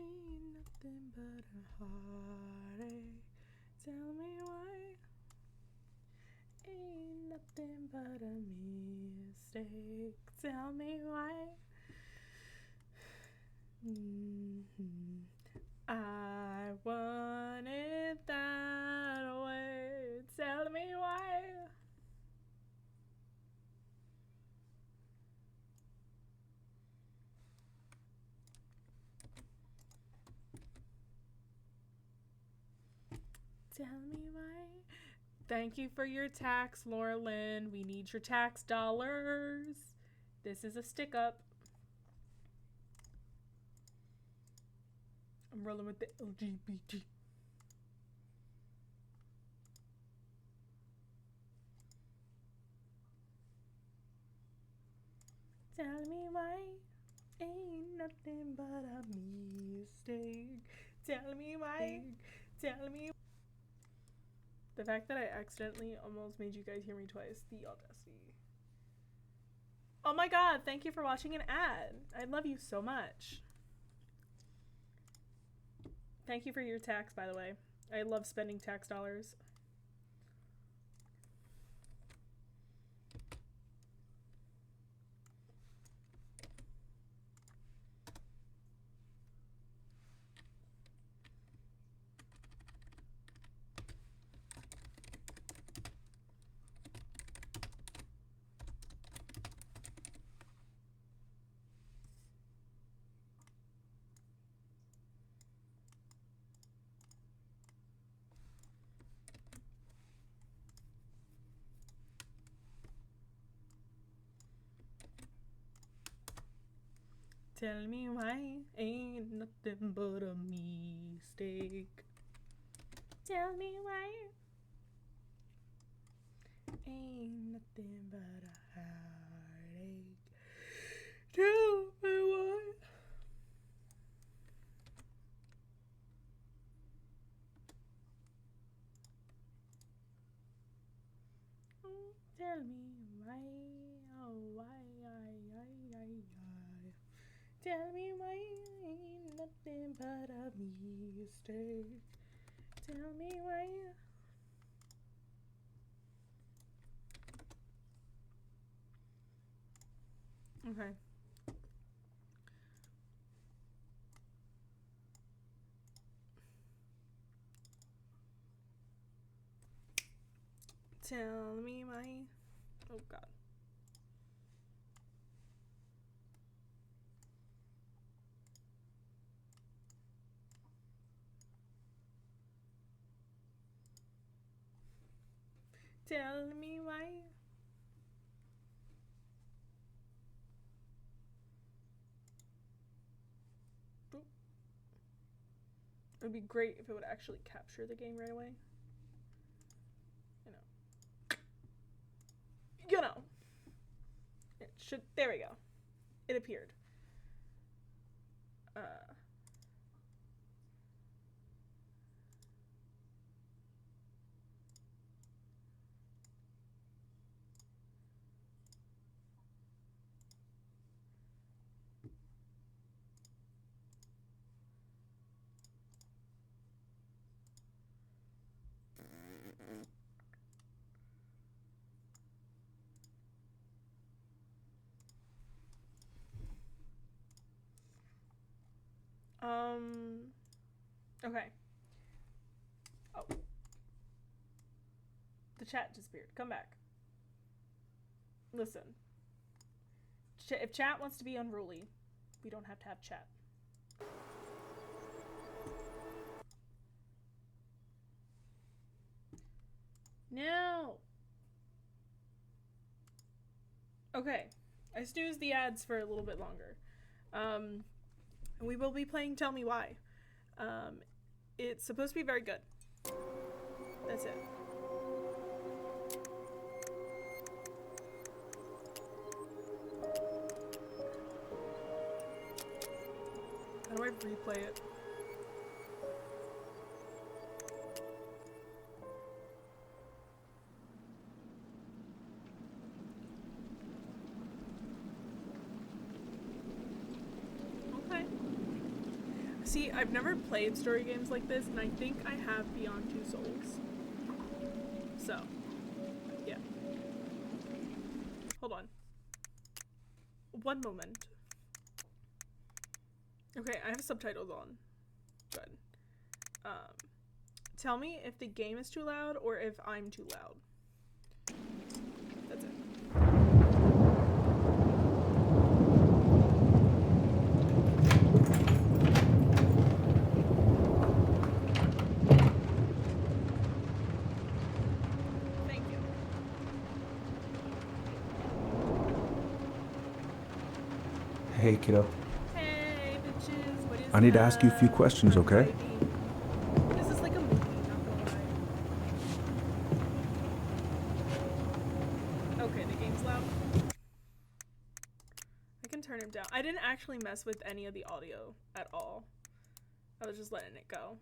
Ain't nothing but a heartache. Tell me why. Ain't nothing but a mistake. Tell me why. I want it that way. Tell me why. Tell me why. Thank you for your tax, Laura Lynn. We need your tax dollars. This is a stick up. I'm rolling with the LGBT. Tell me why. Ain't nothing but a mistake. Tell me why. Tell me. The fact that I accidentally almost made you guys hear me twice. The audacity. Oh my god, thank you for watching an ad. I love you so much. Thank you for your tax, by the way. I love spending tax dollars. Tell me why ain't nothing but a mistake. Tell me why ain't nothing but a heartache. Tell me why. Tell me why, oh why. Tell me why ain't nothing but a mistake. Tell me why. Okay. Tell me why. Oh god. Tell me why. Boop. It would be great if it would actually capture the game right away. You know. It should. There we go. It appeared. Okay. Oh. The chat disappeared. Come back. Listen. If chat wants to be unruly, we don't have to have chat. No. Okay. I snoozed the ads for a little bit longer. We will be playing Tell Me Why. It's supposed to be very good. That's it. How do I replay it? See, I've never played story games like this, and I think I have Beyond Two Souls. So, yeah. Hold on. One moment. Okay, I have subtitles on. Good. Tell me if the game is too loud or if I'm too loud. That's it. Thank you. Hey, kiddo. Hey, bitches. What is I need to ask you a few questions, okay? This is like a movie, not gonna lie. Okay, the game's loud. I can turn him down. I didn't actually mess with any of the audio at all. I was just letting it go.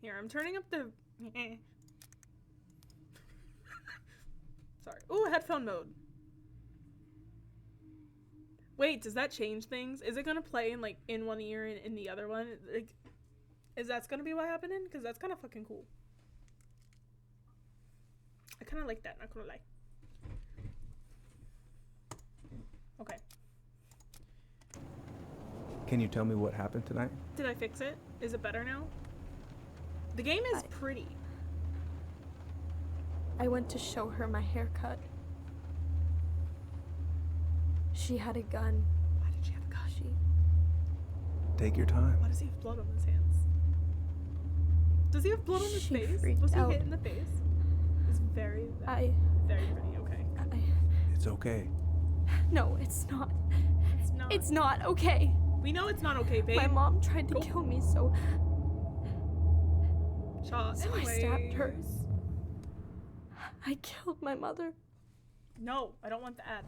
Here, I'm turning up the... Sorry. Ooh, headphone mode. Wait, does that change things? Is it gonna play in like in one ear and in the other one? Like, is that gonna be what happening? Because that's kind of fucking cool. I kind of like that, not gonna lie. Okay. Can you tell me what happened tonight? Did I fix it? Is it better now? The game is pretty. I went to show her my haircut. She had a gun. Why did she have a gun? Take your time. Why does he have blood on his hands? Does he have blood on his She face? freaked Was he out. hit in the face? It's very, very pretty. Okay. It's okay. No, it's not. It's not. It's not okay. We know it's not okay, babe. My mom tried to kill me, so Shaw, I stabbed her. I killed my mother. No, I don't want the ad.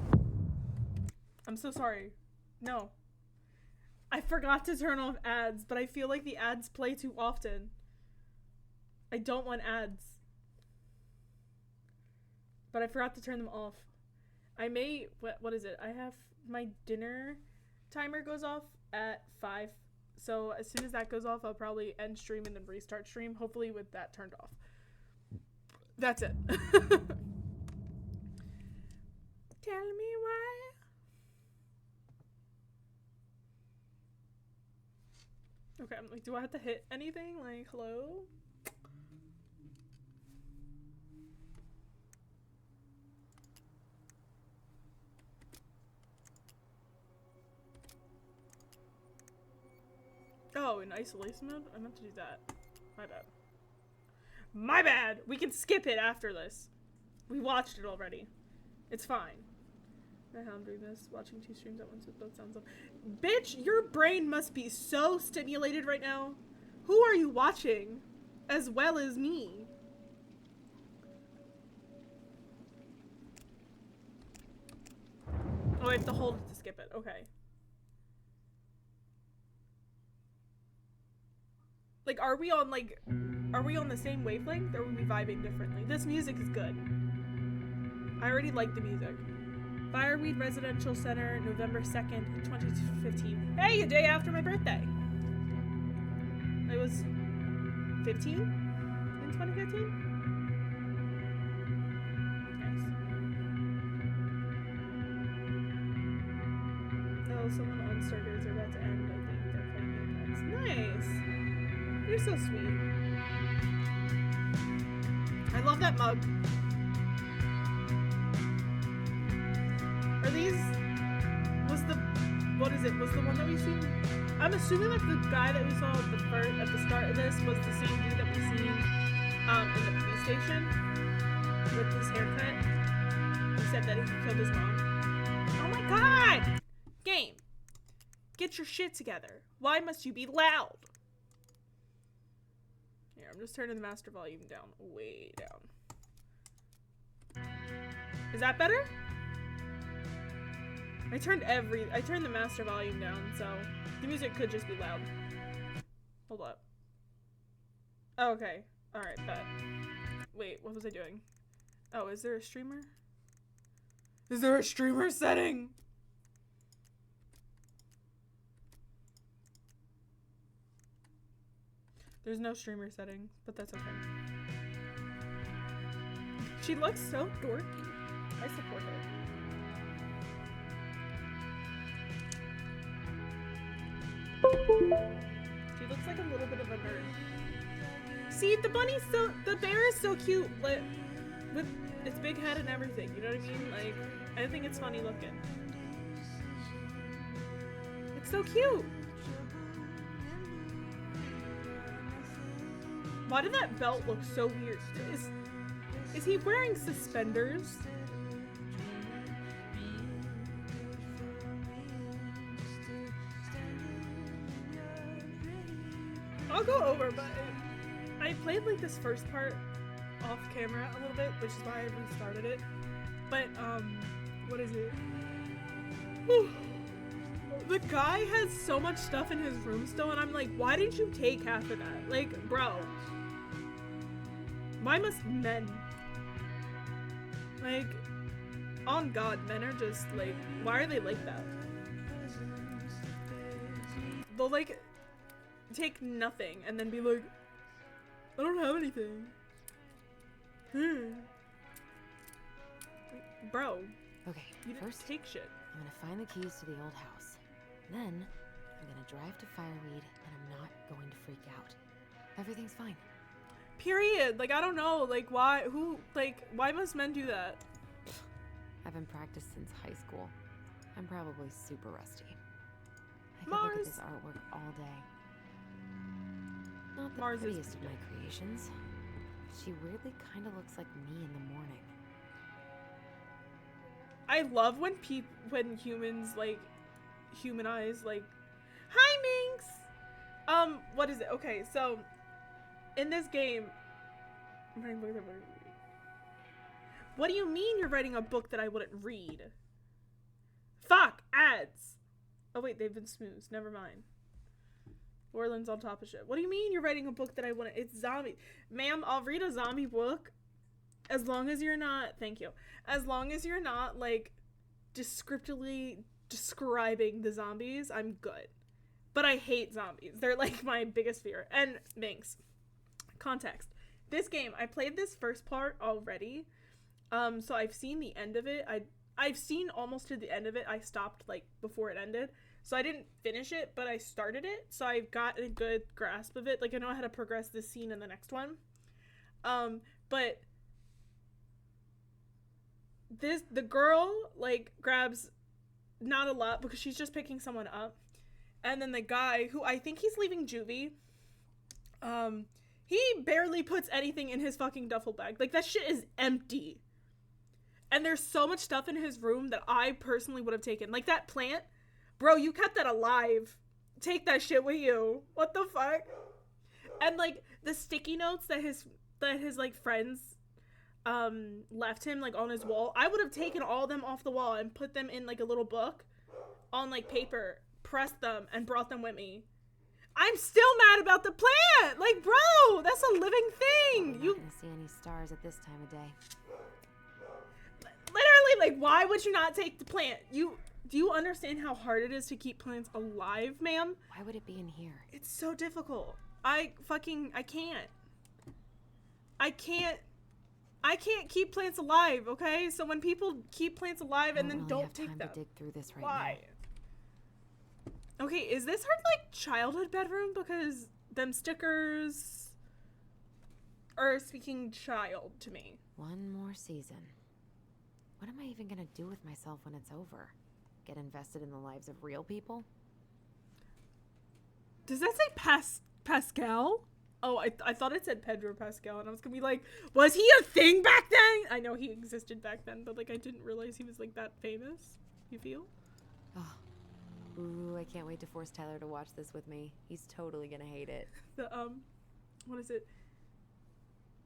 I'm so sorry. No. I forgot to turn off ads, but I feel like the ads play too often. I don't want ads. But I forgot to turn them off. I may... What is it? I have... My dinner timer goes off at 5. So as soon as that goes off, I'll probably end stream and then restart stream. Hopefully with that turned off. That's it. Tell me why. Okay, I'm like, do I have to hit anything? Like, hello? Oh, in isolation mode? I meant to do that. My bad. My bad! We can skip it after this. We watched it already. It's fine. How I'm doing this, watching 2 streams at once with both sounds on. Bitch, your brain must be so stimulated right now. Who are you watching? As well as me. Oh, I have to hold it to skip it. Okay. Like, are we on the same wavelength, or are we vibing differently? This music is good. I already like the music. Fireweed Residential Center, November 2nd, 2015. Hey, a day after my birthday. I was 15 in 2015? Nice. Oh, someone on Stargates are about to end, I think. They're playing Apex. Nice. You're so sweet. I love that mug. Are these... What is it? Was the one that we seen? I'm assuming that the guy that we saw at the start of this was the same dude that we seen in the police station with his haircut. He said that he killed his mom. Oh my god! Game. Get your shit together. Why must you be loud? Here, I'm just turning the master volume down. Way down. Is that better? I turned the master volume down, so the music could just be loud. Hold up. Oh, okay. Alright, bet. Wait, what was I doing? Oh, is there a streamer? Is there a streamer setting? There's no streamer settings, but that's okay. She looks so dorky. I support her. She looks like a little bit of a nerd. See, the bear is so cute, like, with its big head and everything, you know what I mean? Like, I think it's funny looking. It's so cute! Why did that belt look so weird? Is he wearing suspenders? I'll go over, but I played like this first part off camera a little bit, which is why I restarted it. But, what is it? Whew. The guy has so much stuff in his room still, and I'm like, why didn't you take half of that? Like, bro. Why must men? Like, on God, men are just like, why are they like that? They'll like, take nothing and then be like, I don't have anything. Bro. Okay, you first take shit. I'm gonna find the keys to the old house. Then I'm gonna drive to Fireweed, and I'm not going to freak out. Everything's fine. Period. Like, I don't know. Like, why? Who? Like, why must men do that? I've been practiced since high school. I'm probably super rusty. I could Mars. look at this artwork all day. Not the Mars is prettiest of my creations. She weirdly kind of looks like me in the morning. I love when humans like humanize like, hi Minx. What is it? Okay, so in this game, what do you mean you're writing a book that I wouldn't read? Fuck, ads. Oh wait, they've been smoothed. Never mind. Orland's on top of shit. What do you mean you're writing a book that I wouldn't? It's zombie. Ma'am, I'll read a zombie book as long as you're not, thank you. As long as you're not like descriptively describing the zombies, I'm good. But I hate zombies. They're like my biggest fear. And Minx. Context. This game, I played this first part already. So I've seen the end of it. I've seen almost to the end of it. I stopped like before it ended. So I didn't finish it, but I started it. So I've got a good grasp of it. Like I know how to progress this scene in the next one. But the girl like grabs not a lot because she's just picking someone up. And then the guy who I think he's leaving juvie, he barely puts anything in his fucking duffel bag. Like that shit is empty. And there's so much stuff in his room that I personally would have taken. Like that plant, bro, you kept that alive. Take that shit with you. What the fuck? And like the sticky notes that his like friends left him like on his wall, I would have taken all them off the wall and put them in like a little book on like paper, pressed them and brought them with me. I'm still mad about the plant. Like, bro, that's a living thing. I'm not gonna see any stars at this time of day. Literally, like, why would you not take the plant? Do you understand how hard it is to keep plants alive, ma'am? Why would it be in here? It's so difficult. I can't. I can't keep plants alive, okay? So when people keep plants alive and then really don't have take time them. to dig through this right Why? now. Okay, is this her, like, childhood bedroom? Because them stickers are speaking child to me. One more season. What am I even gonna do with myself when it's over? Get invested in the lives of real people? Does that say Pascal? Oh, I thought it said Pedro Pascal, and I was gonna be like, was he a thing back then? I know he existed back then, but, like, I didn't realize he was, like, that famous. You feel? Oh. Ooh, I can't wait to force Tyler to watch this with me. He's totally gonna hate it. The, what is it?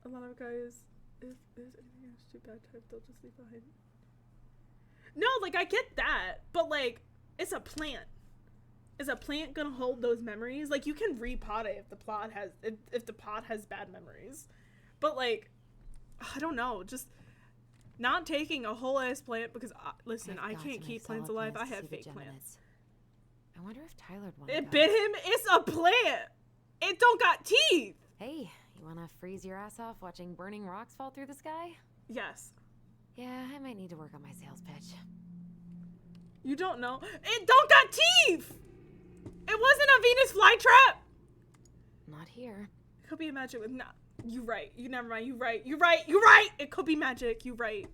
A lot of guys, if there's anything else too bad type, they'll just leave behind. No, like, I get that, but, like, it's a plant. Is a plant gonna hold those memories? Like, you can repot it if the plot has, if the pot has bad memories. But, like, I don't know, just not taking a whole ass plant because, listen, I can't keep plants alive. I have fake plants. I wonder if Tyler'd want to It bit him? It's a plant! It don't got teeth. Hey, you wanna freeze your ass off watching burning rocks fall through the sky? Yes. Yeah, I might need to work on my sales pitch. You don't know. It don't got teeth. It wasn't a Venus flytrap. Not here. It could be a magic with you right. You never mind. You right. You right. You right. It could be magic. You right.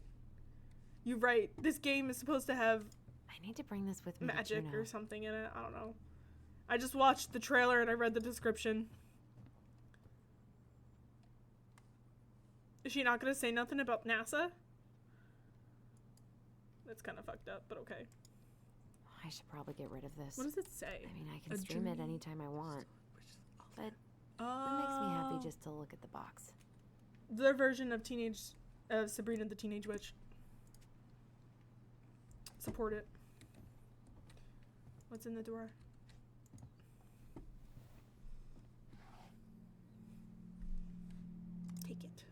You right. This game is supposed to have I need to bring this with me. magic or something in it. I don't know. I just watched the trailer and I read the description. Is she not gonna say nothing about NASA? That's kind of fucked up, but okay. I should probably get rid of this. What does it say? I mean, I can stream it anytime I want, but it makes me happy just to look at the box. Their version of Sabrina the Teenage Witch. Support it. What's in the door? Take it.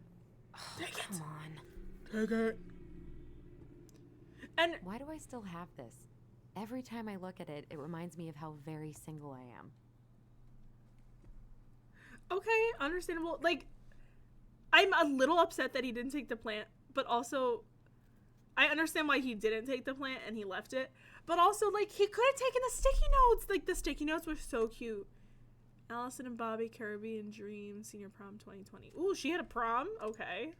Oh, Take it. come on. Take it. And Why do I still have this? Every time I look at it, it reminds me of how very single I am. okay, understandable. Like, I'm a little upset that he didn't take the plant, but also I understand why he didn't take the plant and he left it. But also, like, he could have taken the sticky notes. Like, the sticky notes were so cute. Allison and Bobby, Caribbean Dream, Senior Prom 2020. Ooh, she had a prom? Okay.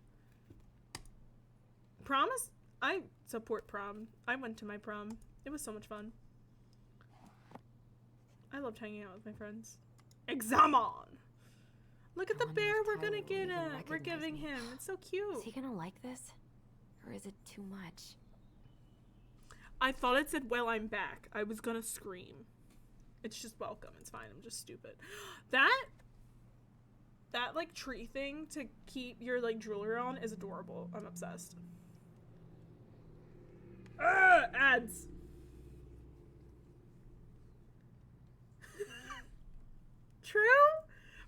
Promise? I support prom. I went to my prom. It was so much fun. I loved hanging out with my friends. Examon! Look at the bear we're gonna get him. We're giving him. It's so cute. Is he gonna like this? Or is it too much? I thought it said, well, I'm back. I was gonna scream. It's just welcome. It's fine. I'm just stupid. That like tree thing to keep your like jewelry on is adorable. I'm obsessed. Ads. True?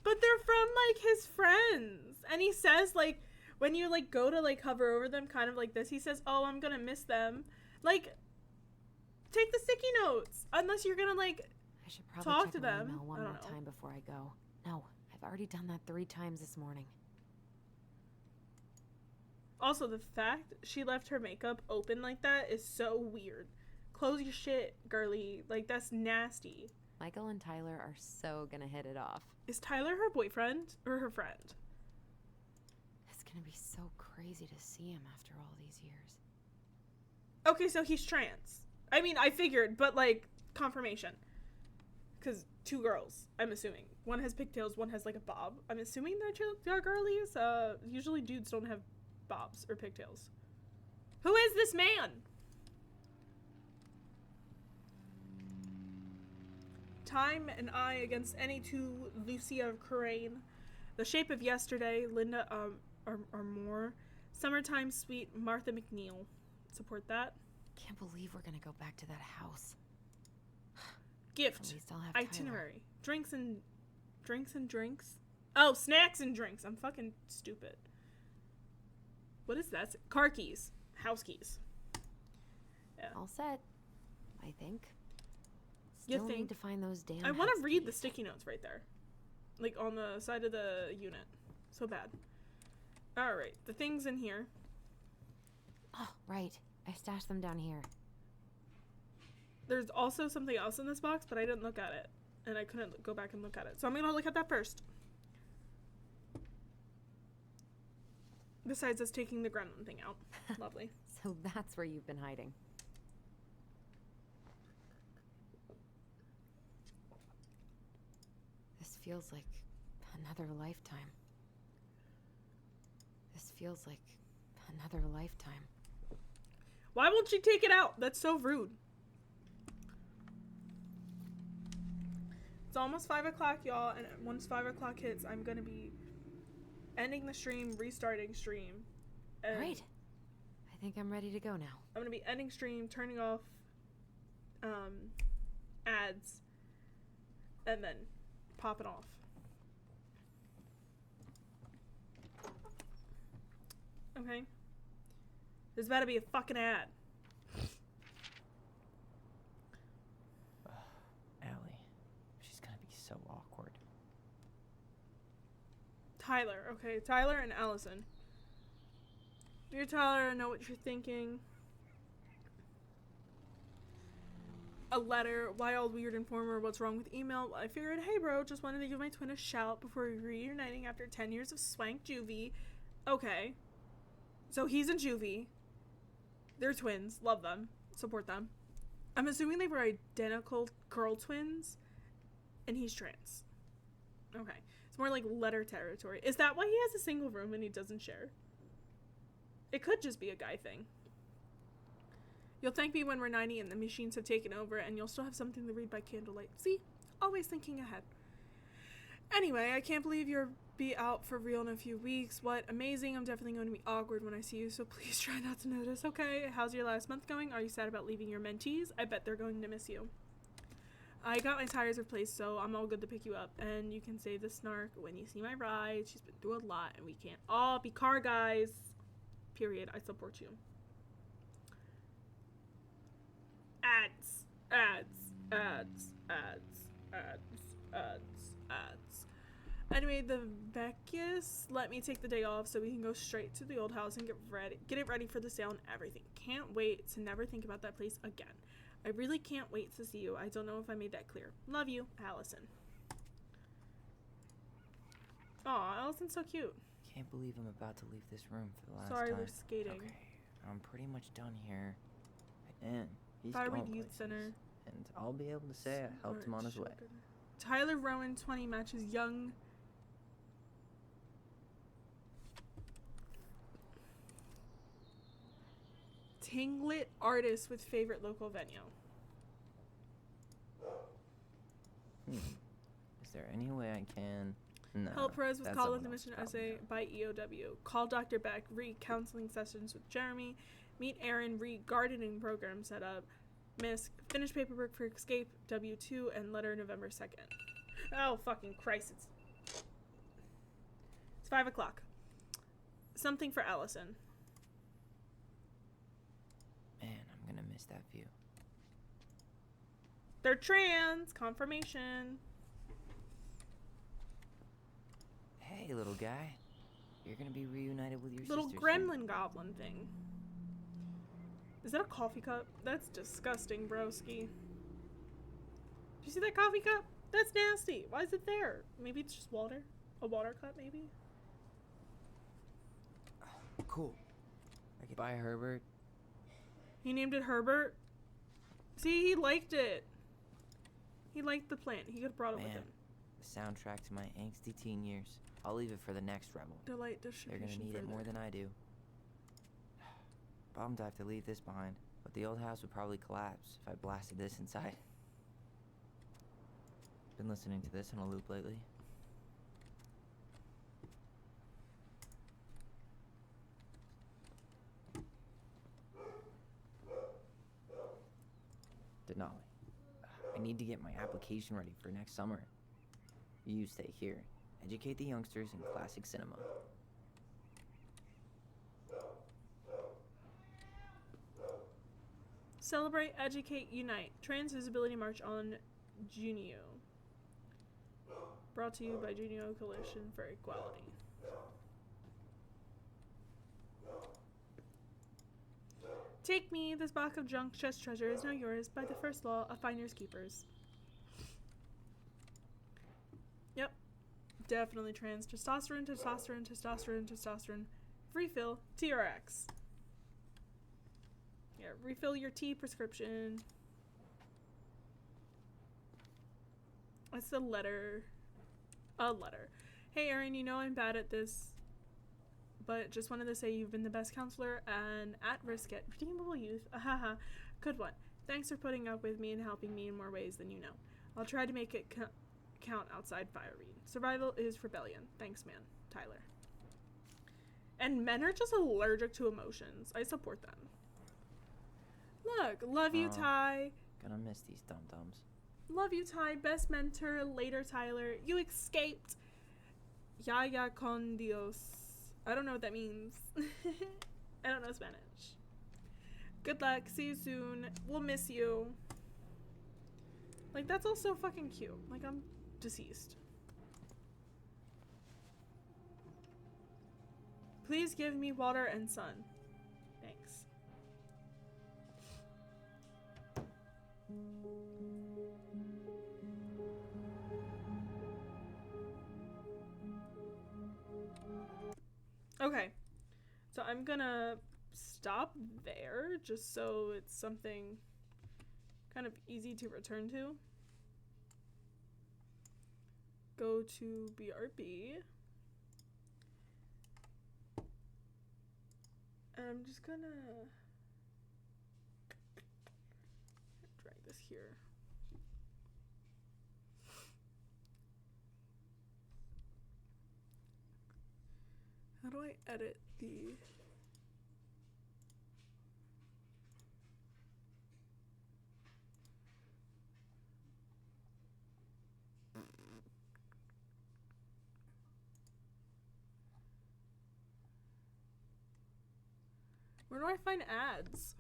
But they're from like his friends. And he says like when you like go to like hover over them kind of like this, he says, "Oh, I'm going to miss them." Like take the sticky notes unless you're going to like I should probably talk check to my them. email one I more don't know. time before I go. No, I've already done that 3 times this morning. Also, the fact she left her makeup open like that is so weird. Close your shit, girly. Like, that's nasty. Michael and Tyler are so gonna hit it off. Is Tyler her boyfriend or her friend? It's gonna be so crazy to see him after all these years. Okay, so he's trans. I mean, I figured, but, like, confirmation. Because 2 girls, I'm assuming. One has pigtails, one has, like, a bob. I'm assuming they're girlies. Usually dudes don't have bobs or pigtails. Who is this man? Time and I against any 2, Lucia Crane. The Shape of Yesterday, Linda or more. Summertime Sweet, Martha McNeil. Support that. Can't believe we're gonna go back to that house. Gift. At least I'll have Itinerary. Drinks and drinks. Oh, snacks and drinks. I'm fucking stupid. What is that? Car keys. House keys. Yeah. All set, I think. You Still think? need to find those damn I want house to read the keys. sticky notes right there. Like on the side of the unit. So bad. Alright. The things in here. Oh, right. I stashed them down here. There's also something else in this box, but I didn't look at it. And I couldn't go back and look at it. So I'm going to look at that first. Besides us taking the gremlin thing out. Lovely. So that's where you've been hiding. This feels like another lifetime. This feels like another lifetime. Why won't she take it out? That's so rude. It's almost 5 o'clock, y'all, and once 5 o'clock hits, I'm gonna be ending the stream, restarting stream. And Right. I think I'm ready to go now. I'm gonna be ending stream, turning off ads, and then popping off. Okay? There's about to be a fucking ad. Allie, she's gonna be so awkward. Tyler. Okay, Tyler and Allison. Dear Tyler, I know what you're thinking. A letter. Why all weird informer? What's wrong with email? I figured, hey bro, just wanted to give my twin a shout before reuniting after 10 years of swank juvie. Okay. So he's in juvie. They're twins. Love them. Support them. I'm assuming they were identical girl twins. And he's trans. Okay. It's more like letter territory. Is that why he has a single room and he doesn't share? It could just be a guy thing. You'll thank me when we're 90 and the machines have taken over and you'll still have something to read by candlelight. See? Always thinking ahead. Anyway, I can't believe you'll be out for real in a few weeks. What amazing. I'm definitely going to be awkward when I see you, so please try not to notice. Okay, how's your last month going? Are you sad about leaving your mentees? I bet they're going to miss you. I got my tires replaced, so I'm all good to pick you up. And you can save the snark when you see my ride. She's been through a lot and we can't all be car guys. Period. I support you. Ads, ads, ads, ads, ads, ads, ads. Anyway, the Vecchus let me take the day off so we can go straight to the old house and get it ready for the sale and everything. Can't wait to never think about that place again. I really can't wait to see you. I don't know if I made that clear. Love you, Allison. Aw, Allison's so cute. Can't believe I'm about to leave this room for the last Sorry, time. we're skating. Okay, I'm pretty much done here. And he's Firewood going Youth places. Center. And I'll be able to say I helped him on his way. Tyler Rowan 20 matches young. Tinglet artist with favorite local venue. Is there any way I can... No, Help Rose with that's college someone else's admission problem. essay by EOW. Call Dr. Beck. Read counseling sessions with Jeremy. Meet Aaron. Read gardening program setup. Miss. Finish paperwork for Escape. W2 and letter November 2nd. Oh, fucking Christ. It's 5 o'clock. Something for Allison. Man, I'm gonna miss that view. They're trans. Confirmation. Hey, little guy. You're gonna be reunited with your Little sister gremlin goblin thing. Is that a coffee cup? That's disgusting, broski. Did you see that coffee cup? That's nasty. Why is it there? Maybe it's just water? A water cup, maybe? soon. Cool. I could buy Herbert. He named it Herbert. See, he liked it. He liked the plant. He could have brought it with Man, him. the soundtrack to my angsty teen years. I'll leave it for the next rebel. Delight They're distribution. gonna need it more than I do. Bummed I have to leave this behind, but the old house would probably collapse if I blasted this inside. Been listening to this on a loop lately. Denali, I need to get my application ready for next summer. You stay here. Educate the youngsters in classic cinema. Celebrate, Educate, Unite. Trans Visibility March on Junio. Brought to you by Junio Coalition for Equality. Take me. This box of junk chest treasure is now yours by the first law of finders keepers. Yep. Definitely trans. Testosterone, testosterone, testosterone, testosterone. Refill. TRX. Yeah, refill your tea prescription. What's the letter? A letter. Hey Erin, you know I'm bad at this, but just wanted to say you've been the best counselor and at risk at redeemable youth. Ahaha. Good one. Thanks for putting up with me and helping me in more ways than you know. I'll try to make it count outside Fireweed. Survival is rebellion. Thanks, man. Tyler. And men are just allergic to emotions. I support them. Look, love you, Ty. Gonna miss these dum-dums. Love you, Ty. Best mentor. Later, Tyler. You escaped. Ya ya con Dios. I don't know what that means. I don't know Spanish. Good luck. See you soon. We'll miss you. Like, that's all so fucking cute. Like, I'm deceased. Please give me water and sun. Thanks. Okay. So I'm gonna stop there just so it's something kind of easy to return to. Go to BRB. And I'm just gonna drag this here. How do I edit the... Where do I find ads?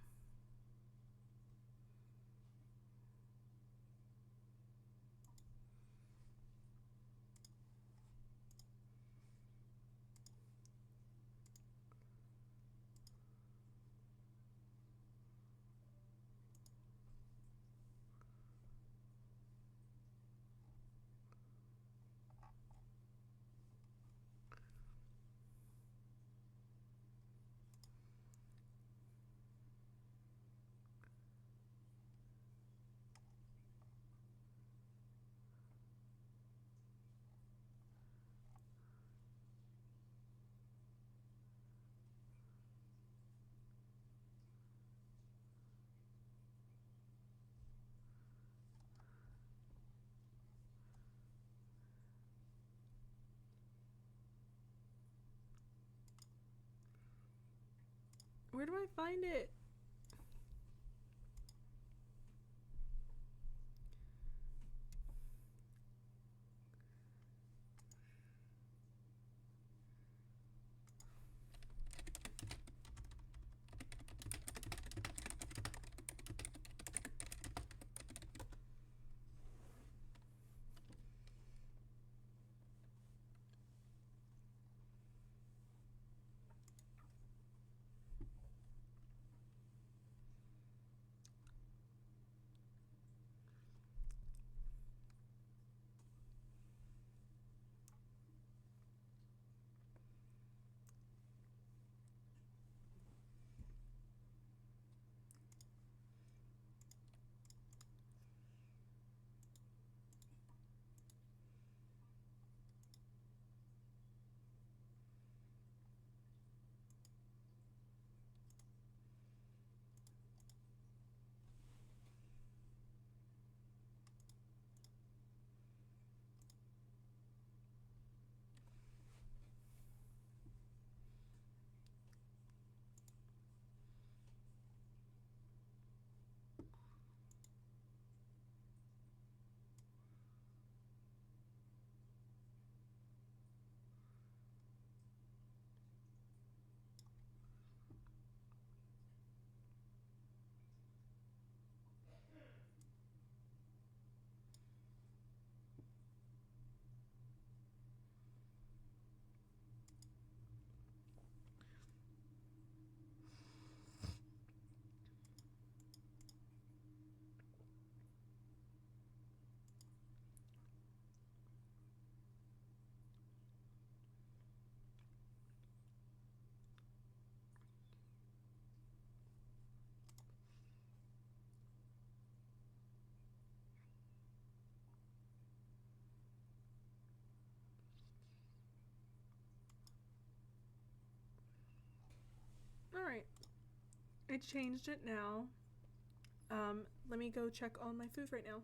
Where do I find it? Alright. I changed it now. Let me go check on my food right now.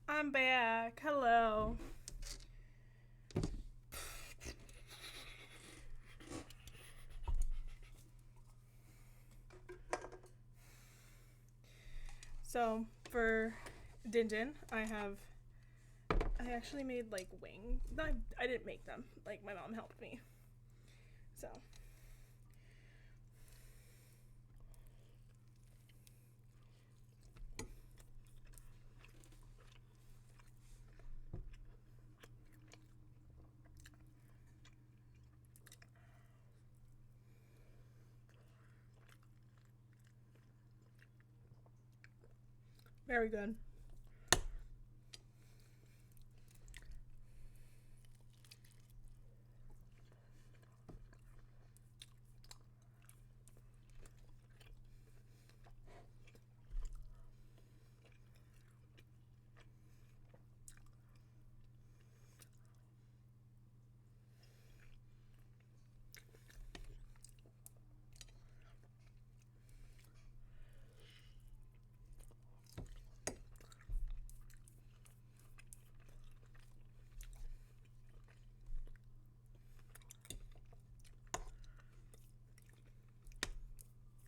I'm back. Hello. So for Din, I actually made like wing. I didn't make them. Like my mom helped me. So. Very good.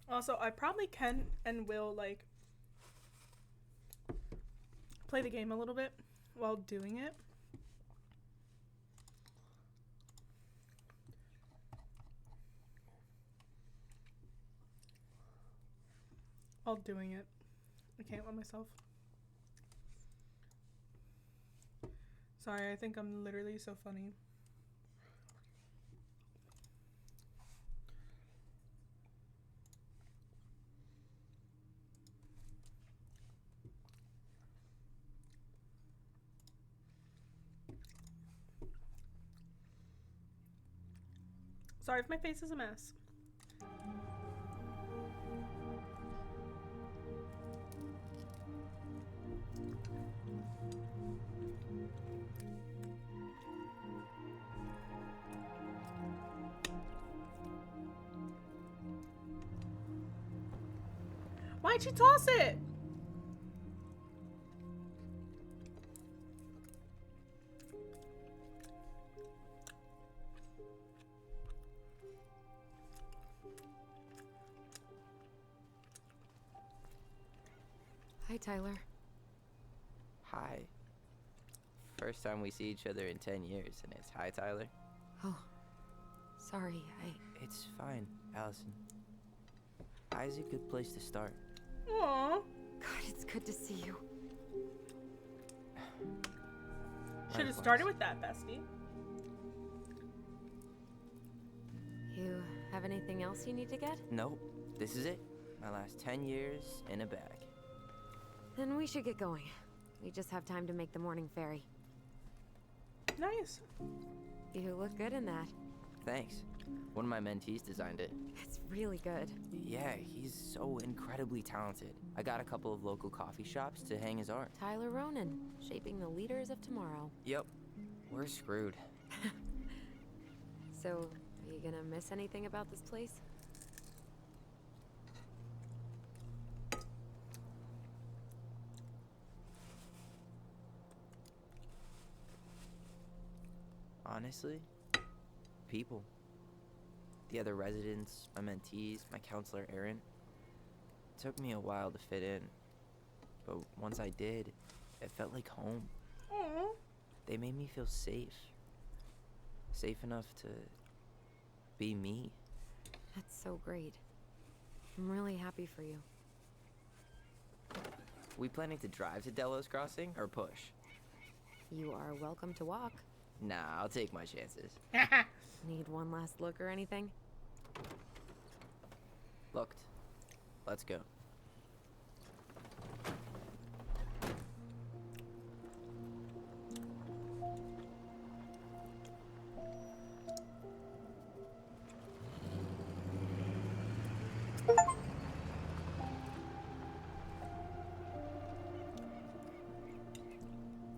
Also, I probably can and will like play the game a little bit while doing it. While doing it. I can't let myself. Sorry, I think I'm literally so funny. Sorry if my face is a mess. Why'd you toss it? Hi, Tyler. Hi. First time we see each other in 10 years, and it's hi, Tyler. Oh, sorry, It's fine, Allison. Hi's a good place to start. Aww. God, it's good to see you. Should have started with that, bestie. You have anything else you need to get? Nope, this is it. My last 10 years in a bag. Then we should get going. We just have time to make the morning ferry. Nice. You look good in that. Thanks. One of my mentees designed it. It's really good. Yeah, he's so incredibly talented. I got a couple of local coffee shops to hang his art. Tyler Ronan, shaping the leaders of tomorrow. Yep, we're screwed. So, are you gonna miss anything about this place? Honestly, people. The other residents, my mentees, my counselor Aaron. It took me a while to fit in, but once I did, it felt like home. Aww. They made me feel safe. Safe enough to be me. That's so great. I'm really happy for you. We planning to drive to Delos Crossing or push? You are welcome to walk. Nah, I'll take my chances. Need one last look or anything? Looked. Let's go.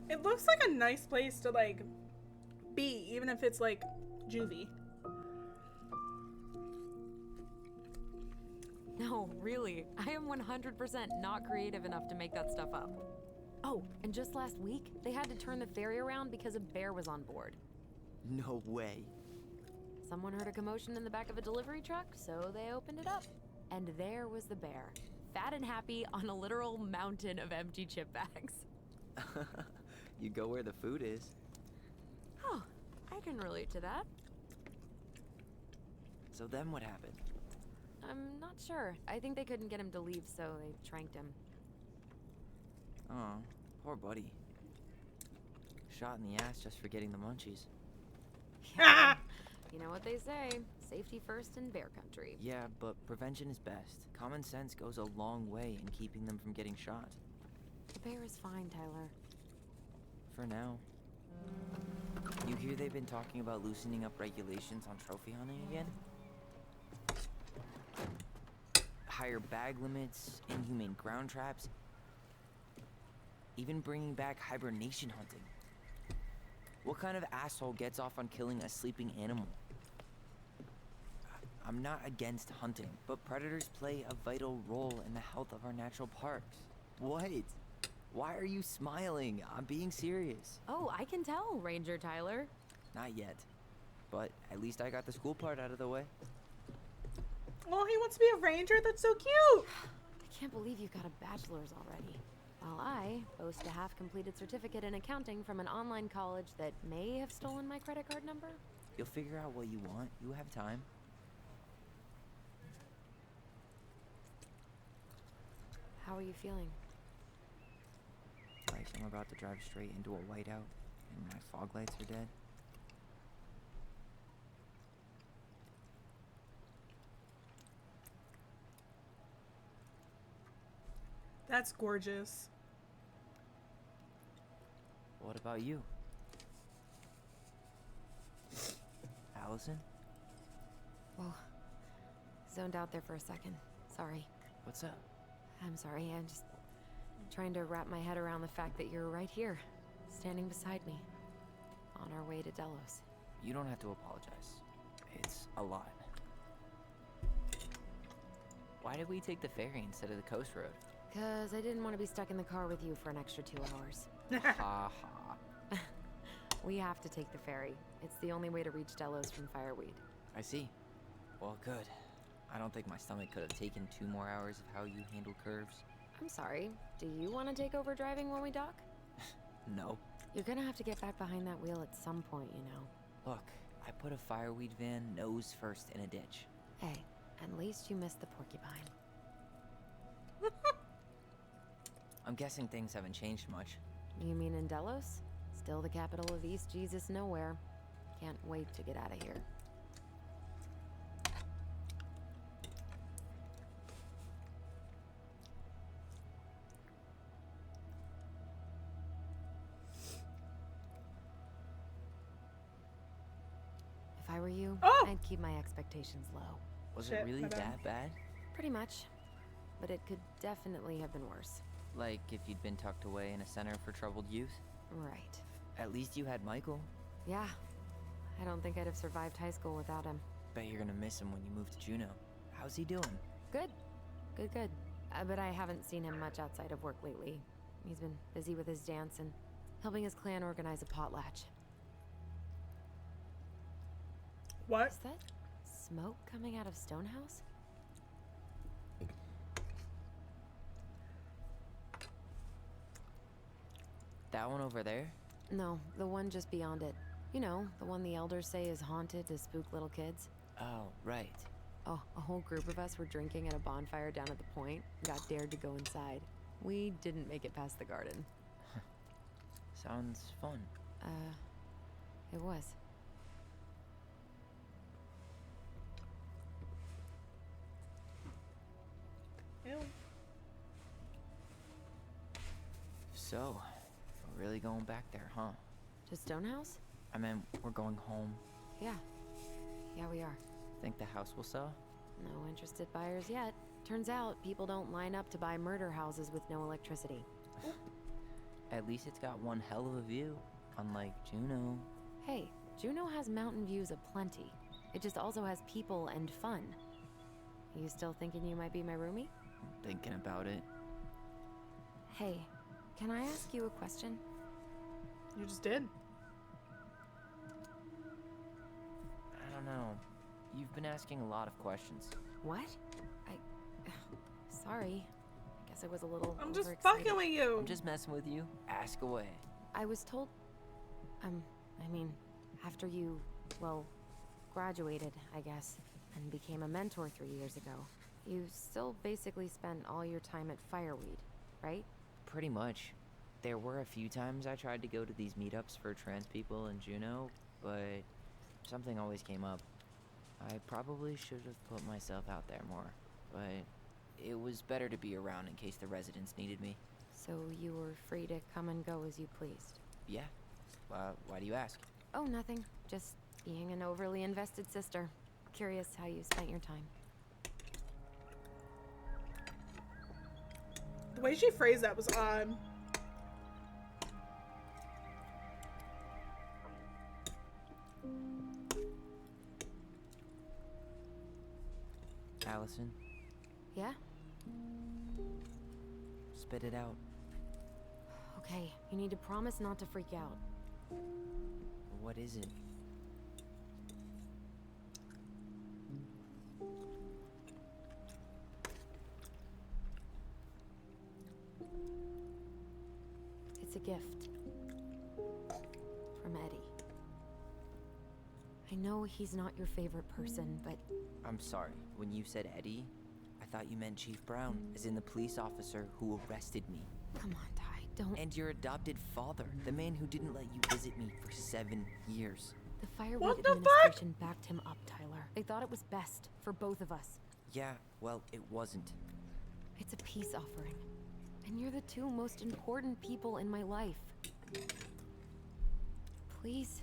It looks like a nice place to like be, even if it's like juvie. No, really. I am 100% not creative enough to make that stuff up. Oh, and just last week, they had to turn the ferry around because a bear was on board. No way. Someone heard a commotion in the back of a delivery truck, so they opened it up. And there was the bear, fat and happy on a literal mountain of empty chip bags. You go where the food is. Oh, I can relate to that. So then what happened? I'm not sure. I think they couldn't get him to leave, so they tranked him. Oh, poor buddy. Shot in the ass just for getting the munchies. Yeah. You know what they say, safety first in bear country. Yeah, but prevention is best. Common sense goes a long way in keeping them from getting shot. The bear is fine, Tyler. For now. You hear they've been talking about loosening up regulations on trophy hunting again? Higher bag limits, inhumane ground traps, even bringing back hibernation hunting. What kind of asshole gets off on killing a sleeping animal? I'm not against hunting, but predators play a vital role in the health of our natural parks. What? Why are you smiling? I'm being serious. Oh, I can tell, Ranger Tyler. Not yet. But at least I got the school part out of the way. Oh, he wants to be a ranger? That's so cute! I can't believe you got a bachelor's already. While I boast a half-completed certificate in accounting from an online college that may have stolen my credit card number. You'll figure out what you want. You have time. How are you feeling? Like I'm about to drive straight into a whiteout and my fog lights are dead. That's gorgeous. What about you? Allison? Whoa. Zoned out there for a second. Sorry. What's up? I'm sorry, I'm just trying to wrap my head around the fact that you're right here, standing beside me, on our way to Delos. You don't have to apologize. It's a lot. Why did we take the ferry instead of the coast road? 'Cause I didn't want to be stuck in the car with you for an extra 2 hours. Ha ha. We have to take the ferry. It's the only way to reach Delos from Fireweed. I see. Well, good. I don't think my stomach could have taken 2 more hours of how you handle curves. I'm sorry, do you want to take over driving when we dock? No. You're gonna have to get back behind that wheel at some point, you know. Look, I put a fireweed van nose first in a ditch. Hey, at least you missed the porcupine. I'm guessing things haven't changed much. You mean in Delos? Still the capital of East Jesus Nowhere. Can't wait to get out of here. If I were you, Oh! I'd keep my expectations low. Was Shit, it really my bad. that bad? Pretty much. But it could definitely have been worse. Like if you'd been tucked away in a center for troubled youth? Right. At least you had Michael. Yeah. I don't think I'd have survived high school without him. Bet you're gonna miss him when you move to Juneau. How's he doing? Good. Good. But I haven't seen him much outside of work lately. He's been busy with his dance and helping his clan organize a potlatch. What? Is that smoke coming out of Stonehouse? That one over there? No, the one just beyond it. You know, the one the elders say is haunted to spook little kids. Oh, right. Oh, a whole group of us were drinking at a bonfire down at the point. Got dared to go inside. We didn't make it past the garden. Sounds fun. It was. Ew. So, we're really going back there, huh? To Stonehouse? I mean, we're going home. Yeah. Yeah, we are. Think the house will sell? No interested buyers yet. Turns out people don't line up to buy murder houses with no electricity. At least it's got one hell of a view, unlike Juneau. Hey, Juneau has mountain views aplenty. It just also has people and fun. You still thinking you might be my roomie? Thinking about it. Hey, Can I ask you a question? You just did. I don't know. You've been asking a lot of questions. What? Sorry. I guess I was a little I'm just overexcited. fucking with you. I'm just messing with you. Ask away. I was told... I mean, after you, well, graduated, I guess, and became a mentor 3 years ago, you still basically spent all your time at Fireweed, right? Pretty much. There were a few times I tried to go to these meetups for trans people in Juneau, but something always came up. I probably should have put myself out there more, but it was better to be around in case the residents needed me. So you were free to come and go as you pleased? Yeah. Why do you ask? Oh, nothing. Just being an overly invested sister. Curious how you spent your time. The way she phrased that was odd. Allison, Yeah? spit it out. Okay, you need to promise not to freak out. What is it? It's a gift. From Eddie. I know he's not your favorite person, but I'm sorry. When you said Eddie, I thought you meant Chief Brown, as in the police officer who arrested me. come on, Ty, don't... And your adopted father, the man who didn't let you visit me for 7 years. The Fireweed What the administration backed him up, Tyler. They thought it was best for both of us. Yeah, well, it wasn't. It's a peace offering. And you're the two most important people in my life. Please.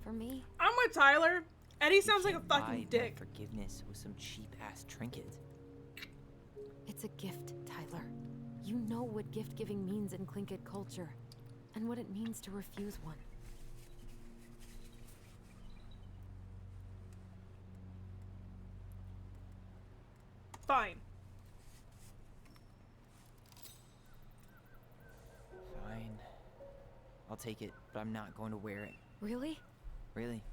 For me. I'm with Tyler. Eddie sounds You like a can't buy fucking my dick. forgiveness with some cheap-ass trinket. It's a gift, Tyler. You know what gift-giving means in Tlingit culture. And what it means to refuse one. Fine. Fine. I'll take it, but I'm not going to wear it. Really? Really.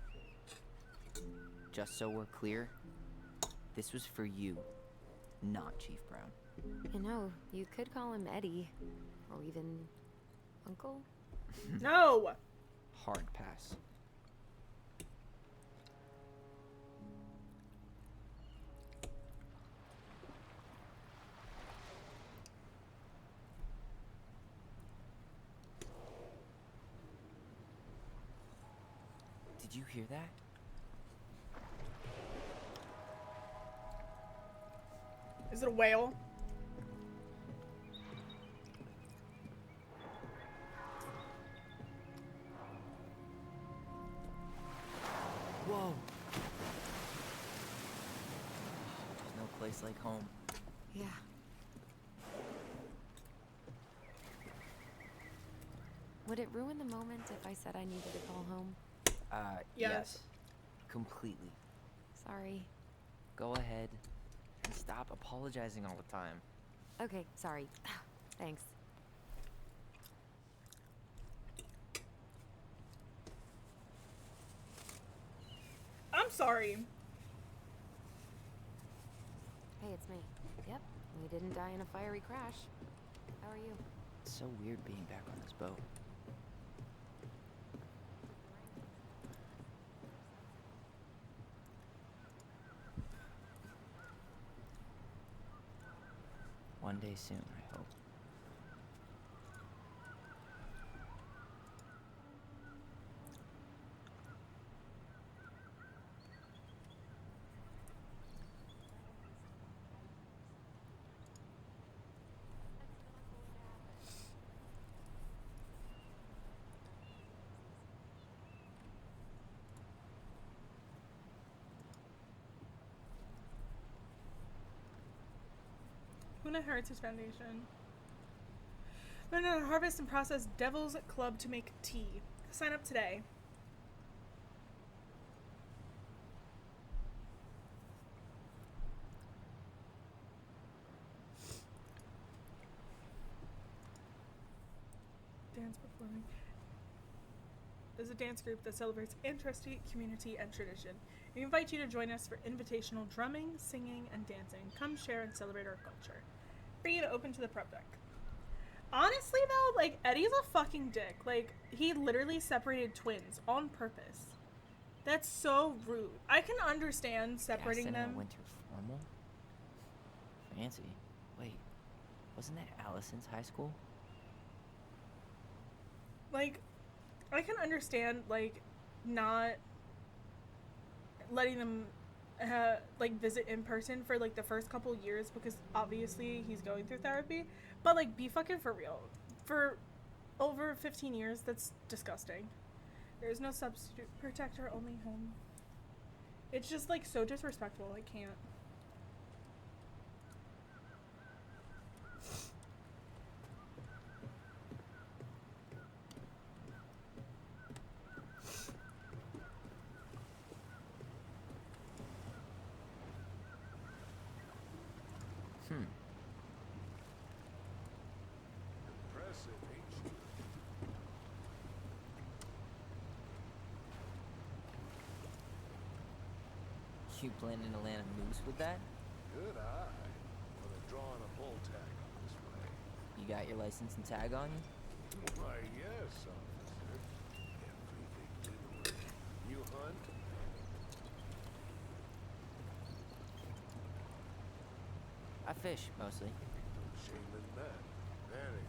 Just so we're clear, this was for you, not Chief Brown. You know, you could call him Eddie. Or even... Uncle? No. Hard pass. Did you hear that? Is it a whale? Whoa! There's no place like home. Yeah. Would it ruin the moment if I said I needed to call home? Yes. Completely. Sorry. Go ahead. And stop apologizing all the time. Okay, sorry. Thanks. I'm sorry. Hey, it's me. Yep, we didn't die in a fiery crash. How are you? It's so weird being back on this boat. One day soon, I hope. Luna Heritage Foundation. Learn how to harvest and process Devil's Club to make tea. Sign up today. is a dance group that celebrates ancestry, community, and tradition. We invite you to join us for invitational drumming, singing, and dancing. Come share and celebrate our culture. Free and open to the prep deck. Honestly, though, like, Eddie's a fucking dick. Like, he literally separated twins on purpose. That's so rude. I can understand separating Cast in a them. winter formal? Fancy. Wait, wasn't that Allison's high school? Like, I can understand, like, not letting them, like, visit in person for, like, the first couple years because obviously he's going through therapy. But, like, be fucking for real. For over 15 years, that's disgusting. There's no substitute protector, only home. It's just, like, so disrespectful. I can't. Impressive, ain't you? You planning to land a moose with that? Good eye. But I'm drawing a bull tag on this way. You got your license and tag on you? Why, yes, officer. Everything legal. You hunt? I fish, mostly. No shame in that. Anyway,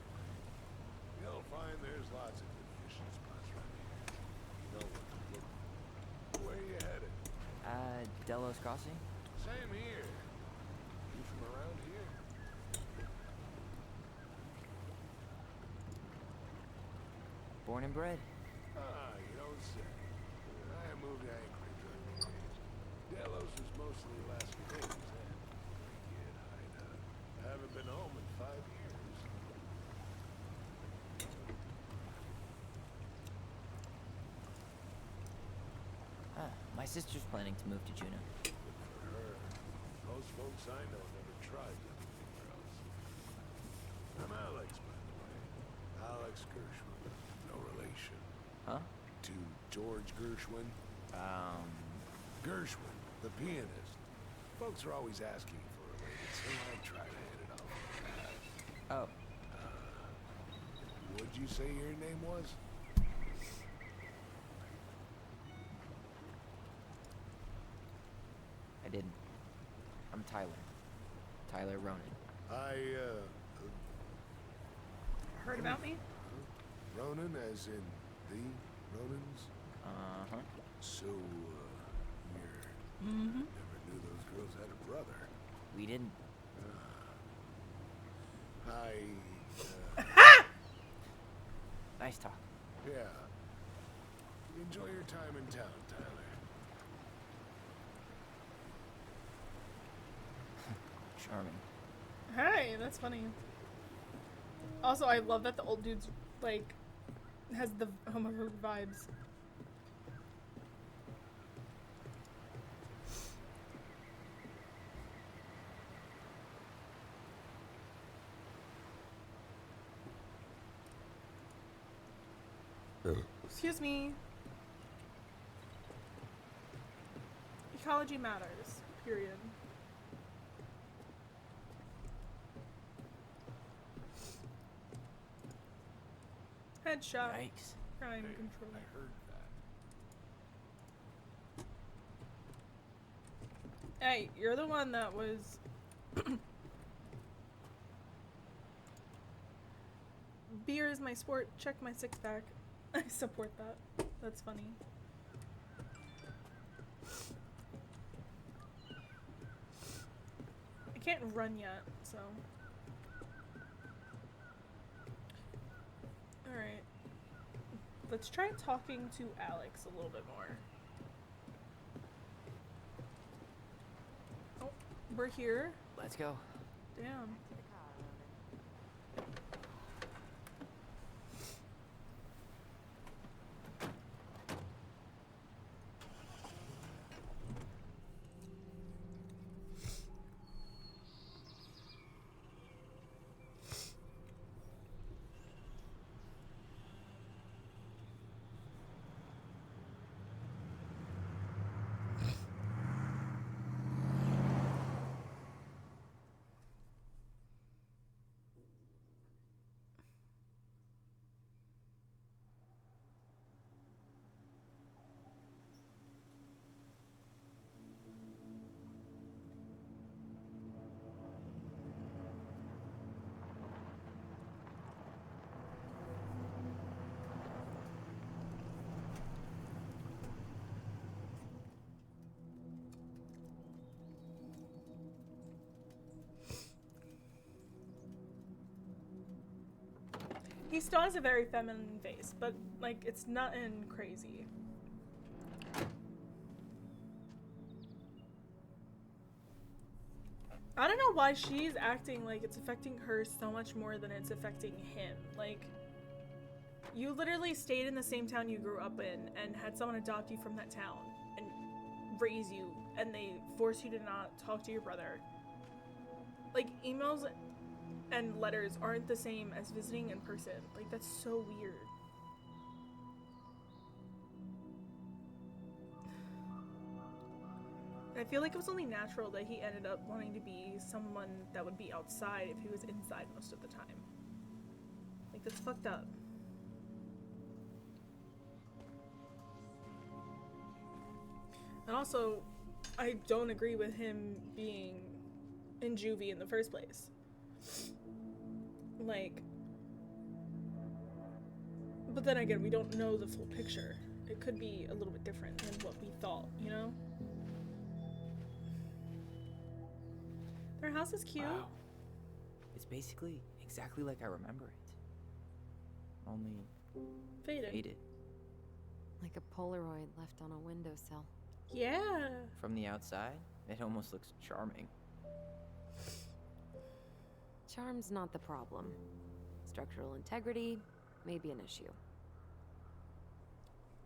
you'll find there's lots of good fishing spots right here. You know what to look for. Where you headed? Delos Crossing? Same here. You from around here? Born and bred. Ah, you don't say. I moved to Anchorage early days. Delos was mostly Alaska Days and pretty good hideout. Haven't been home in 5 years. My sister's planning to move to Juneau. Good for her. Most folks I know never tried anywhere else. I'm Alex, by the way. Alex Gershwin. No relation. Huh? To George Gershwin. Gershwin, the pianist. Folks are always asking for a lady, so I try to hit it off with that. Oh, What'd you say your name was? I didn't. I'm Tyler. Tyler Ronan. Heard about me? Ronan, as in the Ronans? Uh-huh. So, you Mm-hmm. never knew those girls had a brother. We didn't. Nice talk. Yeah. Enjoy your time in town, Tyler. Charming. Hey, that's funny. Also, I love that the old dude's, like, has the homophobic vibes. Excuse me. Ecology matters. Period. Headshot. Yikes. Crime Hey, control. I heard that. Hey, you're the one that was. Beer is my sport. Check my six pack. I support that. That's funny. I can't run yet, so. Alright. Let's try talking to Alex a little bit more. Oh, we're here. Let's go. Damn. He still has a very feminine face, but like it's nothing crazy. I don't know why she's acting like it's affecting her so much more than it's affecting him. Like, you literally stayed in the same town you grew up in and had someone adopt you from that town and raise you, and they force you to not talk to your brother. Like, emails and letters aren't the same as visiting in person. Like, that's so weird. I feel like it was only natural that he ended up wanting to be someone that would be outside if he was inside most of the time. Like, that's fucked up. And also, I don't agree with him being in juvie in the first place. Like, but then again, we don't know the full picture. It could be a little bit different than what we thought, you know? Their house is cute. Wow. It's basically exactly like I remember it. Only faded. Like a Polaroid left on a windowsill. Yeah. From the outside, it almost looks charming. Charm's not the problem. Structural integrity may be an issue.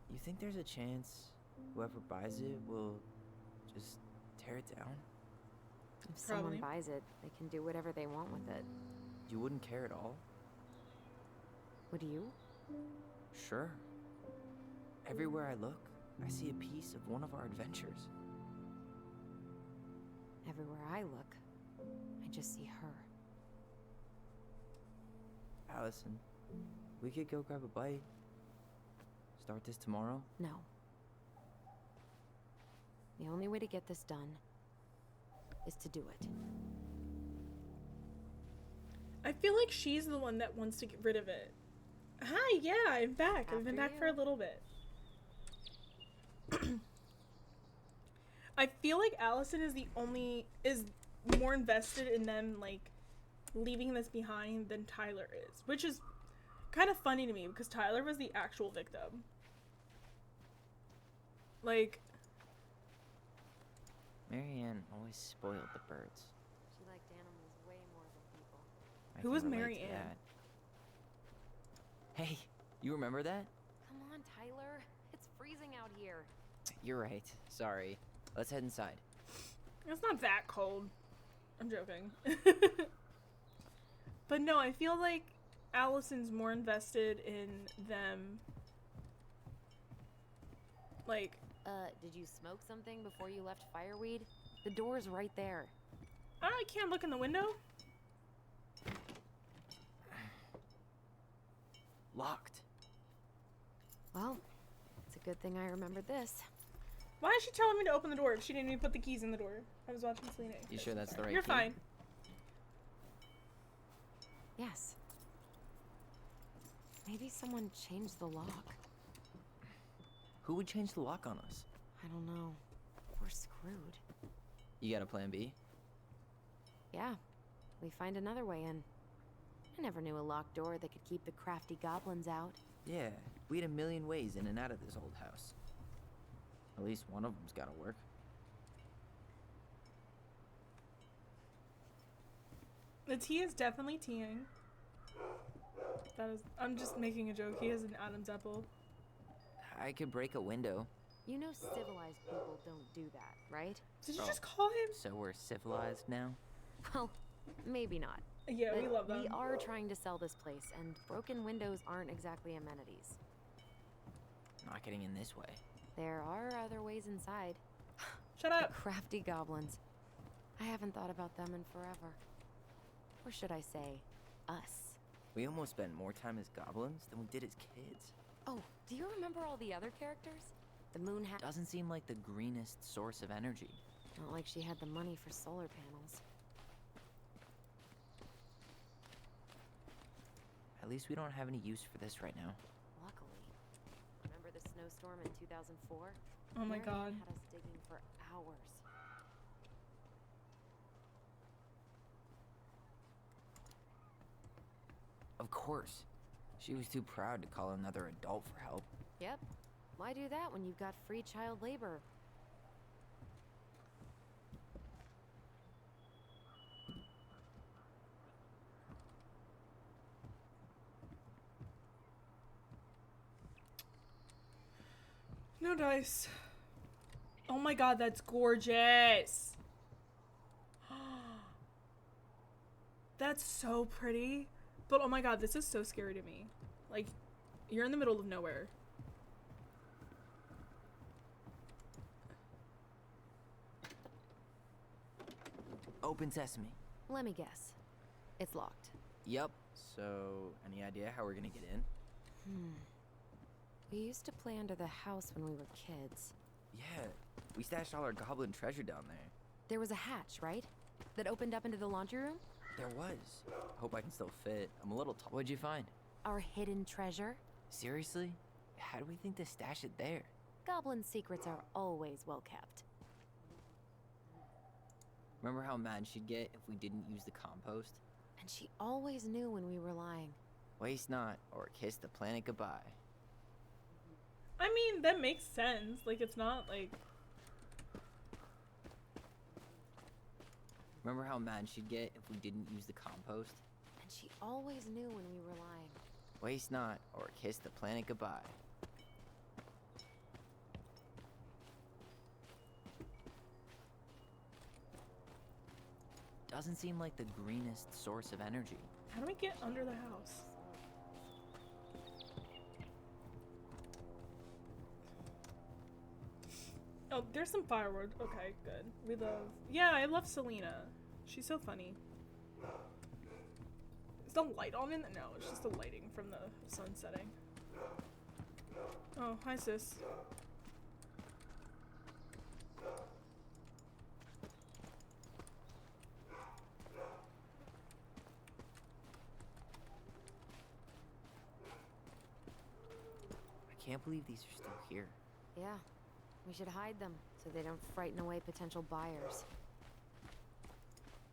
You think there's a chance whoever buys it will just tear it down? If Probably. someone buys it, they can do whatever they want with it. You wouldn't care at all? Would you? Sure. Everywhere I look, I see a piece of one of our adventures. Everywhere I look, I just see her. Allison, we could go grab a bite. Start this tomorrow? No. The only way to get this done is to do it. I feel like she's the one that wants to get rid of it. Hi, yeah, I'm back. I've been After back for a you. little bit. I feel like Allison is more invested in them, like, leaving this behind than Tyler is. Which is kind of funny to me, because Tyler was the actual victim. Like, Marianne always spoiled the birds. She liked animals way more than people. I Who can was relate to Marianne? that. Hey, you remember that? Come on, Tyler. It's freezing out here. You're right. Sorry. Let's head inside. it's not that cold. I'm joking. But no, I feel like Allison's more invested in them. Like, Did you smoke something before you left Fireweed? The door's right there. I can't look in the window. Locked. Well, it's a good thing I remembered this. Why is she telling me to open the door if she didn't even put the keys in the door? I was watching Selena. You sure that's the right You're key? fine. Yes. Maybe someone changed the lock. Who would change the lock on us? I don't know. We're screwed. You got a plan B? Yeah, we find another way in. I never knew a locked door that could keep the crafty goblins out. Yeah, we had a million ways in and out of this old house. At least one of them's gotta work. The tea is definitely teaing. That is. I'm just making a joke. He has an Adam's apple. I could break a window. You know civilized people don't do that, right? Did you Oh. just call him? So we're civilized now? Well, maybe not. Yeah, we But love them. We are trying to sell this place, and broken windows aren't exactly amenities. Not getting in this way. There are other ways inside. Shut The up. crafty goblins. I haven't thought about them in forever. Or should I say, us. We almost spent more time as goblins than we did as kids. Oh, do you remember all the other characters? The moon hat. Doesn't seem like the greenest source of energy. Not like she had the money for solar panels. At least we don't have any use for this right now. Luckily. Remember the snowstorm in 2004? Oh my Marianne god. had us digging for hours. Of course. She was too proud to call another adult for help. Yep. Why do that when you've got free child labor? No dice. Oh my god, that's gorgeous. That's so pretty. But oh my god, this is so scary to me. Like, you're in the middle of nowhere. Open sesame. Let me guess. It's locked. Yup. So, any idea how we're gonna get in? We used to play under the house when we were kids. Yeah, we stashed all our goblin treasure down there. There was a hatch, right? That opened up into the laundry room? There was. Hope I can still fit. I'm a little tall. What'd you find? Our hidden treasure? Seriously? How do we think to stash it there? Goblin secrets are always well kept. Remember how mad she'd get if we didn't use the compost? And she always knew when we were lying. Waste not, or kiss the planet goodbye. I mean, that makes sense. Like, it's not like... Remember how mad she'd get if we didn't use the compost? And she always knew when we were lying. Waste not, or kiss the planet goodbye. Doesn't seem like the greenest source of energy. How do we get under the house? Oh, there's some firewood. Okay, good. We love... Yeah, I love Selena. She's so funny. Is the light on in? No, it's just the lighting from the sun setting. Oh, hi, sis. I can't believe these are still here. Yeah. We should hide them so they don't frighten away potential buyers.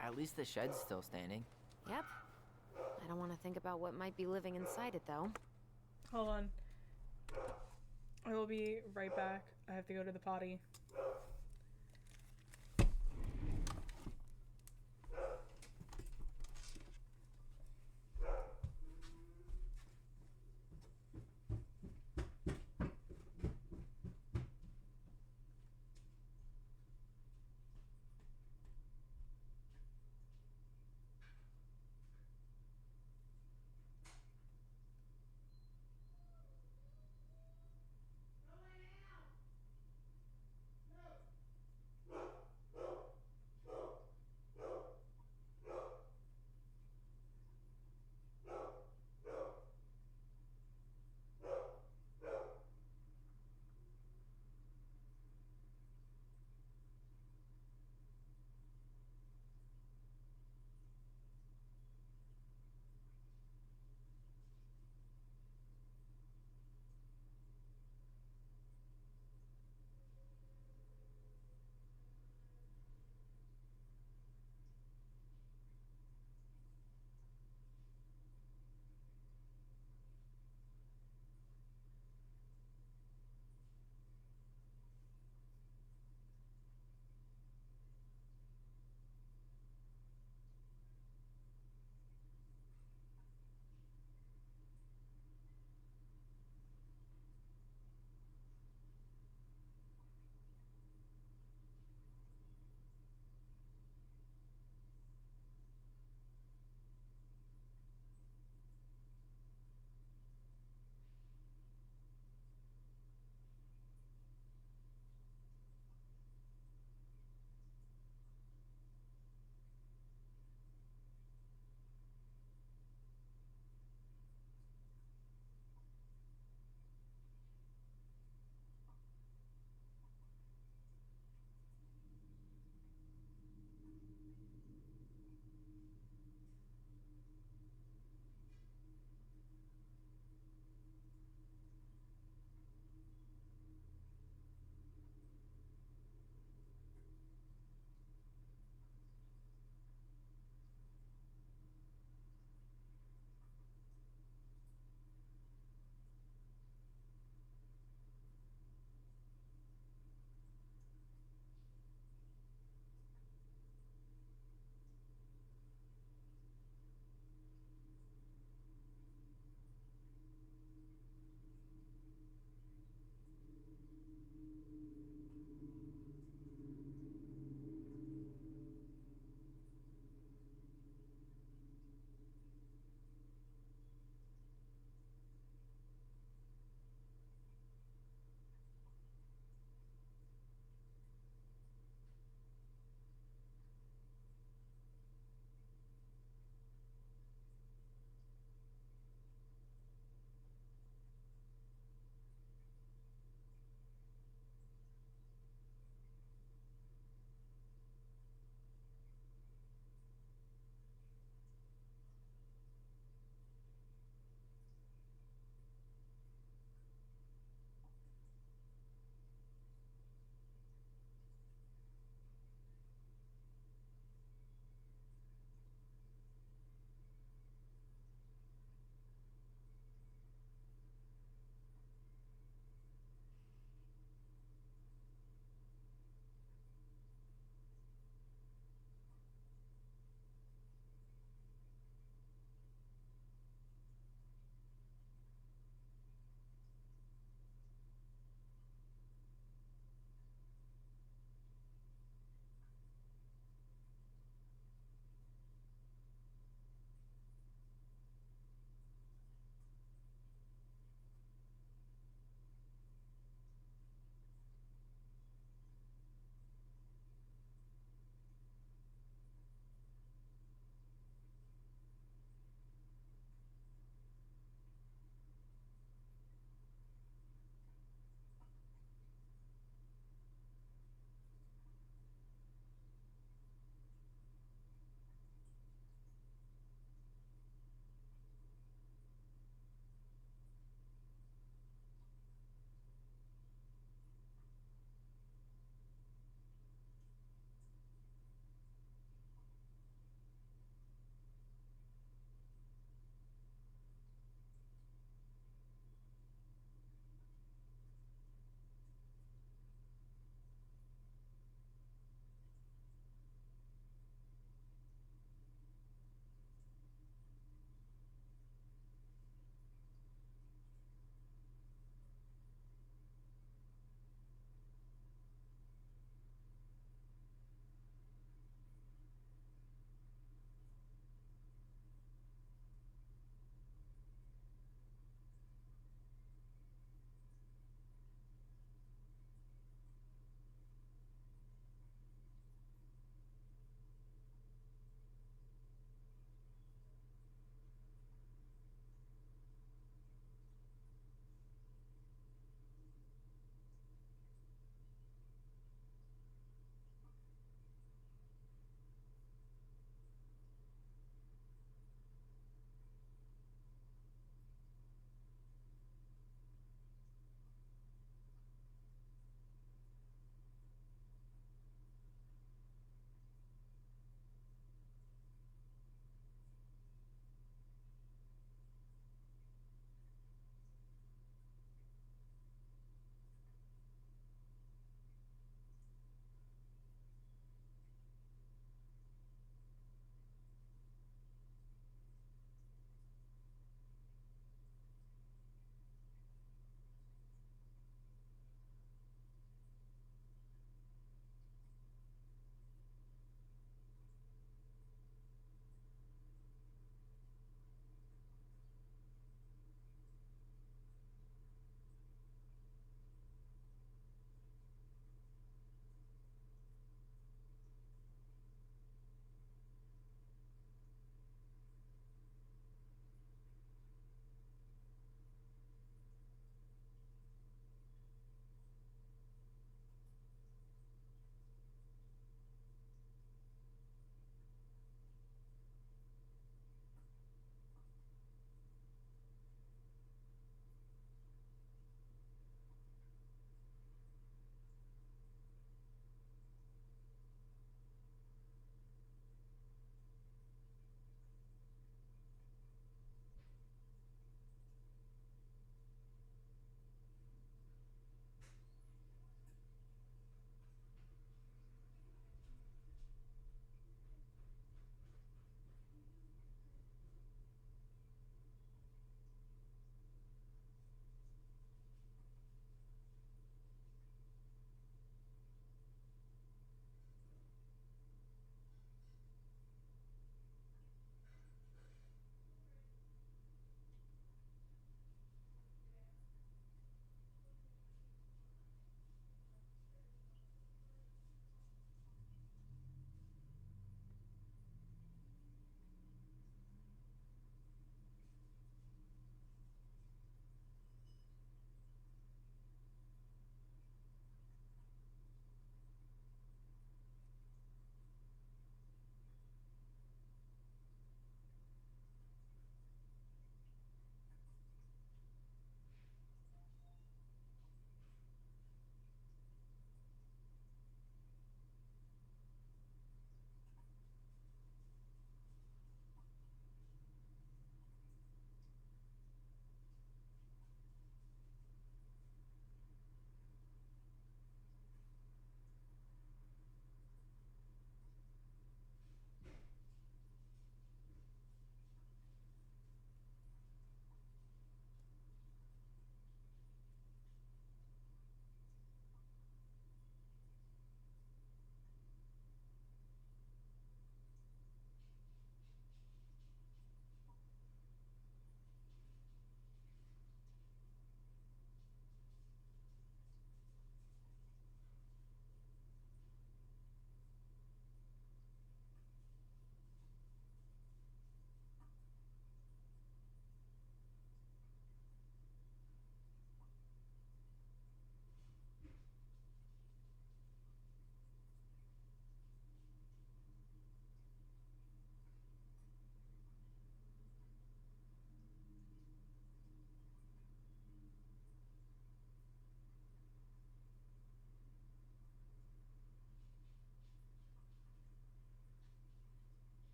At least the shed's still standing. Yep. I don't want to think about what might be living inside it, though. Hold on. I will be right back. I have to go to the potty.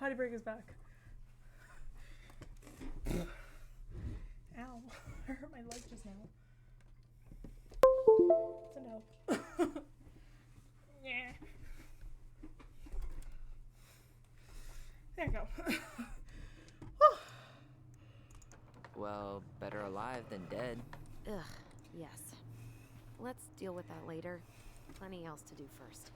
potty break is back. Ow. I hurt my leg just now. It's a no. Yeah. There you go. Well, better alive than dead. Ugh, yes. Let's deal with that later. Plenty else to do first.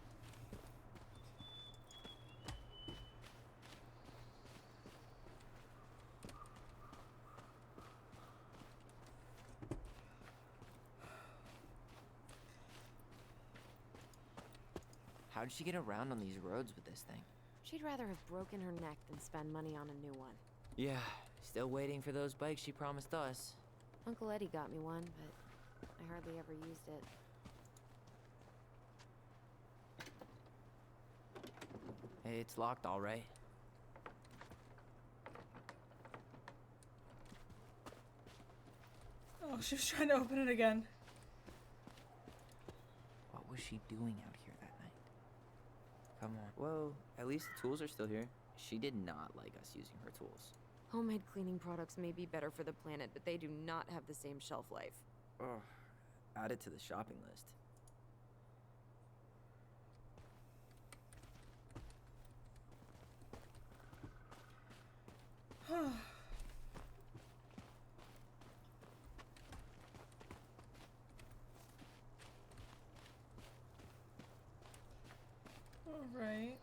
How'd she get around on these roads with this thing? She'd rather have broken her neck than spend money on a new one. Yeah, still waiting for those bikes she promised us. Uncle Eddie got me one, but I hardly ever used it. Hey, it's locked all right. Oh, she was trying to open it again. What was she doing out here that night? Come on. Whoa, at least the tools are still here. She did not like us using her tools. Homemade cleaning products may be better for the planet, but they do not have the same shelf life. Ugh. Add it to the shopping list. All right.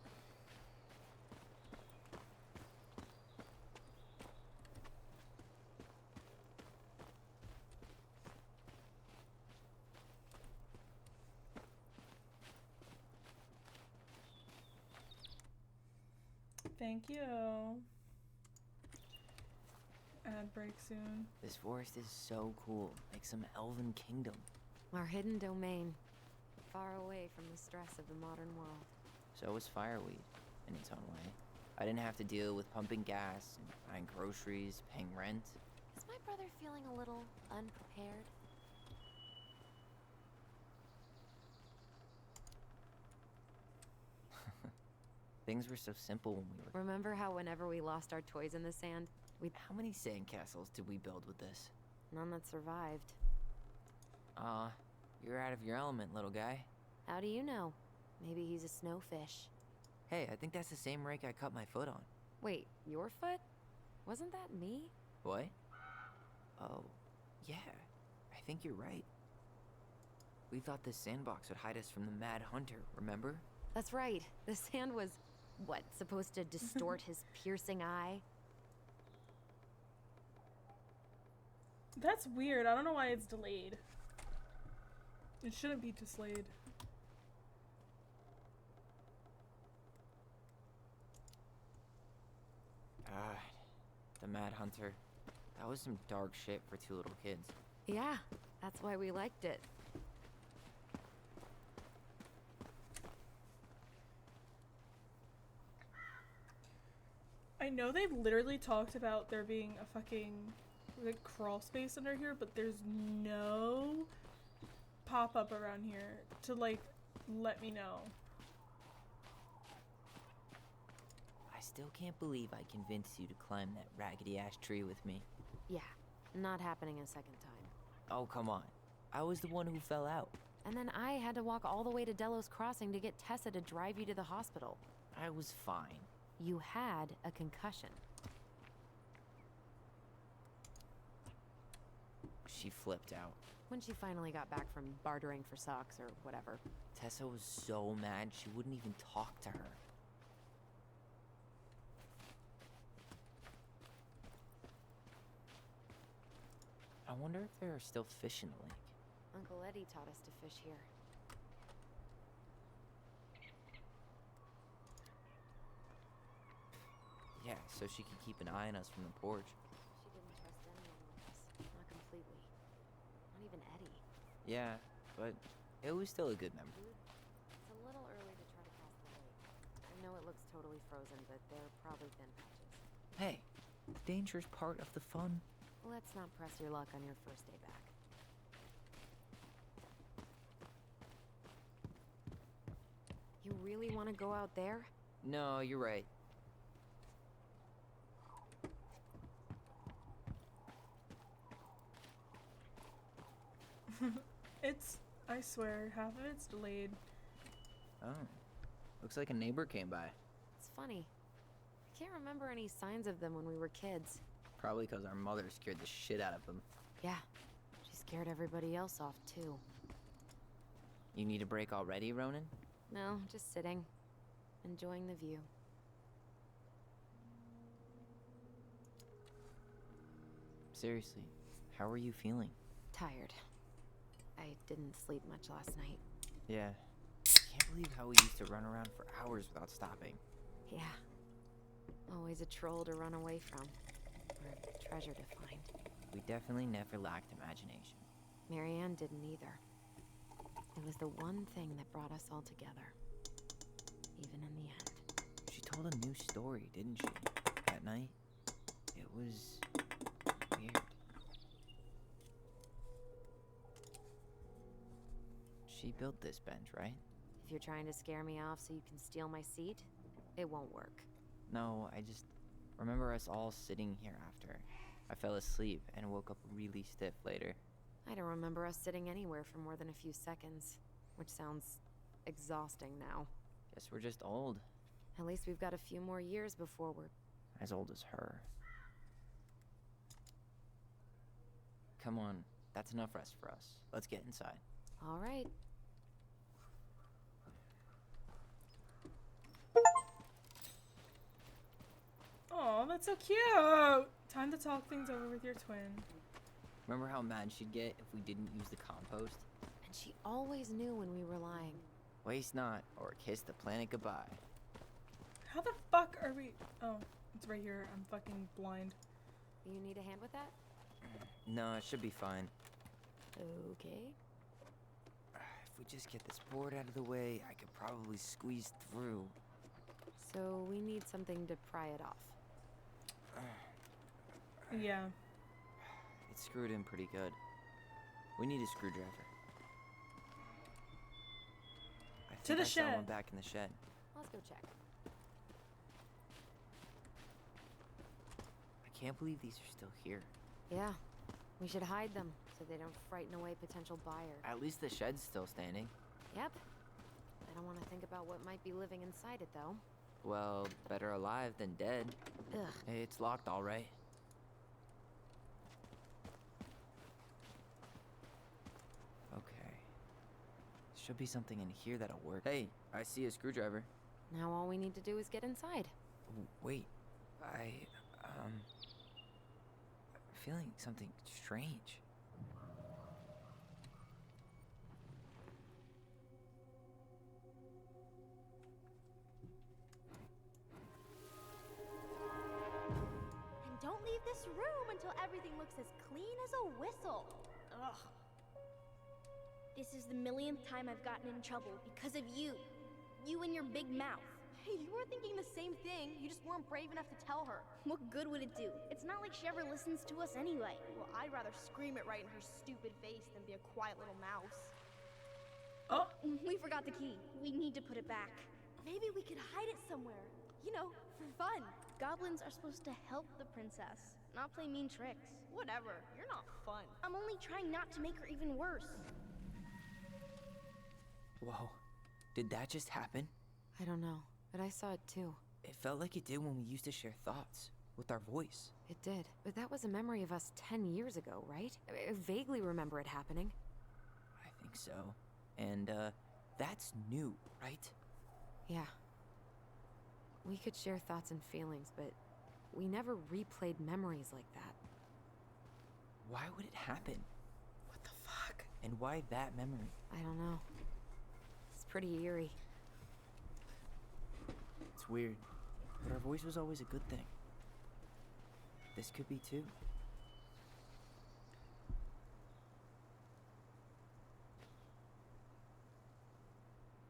Thank you. Ad break soon. This forest is so cool, like some elven kingdom. Our hidden domain, far away from the stress of the modern world. So was fireweed, in its own way. I didn't have to deal with pumping gas and buying groceries, paying rent. Is my brother feeling a little unprepared? Things were so simple when we were... Remember how whenever we lost our toys in the sand, How many sandcastles did we build with this? none that survived? You're out of your element, little guy. How do you know? Maybe he's a snowfish. Hey, I think that's the same rake I cut my foot on. Wait, your foot? Wasn't that me? What? Oh, yeah. I think you're right. We thought this sandbox would hide us from the Mad Hunter, remember? That's right. The sand was, what, supposed to distort his piercing eye? That's weird. I don't know why it's delayed. It shouldn't be delayed. God, the Mad Hunter. That was some dark shit for two little kids. Yeah, that's why we liked it. I know they've literally talked about there being a fucking like crawl space under here, but there's no pop-up around here to like let me know. I still can't believe I convinced you to climb that raggedy ass tree with me. Yeah, not happening a second time. Oh, come on. I was the one who fell out. And then I had to walk all the way to Delos Crossing to get Tessa to drive you to the hospital. I was fine. You had a concussion. She flipped out. When she finally got back from bartering for socks or whatever. Tessa was so mad she wouldn't even talk to her. I wonder if there are still fish in the lake. Uncle Eddie taught us to fish here. Yeah, so she could keep an eye on us from the porch. She didn't trust anyone with us. Not completely. Not even Eddie. Yeah, but it was still a good memory. It's a little early to try to cross the lake. I know it looks totally frozen, but there are probably thin patches. Hey, the danger's part of the fun. Let's not press your luck on your first day back. You really want to go out there? No, you're right. It's, I swear, half of it's delayed. Oh. Looks like a neighbor came by. It's funny. I can't remember any signs of them when we were kids. Probably because our mother scared the shit out of them. Yeah, she scared everybody else off too. You need a break already, Ronan? No, just sitting, enjoying the view. Seriously, how are you feeling? Tired. I didn't sleep much last night. Yeah. Can't believe how we used to run around for hours without stopping. Yeah. Always a troll to run away from. Or a treasure to find. We definitely never lacked imagination. Marianne didn't either. It was the one thing that brought us all together. Even in the end. She told a new story, didn't she? That night? It was weird. She built this bench, right? If you're trying to scare me off so you can steal my seat, it won't work. No, I just remember us all sitting here after. I fell asleep and woke up really stiff later. I don't remember us sitting anywhere for more than a few seconds, which sounds exhausting now. Guess we're just old. At least we've got a few more years before we're... As old as her. Come on, that's enough rest for us. Let's get inside. All right. Oh, that's so cute. Time to talk things over with your twin. Remember how mad she'd get if we didn't use the compost? And she always knew when we were lying. Waste not, or kiss the planet goodbye. How the fuck are we? Oh, it's right here. I'm fucking blind. You need a hand with that? No, it should be fine. Okay. If we just get this board out of the way, I could probably squeeze through. So we need something to pry it off. Yeah. It's screwed in pretty good. We need a screwdriver. I To think the I saw one shed. back in the shed. Let's go check. I can't believe these are still here. Yeah. We should hide them so they don't frighten away potential buyers. At least the shed's still standing. Yep. I don't want to think about what might be living inside it, though. Well, better alive than dead. Ugh. Hey, it's locked all right. Okay. Should be something in here that'll work. Hey, I see a screwdriver. Now all we need to do is get inside. Wait, I'm feeling something strange. And don't leave this room until everything looks as clean as a whistle. Ugh. This is the millionth time I've gotten in trouble because of you. You and your big mouth. Hey, you were thinking the same thing. You just weren't brave enough to tell her. What good would it do? It's not like she ever listens to us anyway. Well, I'd rather scream it right in her stupid face than be a quiet little mouse. Oh, We forgot the key. We need to put it back. Maybe we could hide it somewhere. You know, for fun. Goblins are supposed to help the princess, not play mean tricks. Whatever. You're not fun. I'm only trying not to make her even worse. Whoa, did that just happen? I don't know, but I saw it too. It felt like it did when we used to share thoughts with our voice. It did. But that was a memory of us 10 years ago, right? I vaguely remember it happening. I think so. And, that's new, right? Yeah. We could share thoughts and feelings, but we never replayed memories like that. Why would it happen? what the fuck? And why that memory? I don't know. It's pretty eerie. It's weird, but our voice was always a good thing. This could be too.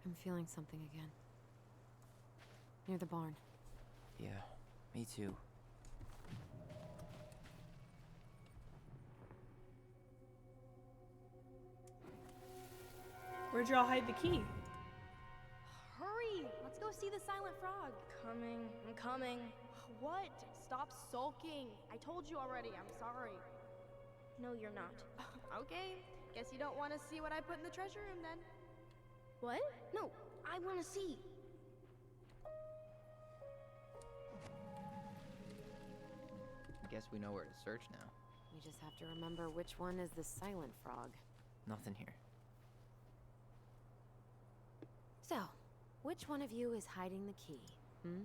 I'm feeling something again. Near the barn. Yeah, me too. Where'd y'all hide the key? Hurry! Let's go see the silent frog. I'm coming. What? Stop sulking. I told you already. I'm sorry. No, you're not. Okay, guess you don't want to see what I put in the treasure room then. What? No, I want to see. Guess we know where to search now. We just have to remember which one is the silent frog. Nothing here. So, which one of you is hiding the key? Hmm?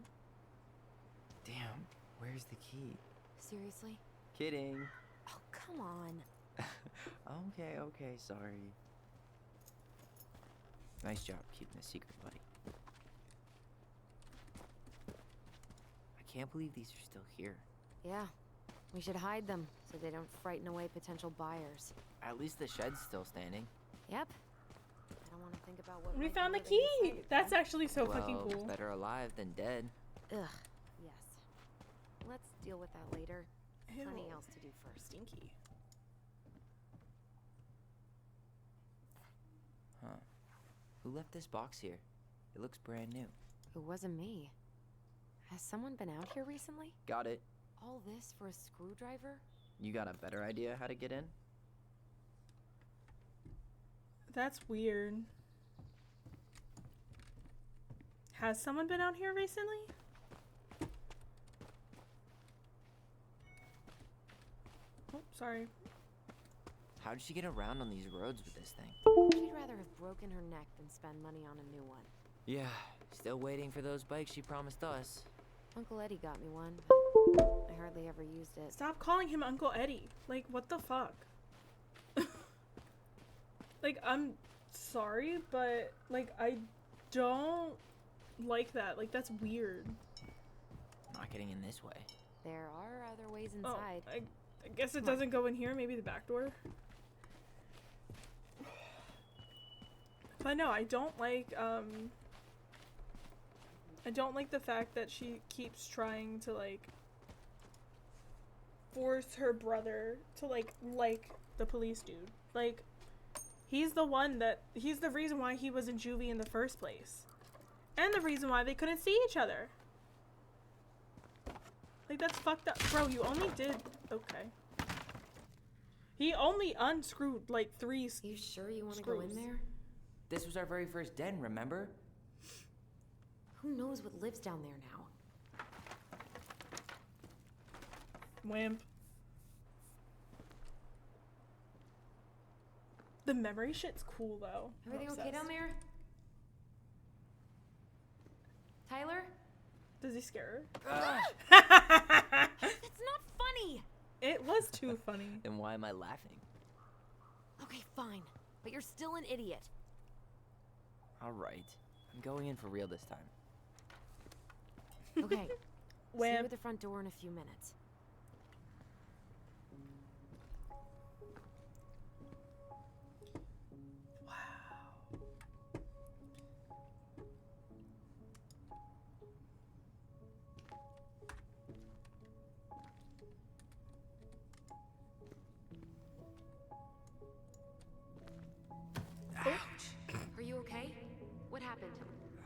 Damn, where's the key? Seriously? Kidding. Oh, come on. Okay, sorry. Nice job keeping a secret, buddy. I can't believe these are still here. Yeah, we should hide them so they don't frighten away potential buyers. At least the shed's still standing. Yep. I don't want to think about what We might be found the living inside key! it, That's though. actually so Well, fucking cool. better alive than dead. Ugh. Yes. Let's deal with that later. Plenty Ew. else to do first. Stinky. Huh. Who left this box here? It looks brand new. It wasn't me. Has someone been out here recently? Got it. All this for a screwdriver? You got a better idea how to get in? That's weird. Has someone been out here recently? Oh, sorry. How did she get around on these roads with this thing? She'd rather have broken her neck than spend money on a new one. Yeah, still waiting for those bikes she promised us. Uncle Eddie got me one, but I hardly ever used it. Stop calling him Uncle Eddie. Like, what the fuck? Like, I'm sorry, but, like, I don't like that. Like, that's weird. Not getting in this way. There are other ways Oh, inside. I guess it Come on. doesn't go in here. Maybe the back door. But no, I don't like the fact that she keeps trying to, like, force her brother to, like the police dude. Like, he's the reason why he was in juvie in the first place. And the reason why they couldn't see each other. Like, that's fucked up. Bro, you only did... Okay. He only unscrewed, like, 3 You sure you want to go in screws. there? This was our very first den, remember? Who knows what lives down there now? Wimp. The memory shit's cool, though. I'm Everything okay down obsessed. there? Tyler? Does he scare That's not funny! It was too funny. Then why am I laughing? Okay, fine. But you're still an idiot. Alright. I'm going in for real this time. Okay. See you Wimp. at the front door in a few minutes. Are you okay? What happened?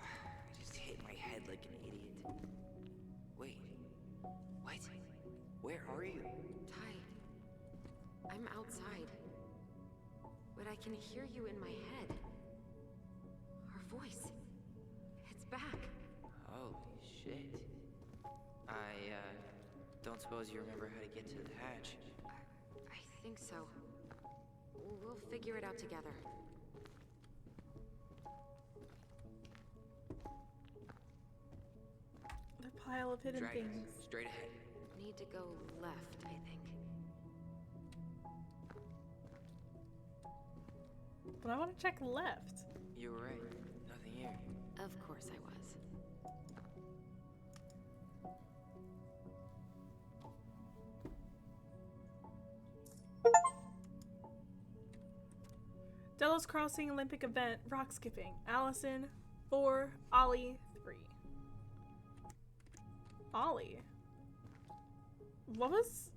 I just hit my head like an idiot. Wait. What? Where are you? Ty, I'm outside. But I can hear you in my head. Our voice. It's back. Holy shit. I, don't suppose you remember how to get to the hatch. I think so. We'll figure it out together. The pile of hidden Drag things. straight ahead. Need to go left, I think. But I want to check left. You were right. Nothing here. Of course I was. Delos Crossing Olympic event, rock skipping. Allison, 4, Ollie, 3. Ollie? What was...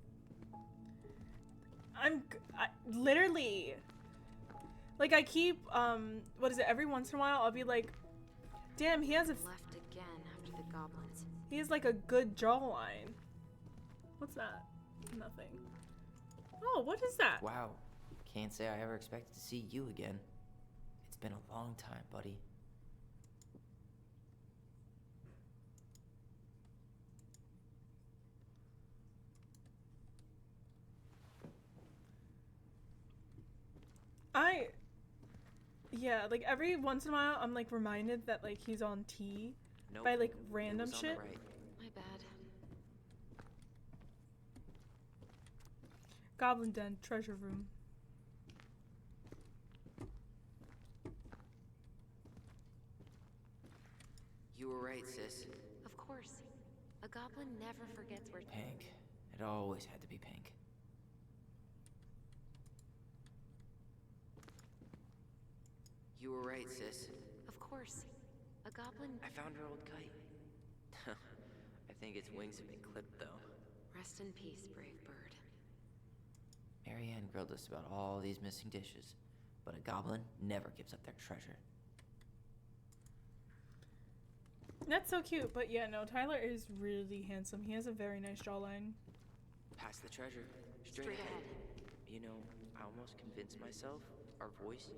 I literally... Like, I keep, what is it, every once in a while, I'll be like, damn, he has Left again after the goblins. he has, like, a good jawline. What's that? Nothing. Oh, what is that? Wow. Can't say I ever expected to see you again. It's been a long time, buddy. Yeah, like every once in a while I'm like reminded that like he's on T Nope. by like It random was on the shit. right. My bad. Goblin Den, treasure room. You were right, sis. Of course. A goblin never forgets where. Pink. It always had to be pink. You were right, sis. Of course. A goblin. I found her old kite. I think its wings have been clipped, though. Rest in peace, brave bird. Marianne grilled us about all these missing dishes, but a goblin never gives up their treasure. That's so cute, but yeah, no, Tyler is really handsome. He has a very nice jawline. Pass the treasure. Straight ahead. You know, I almost convinced myself our voice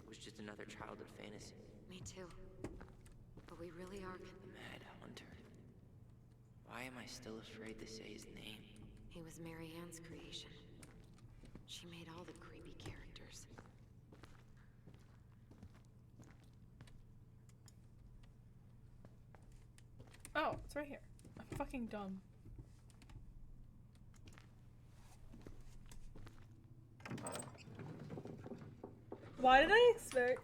was just another childhood fantasy. Me too. But we really are. The Mad Hunter. Why am I still afraid to say his name? He was Marianne's creation. She made all the creepy characters. Oh, it's right here. I'm fucking dumb. Why did I expect...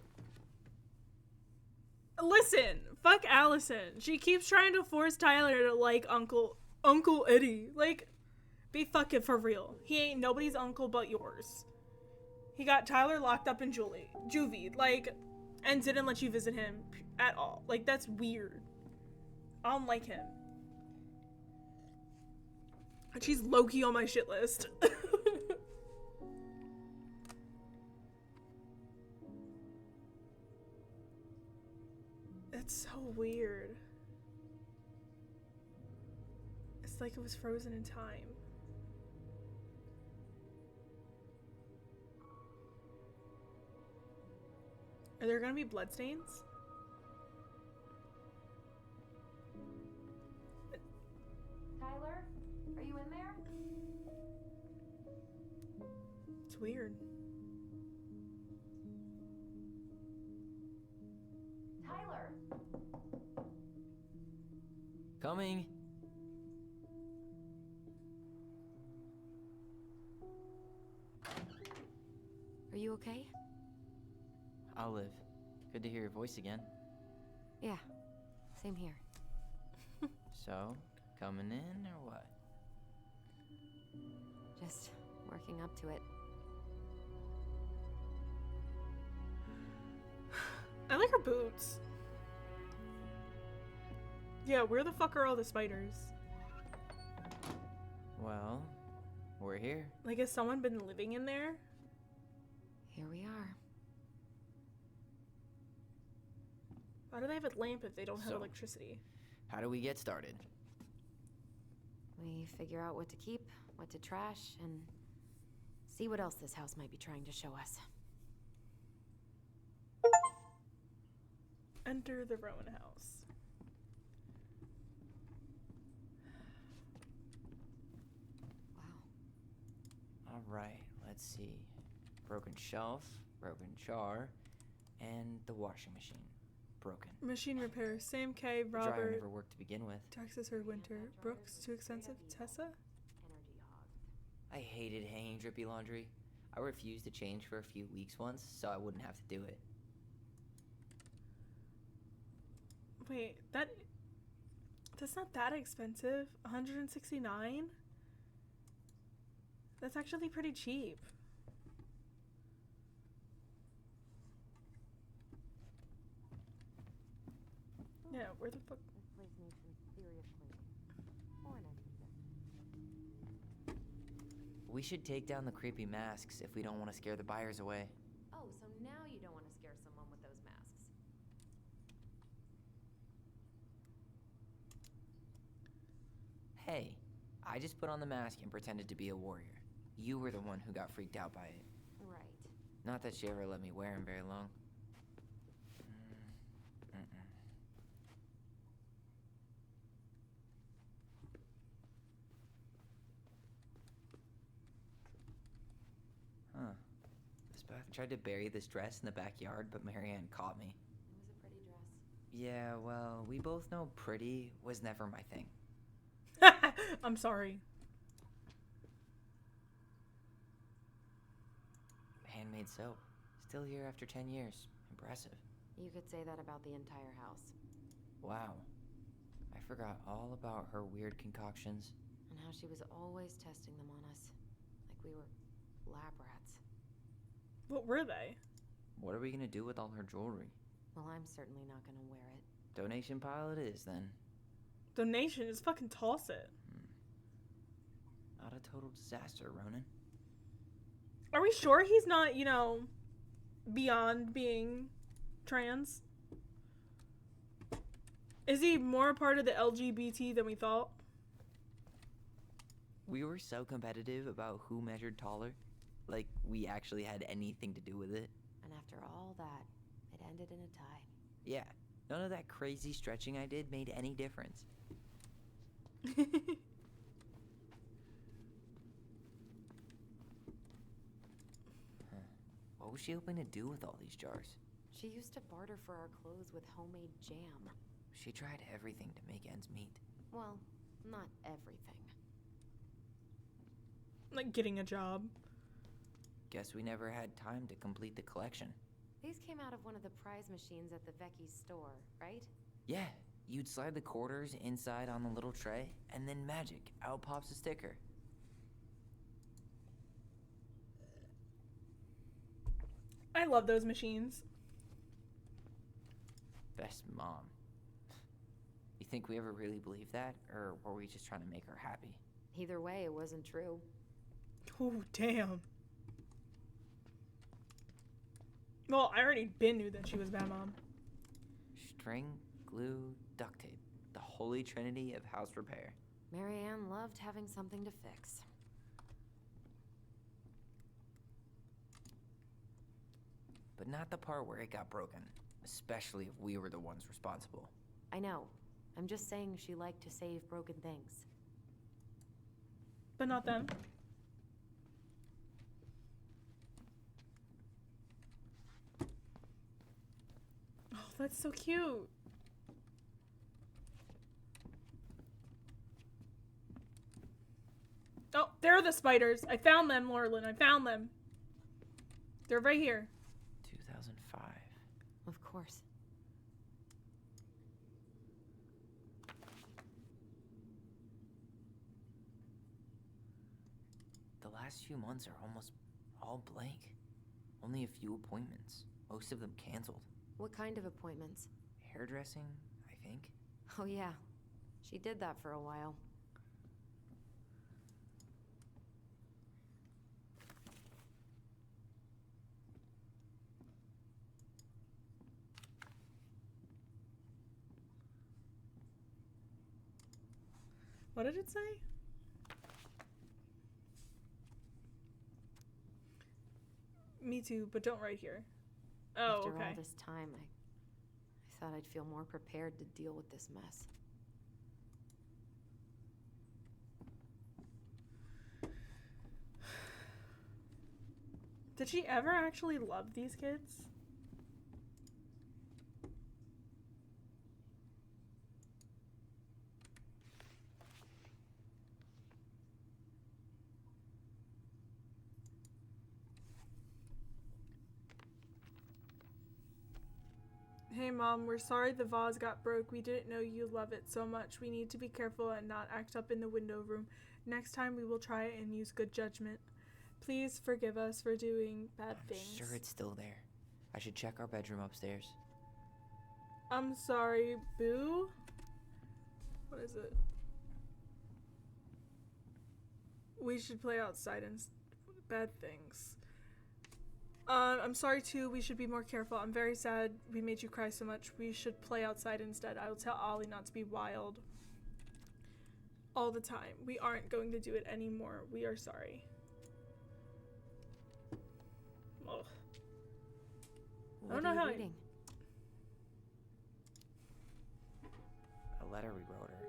Listen, fuck Allison. She keeps trying to force Tyler to like Uncle Eddie. Like, be fucking for real. He ain't nobody's uncle but yours. He got Tyler locked up in juvie, like, and didn't let you visit him at all. Like, that's weird. I don't like him. And she's low-key on my shit list. It's so weird. It's like it was frozen in time. Are there gonna be bloodstains? Tyler, are you in there? It's weird. Tyler! Coming. Are you okay? I'll live. Good to hear your voice again. Yeah, same here. So, coming in or what? Just working up to it. I like her boots. Yeah, where the fuck are all the spiders? Well, we're here. Like, has someone been living in there? Here we are. Why do they have a lamp if they don't have So- electricity? How do we get started? We figure out what to keep, what to trash, and see what else this house might be trying to show us. Enter the Rowan house. Wow. Alright, let's see. Broken shelf, broken jar, and the washing machine. Broken. Machine repair. Sam K. The dryer Robert. never worked to begin with. Texas or Winter. Brooks. Too expensive. Tessa? Energy hogs. I hated hanging drippy laundry. I refused to change for a few weeks once, so I wouldn't have to do it. Wait, that's not that expensive. 169? That's actually pretty cheap. Yeah, where the fuck? This place needs some serious cleaning. Or an exorcist. We should take down the creepy masks if we don't want to scare the buyers away. Oh, so now you don't want to scare someone with those masks. Hey, I just put on the mask and pretended to be a warrior. You were the one who got freaked out by it. Right. Not that she ever let me wear him very long. Huh. This bath tried to bury this dress in the backyard, but Marianne caught me. It was a pretty dress. Yeah, well, we both know pretty was never my thing. I'm sorry. Handmade soap. Still here after 10 years. Impressive. You could say that about the entire house. Wow. I forgot all about her weird concoctions. And how she was always testing them on us. Like we were lab rats. What were they? What are we gonna do with all her jewelry? Well, I'm certainly not gonna wear it. Donation pile it is, then. Donation, just fucking toss it. Not a total disaster, Ronan. Are we sure he's not, you know, beyond being trans? Is he more a part of the LGBT than we thought? We were so competitive about who measured taller. Like, we actually had anything to do with it. And after all that, it ended in a tie. Yeah, none of that crazy stretching I did made any difference. What was she hoping to do with all these jars? She used to barter for our clothes with homemade jam. She tried everything to make ends meet. Well, not everything. Like getting a job. Guess we never had time to complete the collection. These came out of one of the prize machines at the Vecchi's store, right? Yeah, you'd slide the quarters inside on the little tray, and then magic, out pops a sticker. I love those machines. Best mom. You think we ever really believed that, or were we just trying to make her happy? Either way, it wasn't true. Oh, damn. Well, I already knew that she was bad mom. String, glue, duct tape. The holy trinity of house repair. Marianne loved having something to fix. But not the part where it got broken. Especially if we were the ones responsible. I know. I'm just saying she liked to save broken things. But not them. Oh, that's so cute. Oh, there are the spiders. I found them, Laurelyn. I found them. They're right here. 2005. Of course. The last few months are almost all blank. Only a few appointments. Most of them canceled. What kind of appointments? Hairdressing, I think. Oh yeah. She did that for a while. What did it say? Me too, but don't write here. Oh, After okay. all this time, I thought I'd feel more prepared to deal with this mess. Did she ever actually love these kids? Hey Mom, we're sorry the vase got broke. We didn't know you love it so much. We need to be careful and not act up in the window room. Next time we will try and use good judgment. Please forgive us for doing bad things. I'm sure it's still there. I should check our bedroom upstairs. I'm sorry, Boo. What is it? We should play outside and bad things. I'm sorry too. We should be more careful. I'm very sad we made you cry so much. We should play outside instead. I will tell Ollie not to be wild all the time. We aren't going to do it anymore. We are sorry. don't know are you how. reading? A letter we wrote her.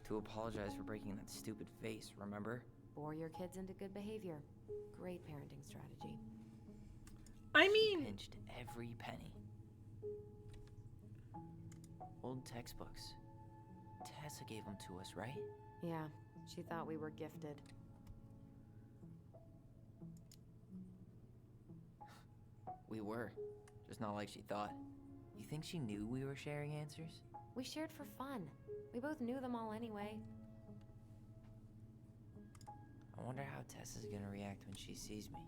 To apologize for breaking that stupid vase, remember? Bore your kids into good behavior. Great parenting strategy. I She mean, pinched every penny. Old textbooks. Tessa gave them to us, right? Yeah, she thought we were gifted. We were. Just not like she thought. You think she knew we were sharing answers? We shared for fun. We both knew them all anyway. I wonder how Tessa's gonna react when she sees me.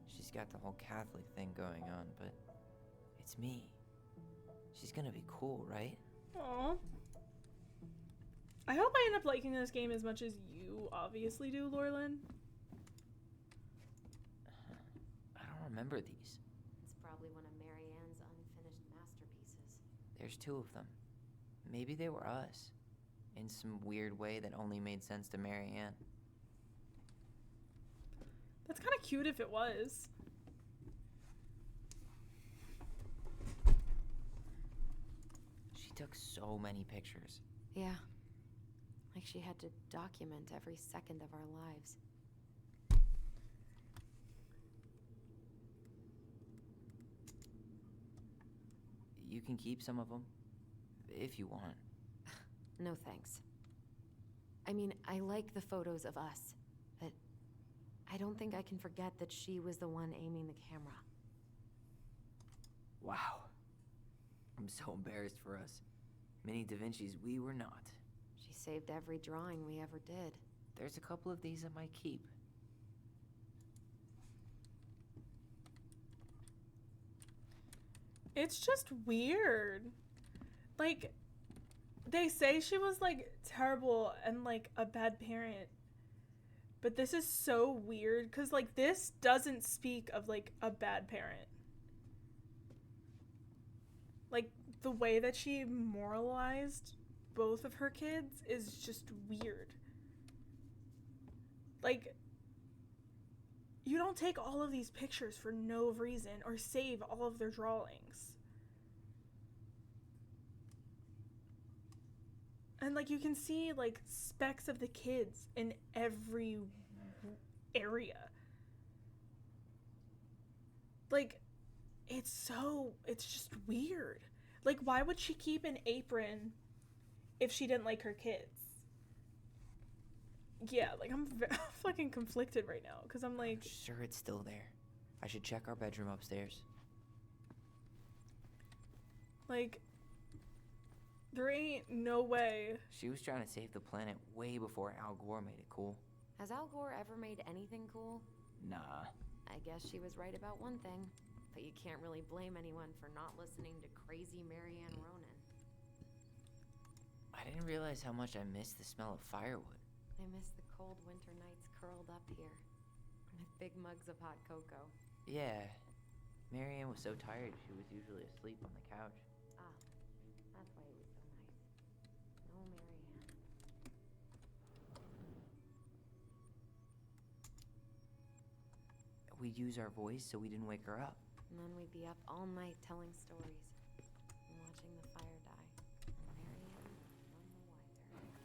She's got the whole Catholic thing going on, but it's me. She's gonna be cool, right? aw. I hope I end up liking this game as much as you obviously do, Lorlin. I don't remember these. It's probably one of Marianne's unfinished masterpieces. There's 2 of them. Maybe they were us. In some weird way that only made sense to Marianne. That's kind of cute if it was. She took so many pictures. Yeah. Like she had to document every second of our lives. You can keep some of them. If you want. No thanks. I mean, I like the photos of us, but I don't think I can forget that she was the one aiming the camera. Wow. I'm so embarrassed for us. Mini Da Vinci's we were not. She saved every drawing we ever did. There's a couple of these I might keep. It's just weird. Like, they say she was, like, terrible and, like, a bad parent. But this is so weird because, like, this doesn't speak of, like, a bad parent. Like, the way that she moralized both of her kids is just weird. Like, you don't take all of these pictures for no reason or save all of their drawings. And, like, you can see, like, specks of the kids in every area. Like, it's just weird. Like, why would she keep an apron if she didn't like her kids? Yeah, like, I'm fucking conflicted right now, because I'm like... I'm sure it's still there. I should check our bedroom upstairs. Like... There ain't no way. She was trying to save the planet way before Al Gore made it cool. Has Al Gore ever made anything cool? Nah. I guess she was right about one thing, but you can't really blame anyone for not listening to crazy Marianne Ronan. I didn't realize how much I missed the smell of firewood. I miss the cold winter nights curled up here, with big mugs of hot cocoa. Yeah. Marianne was so tired she was usually asleep on the couch. Ah, that's why it was so nice. No Marianne. We'd use our voice so we didn't wake her up. And then we'd be up all night telling stories and watching the fire die. Marianne, none the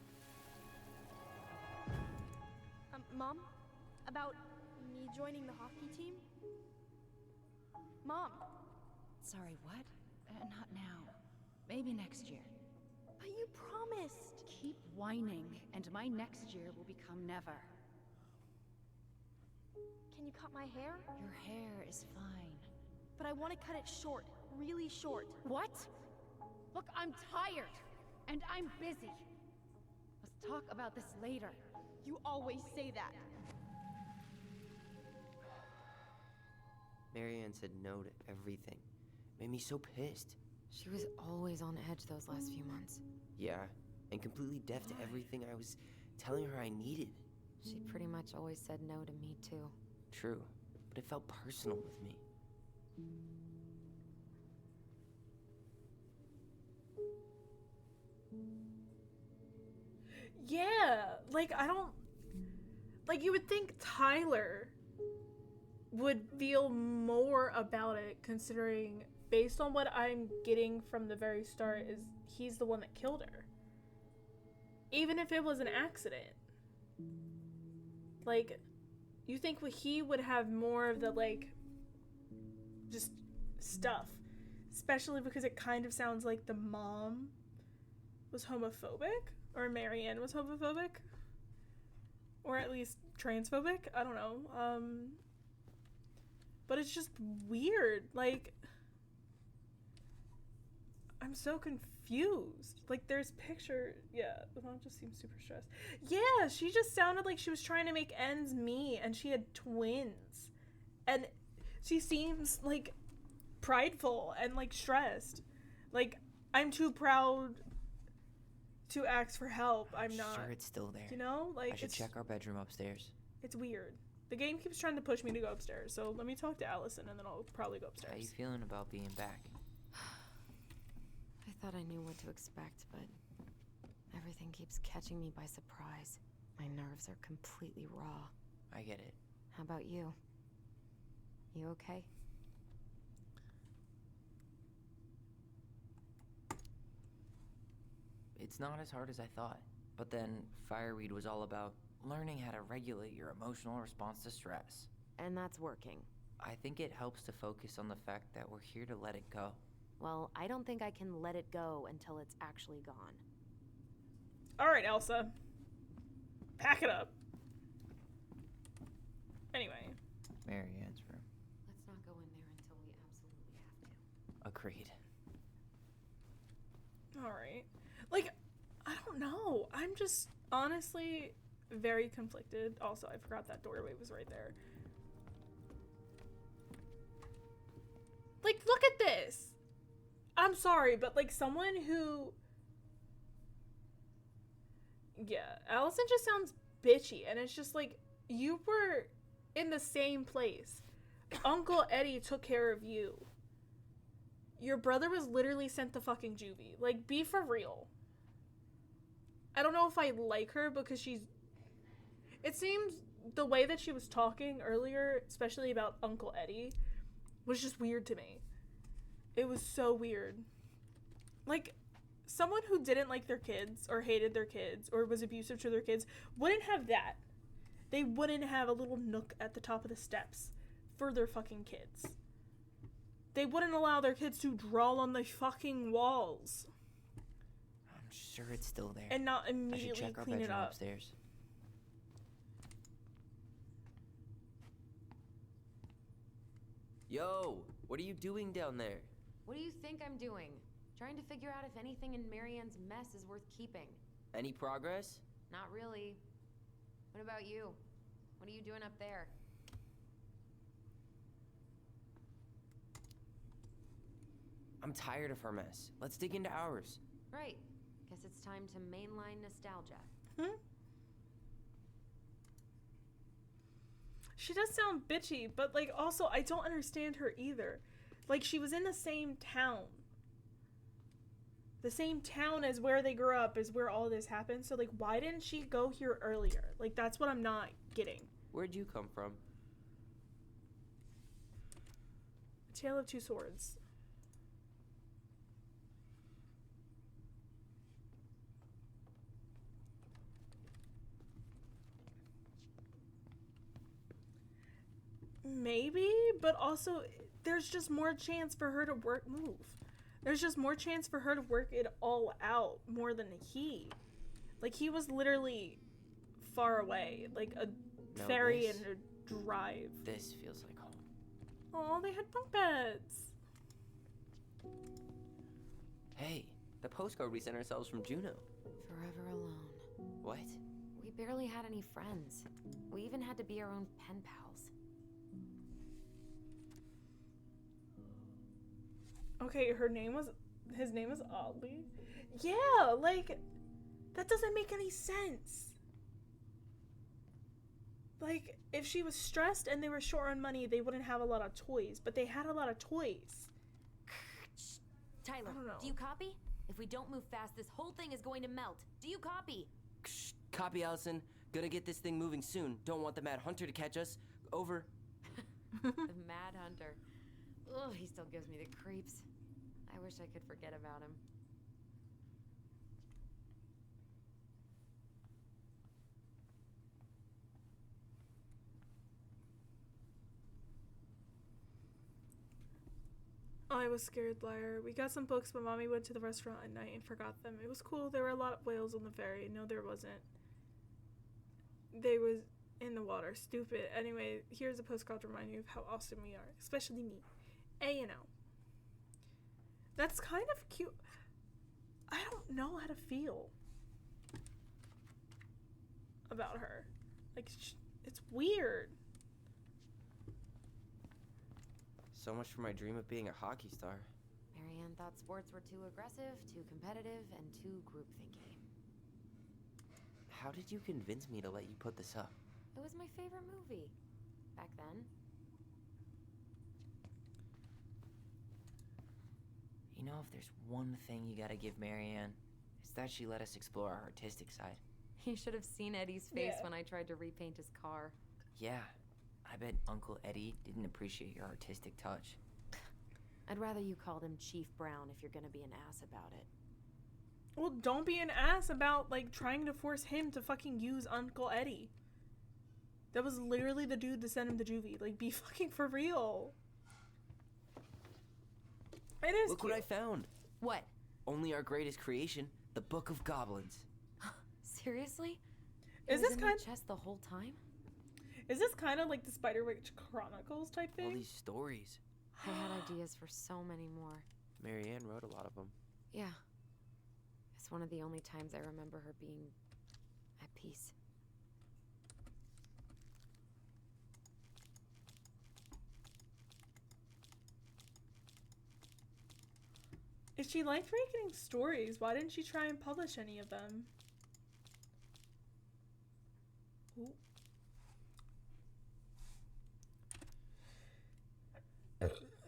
wiser. Mom? About me joining the hockey team? Mom! Sorry, what? Not now. Maybe next year. But you promised! Keep whining, and my next year will become never. Can you cut my hair? Your hair is fine. But I want to cut it short. Really short. What? Look, I'm tired, and I'm busy. Let's talk about this later. You always say that. Marianne said no to everything. Made me so pissed. She was always on edge those last few months. Yeah, and completely deaf to everything I was telling her I needed. She pretty much always said no to me, too. True, but it felt personal with me. Yeah, like, I don't... Like, you would think Tyler would feel more about it, considering based on what I'm getting from the very start, is he's the one that killed her. Even if it was an accident. Like, you think he would have more of the, like, just stuff. Especially because it kind of sounds like the mom was homophobic. Or Marianne was homophobic. Or at least transphobic. I don't know. But it's just weird. Like, I'm so confused. Like, there's picture. Yeah, the mom just seems super stressed. Yeah, she just sounded like she was trying to make ends meet, and she had twins. And she seems, like, prideful and, like, stressed. Like, I'm too proud to ask for help. I'm not. Sure, it's still there. You know? Like, I should check our bedroom upstairs. It's weird. The game keeps trying to push me to go upstairs, so let me talk to Allison, and then I'll probably go upstairs. How you feeling about being back? I thought I knew what to expect, but everything keeps catching me by surprise. My nerves are completely raw. I get it. How about you? You okay? It's not as hard as I thought. But then, Fireweed was all about learning how to regulate your emotional response to stress. And that's working. I think it helps to focus on the fact that we're here to let it go. Well, I don't think I can let it go until it's actually gone. Alright, Elsa. Pack it up. Anyway. Marianne's room. Let's not go in there until we absolutely have to. Agreed. Alright. Like, I don't know. I'm just honestly very conflicted. Also, I forgot that doorway was right there. Like, look at this. I'm sorry, but like someone who... Yeah, Allison just sounds bitchy, and it's just like, you were in the same place. Uncle Eddie took care of you. Your brother was literally sent to fucking juvie. Like, be for real. I don't know if I like her because she's... It seems the way that she was talking earlier, especially about Uncle Eddie, was just weird to me. It was so weird. Like, someone who didn't like their kids or hated their kids or was abusive to their kids wouldn't have that. They wouldn't have a little nook at the top of the steps for their fucking kids. They wouldn't allow their kids to draw on the fucking walls. I'm sure it's still there. And not I should immediately check our clean it bedroom up. upstairs. Yo, what are you doing down there? What do you think I'm doing? Trying to figure out if anything in Marianne's mess is worth keeping. Any progress? Not really. What about you? What are you doing up there? I'm tired of her mess. Let's dig into ours. Right. Guess it's time to mainline nostalgia. She does sound bitchy, but like also I don't understand her either. Like, she was in the same town. The same town as where they grew up is where all this happened. So like, why didn't she go here earlier? Like, that's what I'm not getting. Where'd you come from? A Tale of Two Swords. Maybe, but also there's just more chance for her to move. There's just more chance for her to work it all out more than he. Like, he was literally far away, like a ferry and a drive. This feels like home. Oh, they had bunk beds. Hey, the postcard we sent ourselves from Juno. Forever alone. What? We barely had any friends. We even had to be our own pen pals. Okay, his name was Ollie. Yeah, like, that doesn't make any sense. Like, if she was stressed and they were short on money, they wouldn't have a lot of toys, but they had a lot of toys. Tyler, do you copy? If we don't move fast, this whole thing is going to melt. Do you copy? Copy, Allison. Gonna get this thing moving soon. Don't want the Mad Hunter to catch us. Over. The Mad Hunter. Ugh, he still gives me the creeps. I wish I could forget about him. I was scared, liar. We got some books, but Mommy went to the restaurant at night and forgot them. It was cool. There were a lot of whales on the ferry. No, there wasn't. They was in the water. Stupid. Anyway, here's a postcard to remind you of how awesome we are. Especially me. A&O. That's kind of cute. I don't know how to feel about her. Like, it's weird. So much for my dream of being a hockey star. Marianne thought sports were too aggressive, too competitive, and too group-thinky. How did you convince me to let you put this up? It was my favorite movie. Back then. You know, if there's one thing you gotta give Marianne, it's that she let us explore our artistic side. You should have seen Eddie's face Yeah. when I tried to repaint his car. Yeah, I bet Uncle Eddie didn't appreciate your artistic touch. I'd rather you called him Chief Brown if you're gonna be an ass about it. Well, don't be an ass about, like, trying to force him to fucking use Uncle Eddie. That was literally the dude that sent him to juvie. Like, be fucking for real. It is Look cute. what I found. What? Only our greatest creation, the Book of Goblins. Seriously? Is It was this in kind- my chest the whole time? Is this kind of like the Spider Witch Chronicles type All thing? these stories. I had ideas for so many more. Marianne wrote a lot of them. Yeah. It's one of the only times I remember her being at peace. If she liked reading stories, why didn't she try and publish any of them? Ooh.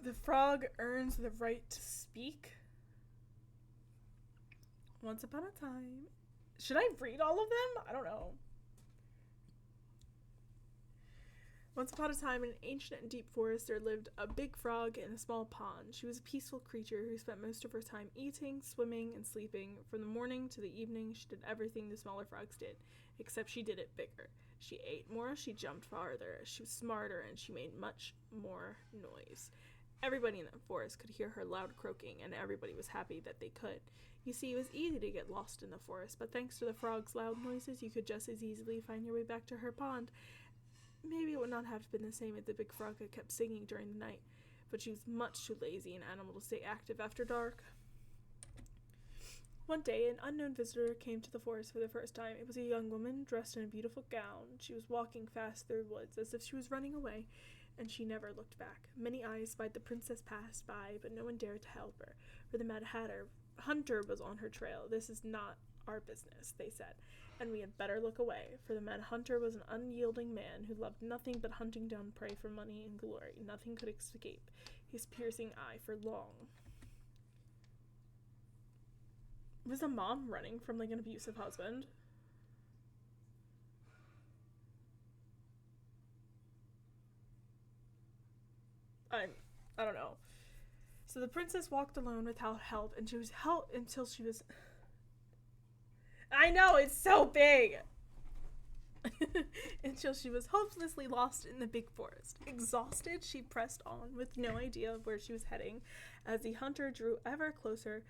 The frog earns the right to speak. Once upon a time. Should I read all of them? I don't know. Once upon a time, in an ancient and deep forest, there lived a big frog in a small pond. She was a peaceful creature who spent most of her time eating, swimming, and sleeping. From the morning to the evening, she did everything the smaller frogs did, except she did it bigger. She ate more, she jumped farther, she was smarter, and she made much more noise. Everybody in the forest could hear her loud croaking, and everybody was happy that they could. You see, it was easy to get lost in the forest, but thanks to the frog's loud noises, you could just as easily find your way back to her pond. Maybe it would not have been the same if the big frog had kept singing during the night, but she was much too lazy an animal to stay active after dark. One day, an unknown visitor came to the forest for the first time. It was a young woman dressed in a beautiful gown. She was walking fast through the woods as if she was running away, and she never looked back. Many eyes spied the princess pass by, but no one dared to help her, for the Mad Hunter was on her trail. This is not our business, they said, and we had better look away, for the Mad Hunter was an unyielding man who loved nothing but hunting down prey for money and glory. Nothing could escape his piercing eye for long. Was a mom running from, like, an abusive husband? I don't know. So the princess walked alone without help, and she was helped until she was... I know, it's so big! Until she was hopelessly lost in the big forest. Exhausted, she pressed on, with no idea of where she was heading, as the hunter drew ever closer,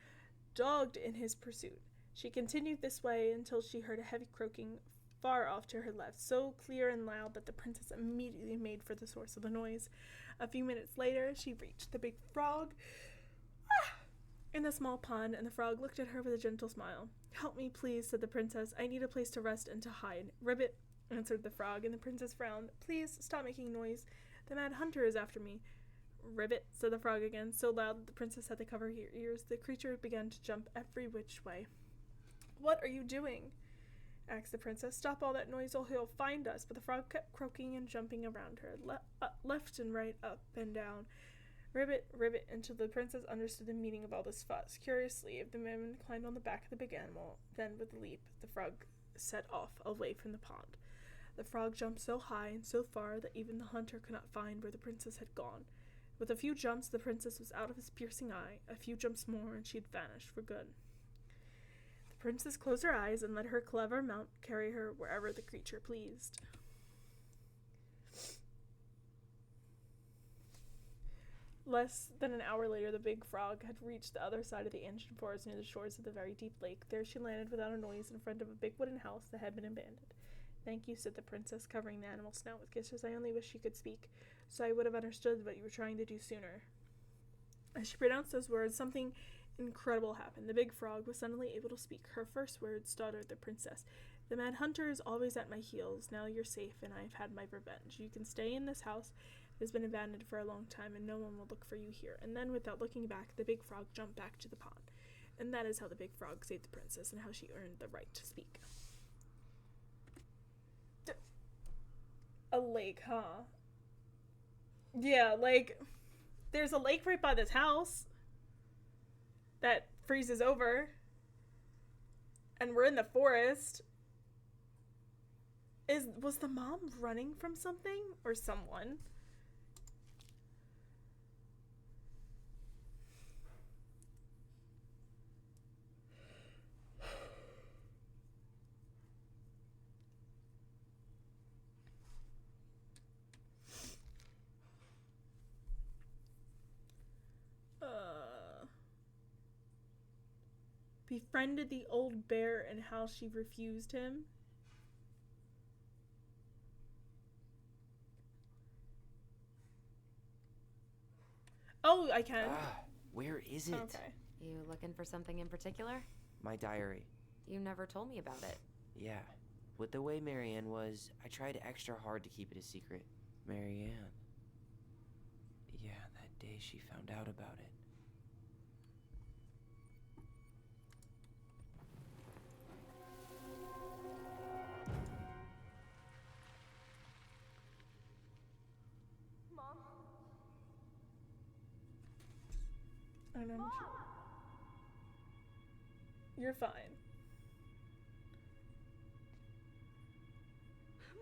dogged in his pursuit. She continued this way until she heard a heavy croaking far off to her left, so clear and loud that the princess immediately made for the source of the noise. A few minutes later, she reached the big frog in the small pond, and the frog looked at her with a gentle smile. "Help me, please," said the princess. "I need a place to rest and to hide." "Ribbit," answered the frog, and the princess frowned. "Please, stop making noise. The Mad Hunter is after me." "Ribbit," said the frog again, so loud that the princess had to cover her ears. The creature began to jump every which way. "What are you doing?" asked the princess. "Stop all that noise or he'll find us." But the frog kept croaking and jumping around her, left and right, up and down. "Ribbit, ribbit," until the princess understood the meaning of all this fuss. Curiously, the man climbed on the back of the big animal. Then, with a leap, the frog set off away from the pond. The frog jumped so high and so far that even the hunter could not find where the princess had gone. With a few jumps, the princess was out of his piercing eye. A few jumps more, and she'd vanished for good. The princess closed her eyes and let her clever mount carry her wherever the creature pleased. Less than an hour later, the big frog had reached the other side of the ancient forest near the shores of the very deep lake. There she landed without a noise in front of a big wooden house that had been abandoned. "Thank you," said the princess, covering the animal's snout with kisses. "I only wish you could speak, so I would have understood what you were trying to do sooner." As she pronounced those words, something incredible happened. The big frog was suddenly able to speak. Her first words stuttered the princess. "The mad hunter is always at my heels. Now you're safe, and I've had my revenge. You can stay in this house. It has been abandoned for a long time, and no one will look for you here." And then, without looking back, the big frog jumped back to the pond. And that is how the big frog saved the princess, and how she earned the right to speak. A lake, huh? Yeah, like, there's a lake right by this house that freezes over, and we're in the forest. Was the mom running from something or someone? Befriended the old bear and how she refused him. Oh, I can. Where is it? Okay. You looking for something in particular? My diary. You never told me about it. Yeah. With the way Marianne was, I tried extra hard to keep it a secret. Marianne. Yeah, that day she found out about it. Mom? I don't know. You're fine.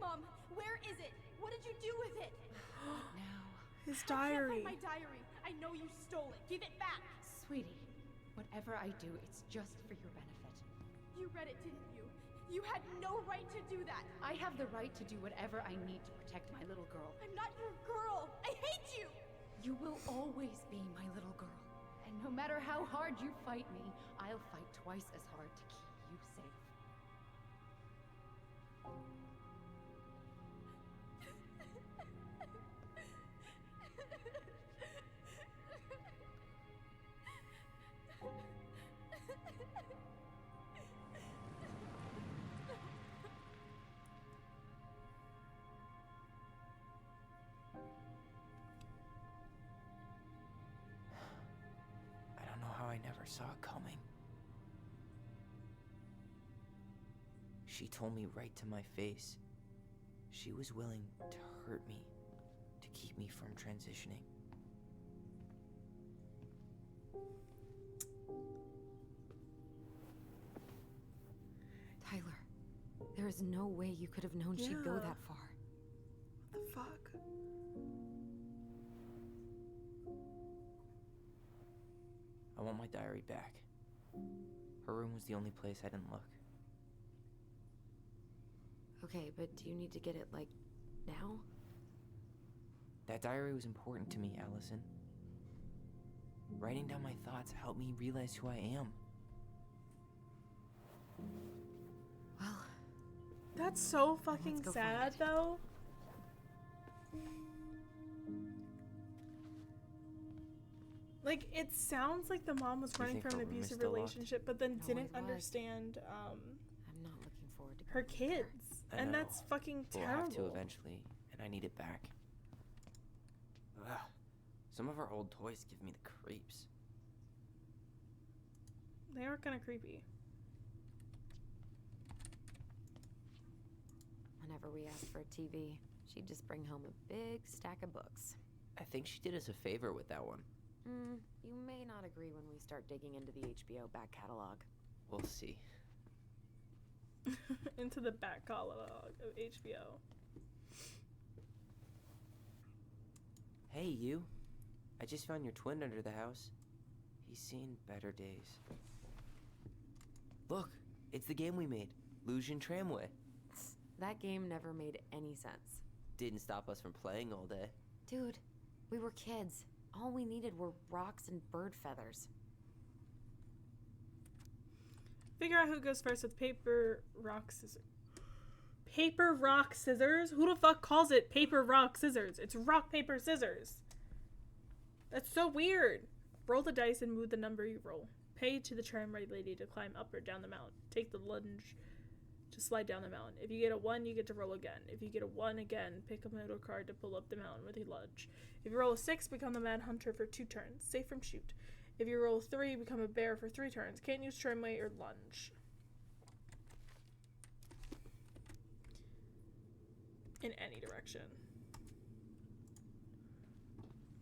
Mom, where is it? What did you do with it? Now, His I can't diary. find my diary. I know you stole it. Give it back. sweetie, whatever I do, it's just for your benefit. You read it, didn't you? You had no right to do that. I have the right to do whatever I need to protect my little girl. I'm not your girl. I hate you. You will always be my little girl. And no matter how hard you fight me, I'll fight twice as hard to keep you safe. I don't know how I never saw it coming. She told me right to my face. She was willing to hurt me to keep me from transitioning. Tyler, there is no way you could have known she'd go Yeah. that far. What the fuck? I want my diary back. Her room was the only place I didn't look. Okay, but do you need to get it, like, now? That diary was important to me, Allison. Writing down my thoughts helped me realize who I am. Well, That's so fucking go find sad, it. though. Like, it sounds like the mom was Do you running think from her an room is abusive still locked? relationship, but then It always didn't was. understand I'm not looking forward to her going either. kids. I And know. that's fucking We'll terrible. have to eventually, and I need it back. Ugh. Some of our old toys give me the creeps. They are kind of creepy. Whenever we asked for a TV, she'd just bring home a big stack of books. I think she did us a favor with that one. You may not agree when we start digging into the HBO back catalog. We'll see. Into the back catalog of HBO. Hey, you. I just found your twin under the house. He's seen better days. Look, it's the game we made, Lusion Tramway. That game never made any sense. Didn't stop us from playing all day. Dude, we were kids. All we needed were rocks and bird feathers. Figure out who goes first with paper, rock, scissors. Paper, rock, scissors? Who the fuck calls it paper, rock, scissors? It's rock, paper, scissors. That's so weird. Roll the dice and move the number you roll. Pay to the tramway lady to climb up or down the mountain. Take the lunge to slide down the mountain. If you get a 1, you get to roll again. If you get a 1 again, pick a middle card to pull up the mountain with a lunge. If you roll a 6, become the Mad Hunter for 2 turns. Safe from shoot. If you roll a 3, become a bear for 3 turns. Can't use tramway or lunge. In any direction.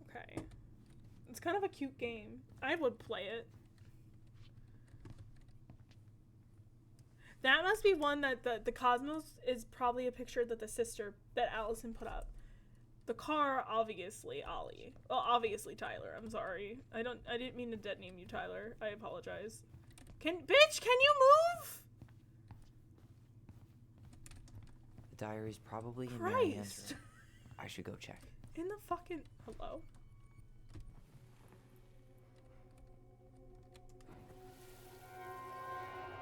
Okay. It's kind of a cute game. I would play it. That must be one that the cosmos is probably a picture that that Allison put up. The car, obviously Ollie. Well, obviously Tyler. I'm sorry. I didn't mean to dead name you, Tyler. I apologize. Bitch, can you move? The diary's probably in Mary Ann's room. I should go check. In the fucking... Hello?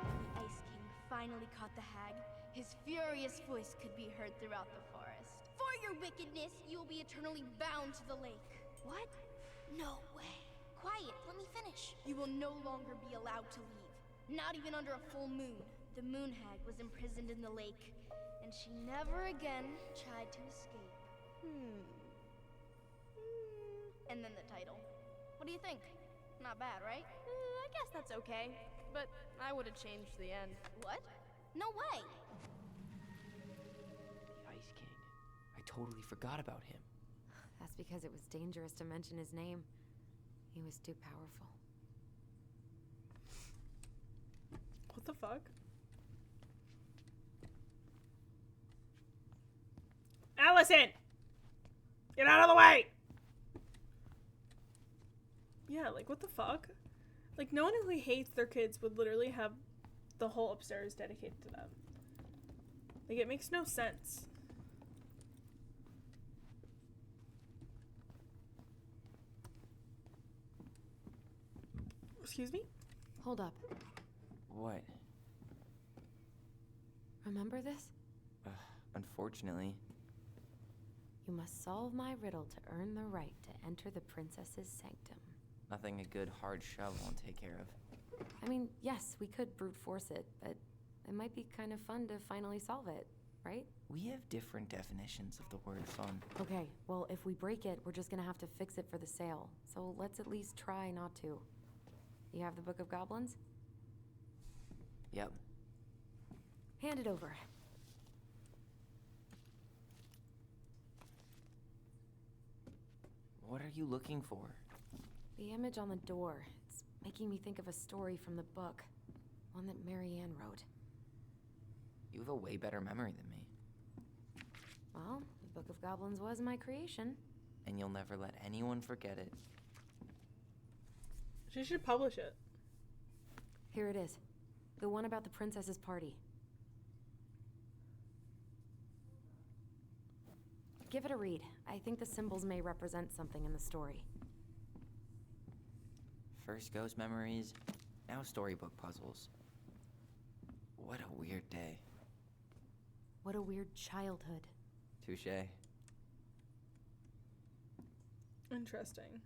The Ice King finally caught the hag. His furious voice could be heard throughout the forest. For your wickedness, you will be eternally bound to the lake. What? No way. Quiet, let me finish. You will no longer be allowed to leave. Not even under a full moon. The moon hag was imprisoned in the lake, and she never again tried to escape. And then the title. What do you think? Not bad, right? I guess that's okay. But I would have changed the end. What? No way! The Ice King. I totally forgot about him. That's because it was dangerous to mention his name. He was too powerful. What the fuck? Allison! Get out of the way! Yeah, like, what the fuck? Like, no one who hates their kids would literally have the whole upstairs dedicated to them. Like, it makes no sense. Excuse me? Hold up. What? Remember this? Unfortunately. You must solve my riddle to earn the right to enter the princess's sanctum. Nothing a good hard shove won't take care of. I mean, yes, we could brute force it, but it might be kind of fun to finally solve it, right? We have different definitions of the word fun. Okay, well, if we break it, we're just gonna have to fix it for the sale. So let's at least try not to. You have the Book of Goblins? Yep. Hand it over. What are you looking for? The image on the door. It's making me think of a story from the book. One that Mary Ann wrote. You have a way better memory than me. Well, the Book of Goblins was my creation. And you'll never let anyone forget it. She should publish it. Here it is. The one about the princess's party. Give it a read. I think the symbols may represent something in the story. First ghost memories, now storybook puzzles. What a weird day. What a weird childhood. Touché. Interesting.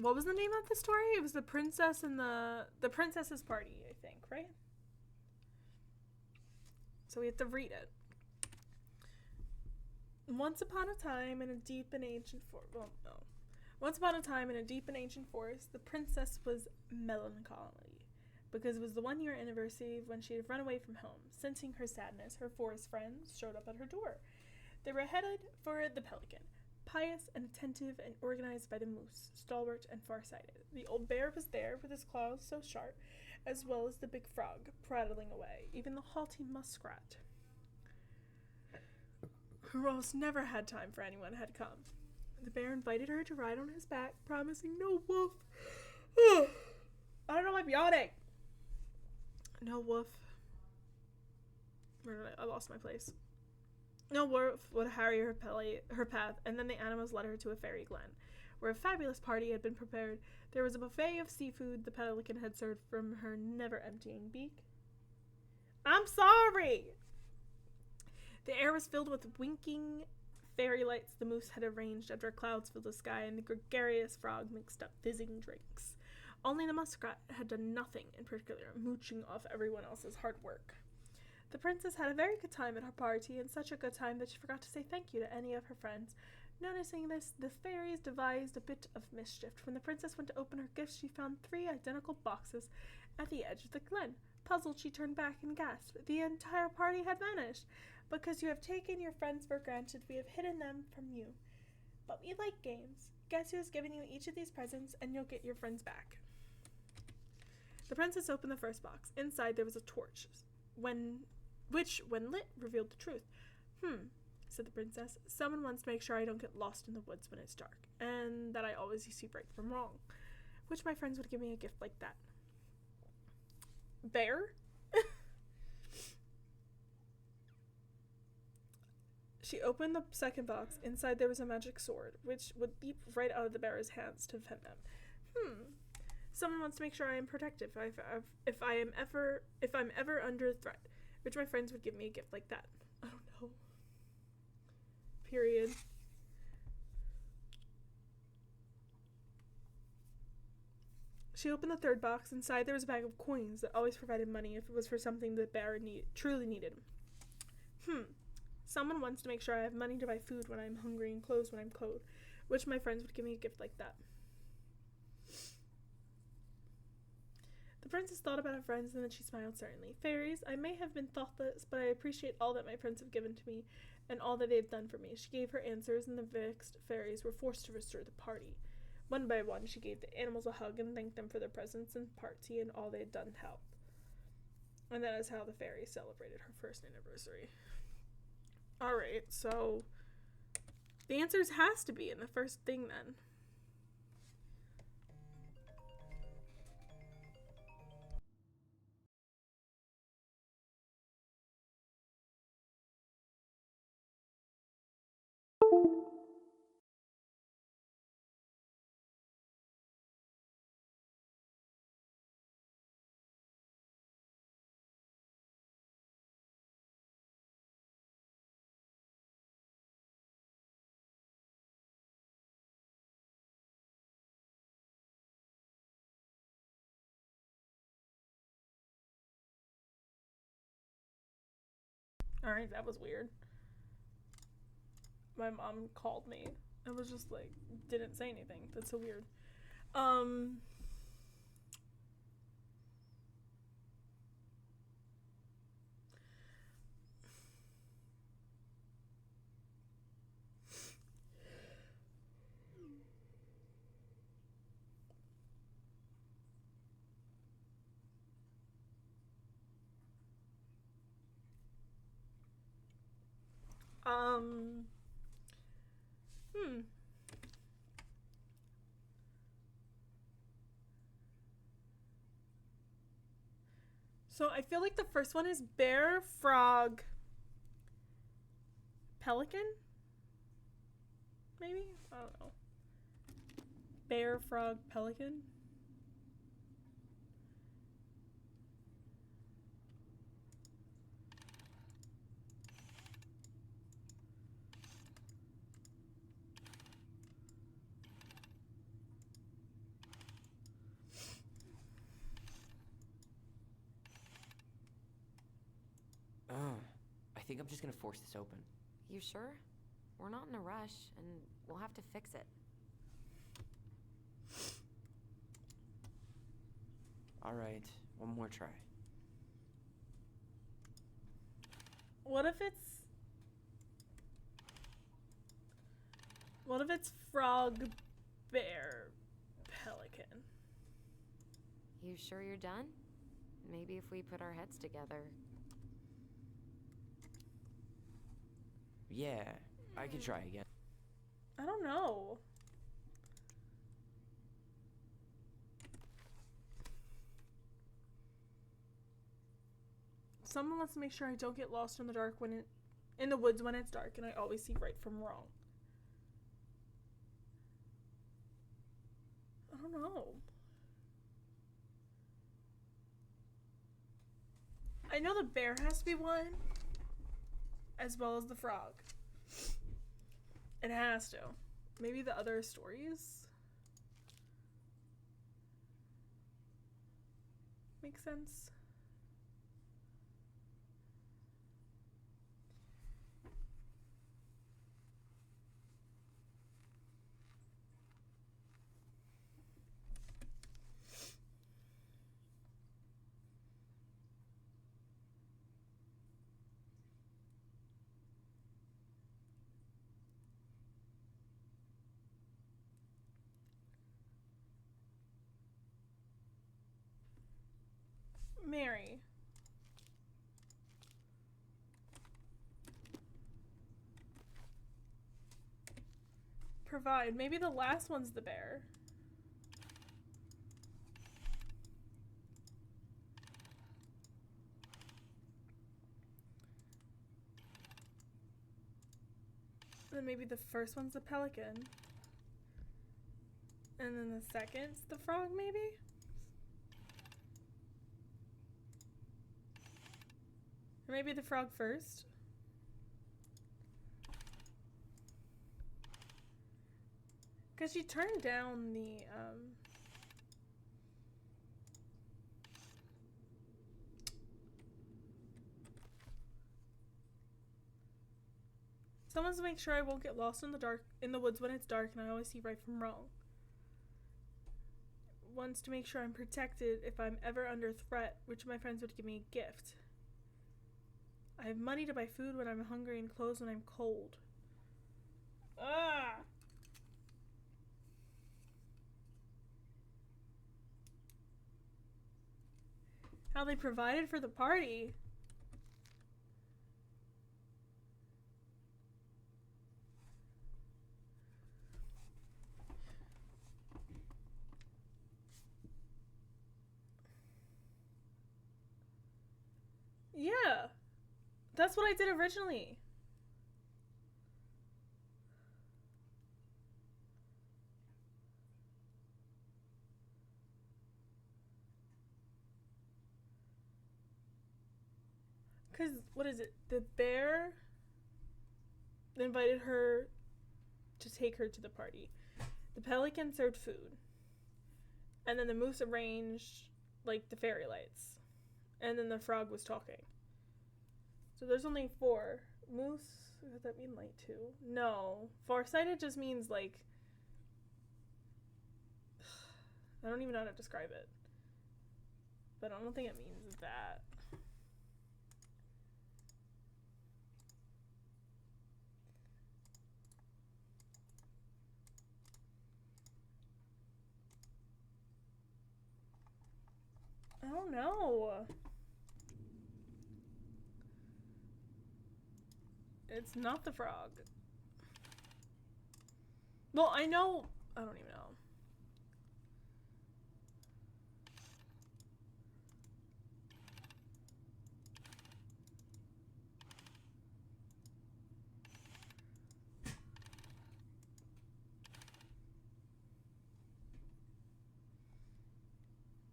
What was the name of the story? It was the princess and the princess's party, I think, right? So we have to read it. Once upon a time in a deep and ancient forest. Well, no. Once upon a time in a deep and ancient forest, the princess was melancholy because it was the 1-year anniversary when she had run away from home. Sensing her sadness, her forest friends showed up at her door. They were headed for the pelican, pious and attentive and organized by the moose, stalwart and farsighted. The old bear was there with his claws so sharp, as well as the big frog prattling away, even the haughty muskrat. who almost never had time for anyone, had come. The bear invited her to ride on his back, promising no wolf. I don't know why I'm yawning. No wolf. I lost my place. No wolf would harry her path, and then the animals led her to a fairy glen, where a fabulous party had been prepared. There was a buffet of seafood the pelican had served from her never-emptying beak. I'm sorry! The air was filled with winking fairy lights the moose had arranged after clouds filled the sky, and the gregarious frog mixed up fizzing drinks. Only the muskrat had done nothing in particular, mooching off everyone else's hard work. The princess had a very good time at her party, and such a good time that she forgot to say thank you to any of her friends. Noticing this, the fairies devised a bit of mischief. When the princess went to open her gifts, she found 3 identical boxes at the edge of the glen. Puzzled, she turned back and gasped. The entire party had vanished. Because you have taken your friends for granted, we have hidden them from you. But we like games. Guess who has given you each of these presents, and you'll get your friends back. The princess opened the first box. Inside there was a torch, which, when lit, revealed the truth. Said the princess. Someone wants to make sure I don't get lost in the woods when it's dark, and that I always see right from wrong. Which my friends would give me a gift like that. Bear? She opened the second box. Inside there was a magic sword, which would leap right out of the bear's hands to defend them. Someone wants to make sure I am protected if I'm ever under threat, which my friends would give me a gift like that. I don't know. Period. She opened the third box. Inside there was a bag of coins that always provided money if it was for something the bear truly needed. Someone wants to make sure I have money to buy food when I'm hungry and clothes when I'm cold, which my friends would give me a gift like that. The princess thought about her friends, and then she smiled certainly. Fairies, I may have been thoughtless, but I appreciate all that my friends have given to me and all that they have done for me. She gave her answers, and the vexed fairies were forced to restore the party. One by one, she gave the animals a hug and thanked them for their presence and party and all they had done to help. And that is how the fairies celebrated her first anniversary. Alright, so the answers has to be in the first thing then. Alright, that was weird. My mom called me. I was just like, didn't say anything. That's so weird. So I feel like the first one is bear, frog, pelican? Maybe? I don't know. Bear, frog, pelican? I think I'm just gonna force this open. You sure? We're not in a rush, and we'll have to fix it. Alright, one more try. What if it's frog, bear, pelican? You sure you're done? Maybe if we put our heads together. yeah, I could try again. I don't know. Someone wants to make sure I don't get lost in the dark in the woods when it's dark, and I always see right from wrong. I don't know. I know the bear has to be one, as well as the frog. It has to. Maybe the other stories make sense. Mary. Provide. Maybe the last one's the bear. Then maybe the first one's the pelican. And then the second's the frog, maybe? Or maybe the frog first. Because she turned down the, Someone's to make sure I won't get lost in the woods when it's dark and I always see right from wrong. Wants to make sure I'm protected if I'm ever under threat, which my friends would give me a gift. I have money to buy food when I'm hungry and clothes when I'm cold. Ah! How they provided for the party. Yeah. That's what I did originally. Because, what is it? The bear invited her to take her to the party. The pelican served food. And then the moose arranged, like, the fairy lights. And then the frog was talking. So there's only 4. Moose, does that mean light too? No. Farsighted just means, like, I don't even know how to describe it. But I don't think it means that. I don't know. It's not the frog. Well, I know. I don't even know.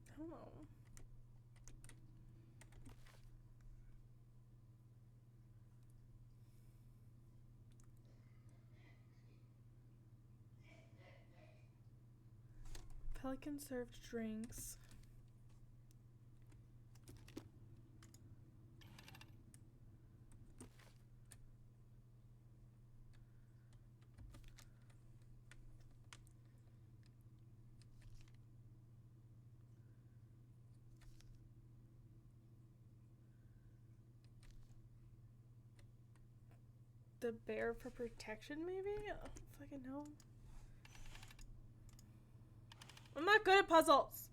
I don't know. Pelican served drinks. The bear for protection, maybe? I don't fucking know. I'm not good at puzzles.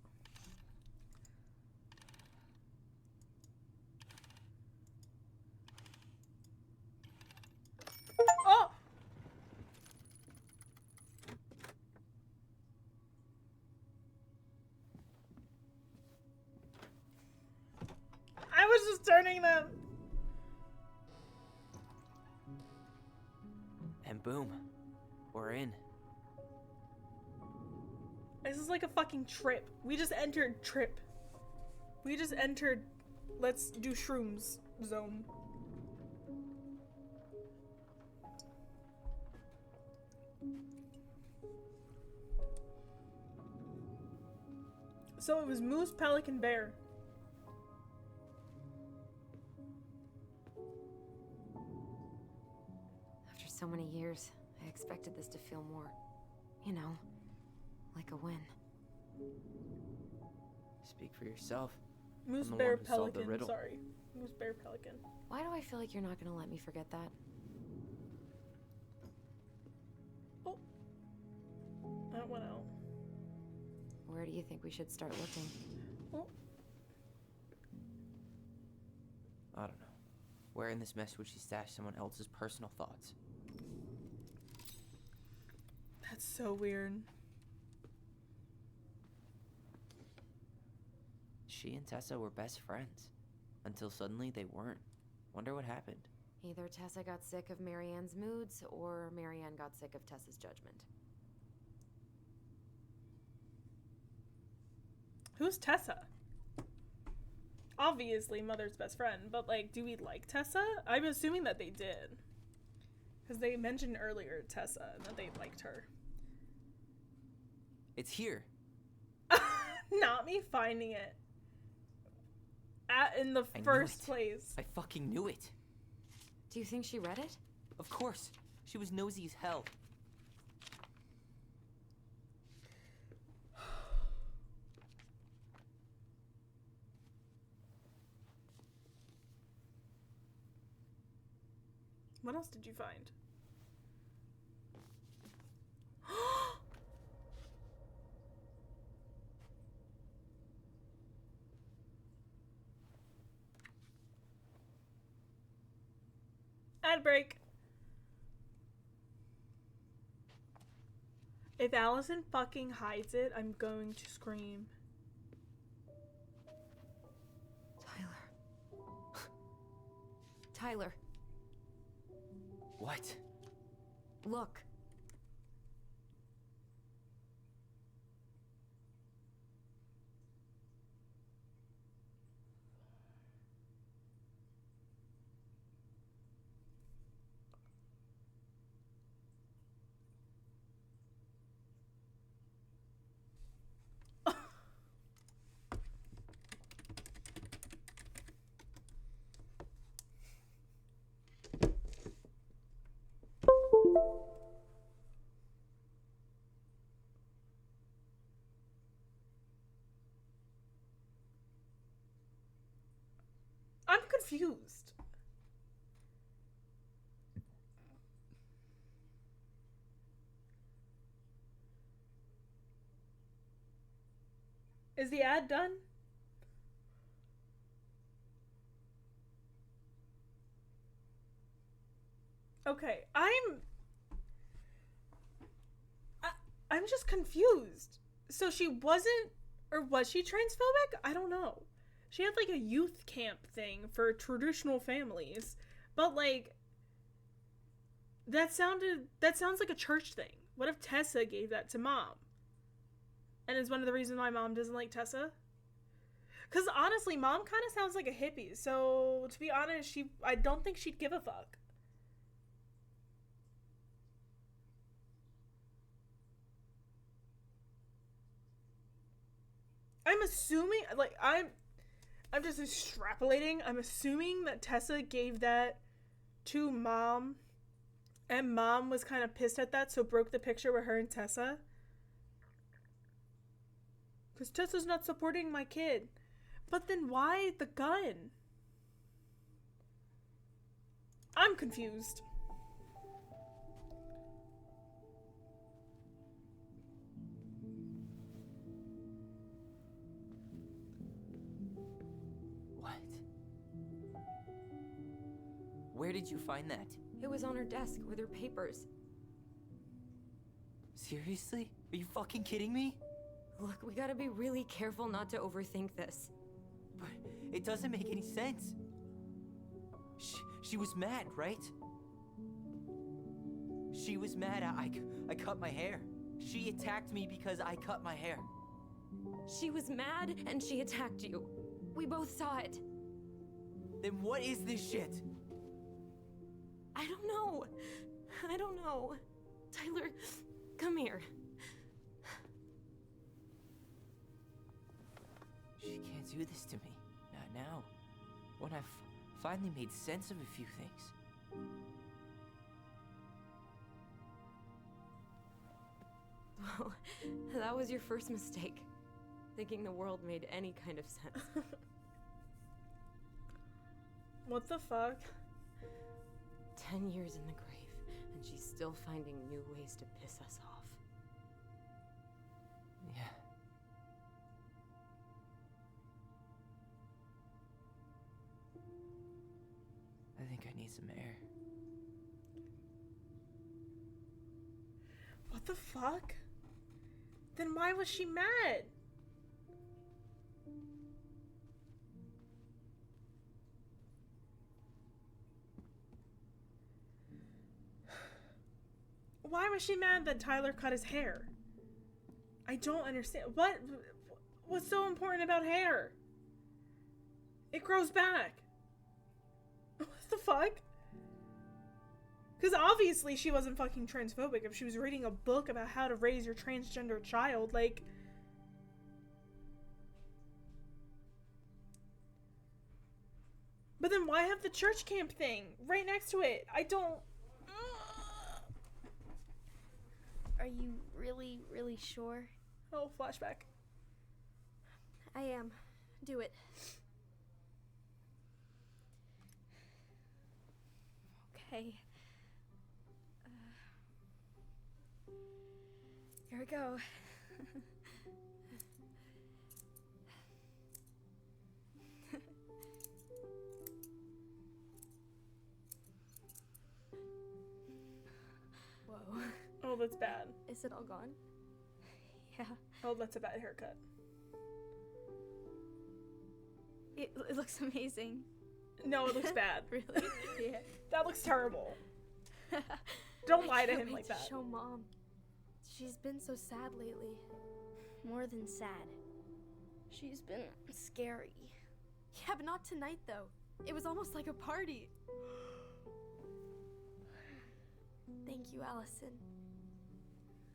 hearing them. And boom, we're in. This is like a fucking trip. We just entered trip. We just entered let's do shrooms zone. So it was moose, pelican, bear. After so many years, I expected this to feel more, you know, like a win. Speak for yourself. Moose, I'm the bear, one who solved the pelican. riddle. Sorry. Moose, bear, pelican. Why do I feel like you're not gonna let me forget that? Oh. That went out. Where do you think we should start looking? Oh. I don't know. Where in this mess would she stash someone else's personal thoughts? That's so weird. She and Tessa were best friends. Until suddenly they weren't. Wonder what happened. Either Tessa got sick of Marianne's moods, or Marianne got sick of Tessa's judgment. Who's Tessa? Obviously Mother's best friend, but like, do we like Tessa? I'm assuming that they did. Because they mentioned earlier Tessa and that they liked her. It's here. Not me finding it. In the I knew first it. place. I fucking knew it. Do you think she read it? Of course. She was nosy as hell. What else did you find? Ad break. If Allison fucking hides it, I'm going to scream. Tyler. What? Look. I'm confused. Is the ad done? Okay, I'm just confused. So she wasn't, or was she transphobic? I don't know. She had like a youth camp thing for traditional families, but like that sounds like a church thing. What if Tessa gave that to Mom? And is one of the reasons why Mom doesn't like Tessa? Because honestly, Mom kind of sounds like a hippie. So to be honest, I don't think she'd give a fuck. I'm assuming, like, I'm just extrapolating. I'm assuming that Tessa gave that to Mom, and Mom was kind of pissed at that, so broke the picture with her and Tessa. Because Tessa's not supporting my kid. But then why the gun? I'm confused. What? Where did you find that? It was on her desk with her papers. Seriously? Are you fucking kidding me? Look, we gotta be really careful not to overthink this. But it doesn't make any sense. She was mad, right? She was mad I cut my hair. She attacked me because I cut my hair. She was mad and she attacked you. We both saw it. Then what is this shit? I don't know. I don't know. Tyler, come here. She can't do this to me. Not now. When I've finally made sense of a few things. Well, that was your first mistake. Thinking the world made any kind of sense. What the fuck? 10 years in the grave, and she's still finding new ways to piss us off. Yeah. I think I need some air. What the fuck? Then why was she mad? Why was she mad that Tyler cut his hair? I don't understand. What's so important about hair? It grows back. What the fuck? Because obviously she wasn't fucking transphobic if she was reading a book about how to raise your transgender child. Like, but then why have the church camp thing right next to it? I don't... Are you really, really sure? Oh, flashback. I am. Do it. Okay. Here we go. Whoa. Oh, that's bad. Is it all gone? Yeah. Oh, that's a bad haircut. It looks amazing. No, it looks bad. Really? Yeah. That looks terrible. Don't lie to I can't him wait like to that. Show Mom. She's been so sad lately. More than sad. She's been scary. Yeah, but not tonight, though. It was almost like a party. Thank you, Allison.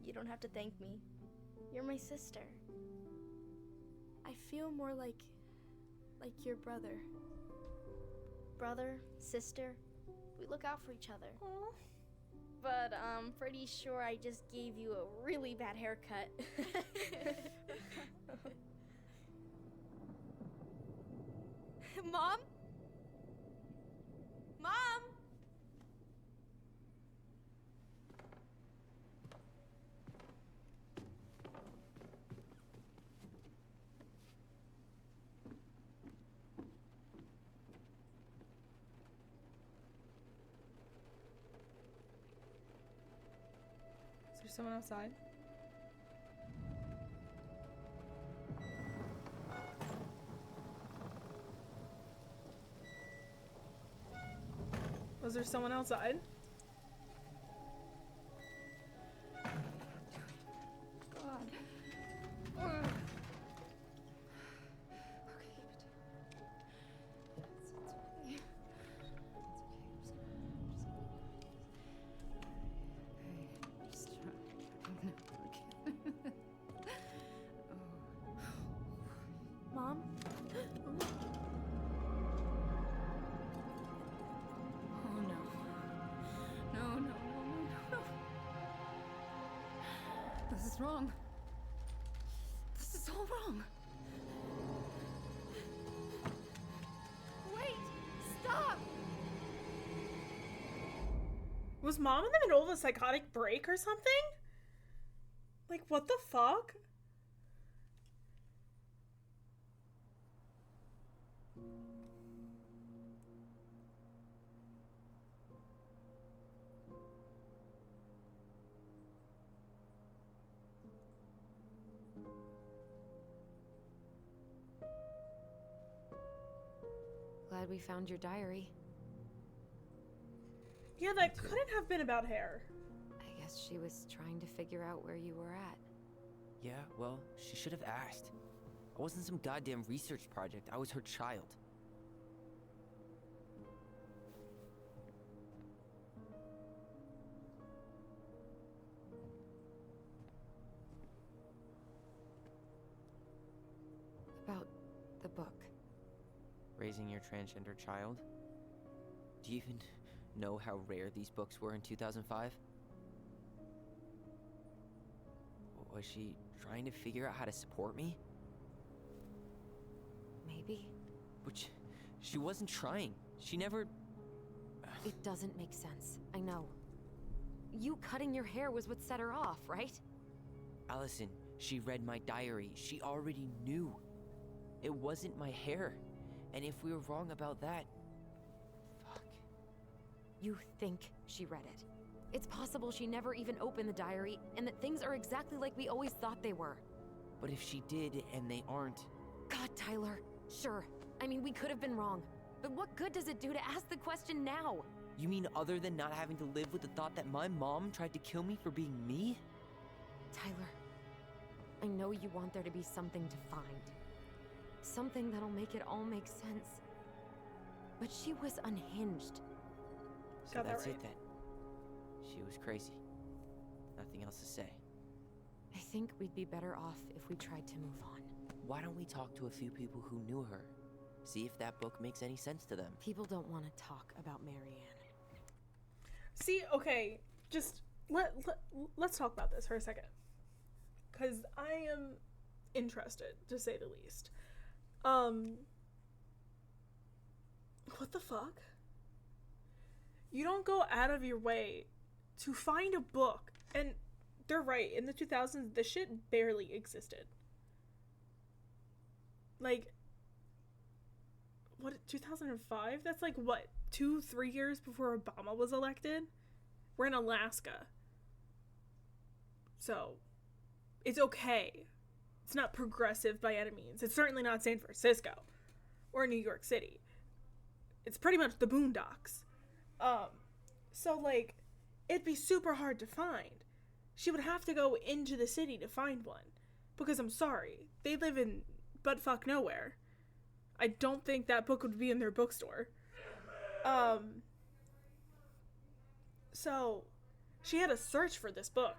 You don't have to thank me. You're my sister. I feel more like your brother. Brother, sister, we look out for each other. Aww. But I'm pretty sure I just gave you a really bad haircut. Mom? Mom? Is there someone outside? Was there someone outside? God. Mom? Oh no. No, no, no, no, no, no. This is wrong. This is all wrong. Wait! Stop! Was Mom in the middle of a psychotic break or something? Like, what the fuck? Glad we found your diary. Yeah, that Me too. couldn't have been about hair. I guess she was trying to figure out where you were at. Yeah, well, she should have asked. I wasn't some goddamn research project. I was her child. About the book. Raising your transgender child? Do you even know how rare these books were in 2005? Was she trying to figure out how to support me? Maybe? But she wasn't trying. She never... It doesn't make sense. I know. You cutting your hair was what set her off, right? Allison, she read my diary. She already knew. It wasn't my hair. And if we were wrong about that... Fuck. You think she read it. It's possible she never even opened the diary, and that things are exactly like we always thought they were. But if she did, and they aren't... God, Tyler. Sure. I mean, we could have been wrong. But what good does it do to ask the question now? You mean other than not having to live with the thought that my mom tried to kill me for being me? Tyler, I know you want there to be something to find. Something that'll make it all make sense. But she was unhinged. So Got that that's right. it then. She was crazy. Nothing else to say. I think we'd be better off if we tried to move on. Why don't we talk to a few people who knew her? See if that book makes any sense to them. People don't want to talk about Marianne. See, okay, just let's talk about this for a second. Because I am interested, to say the least. What the fuck? You don't go out of your way to find a book. And they're right, in the 2000s, this shit barely existed. Like, what, 2005? That's like, what, 2-3 years before Obama was elected? We're in Alaska. So, it's okay. It's not progressive by any means. It's certainly not San Francisco or New York City. It's pretty much the boondocks. So, like, it'd be super hard to find. She would have to go into the city to find one. Because I'm sorry, they live in buttfuck nowhere. I don't think that book would be in their bookstore. So, she had to search for this book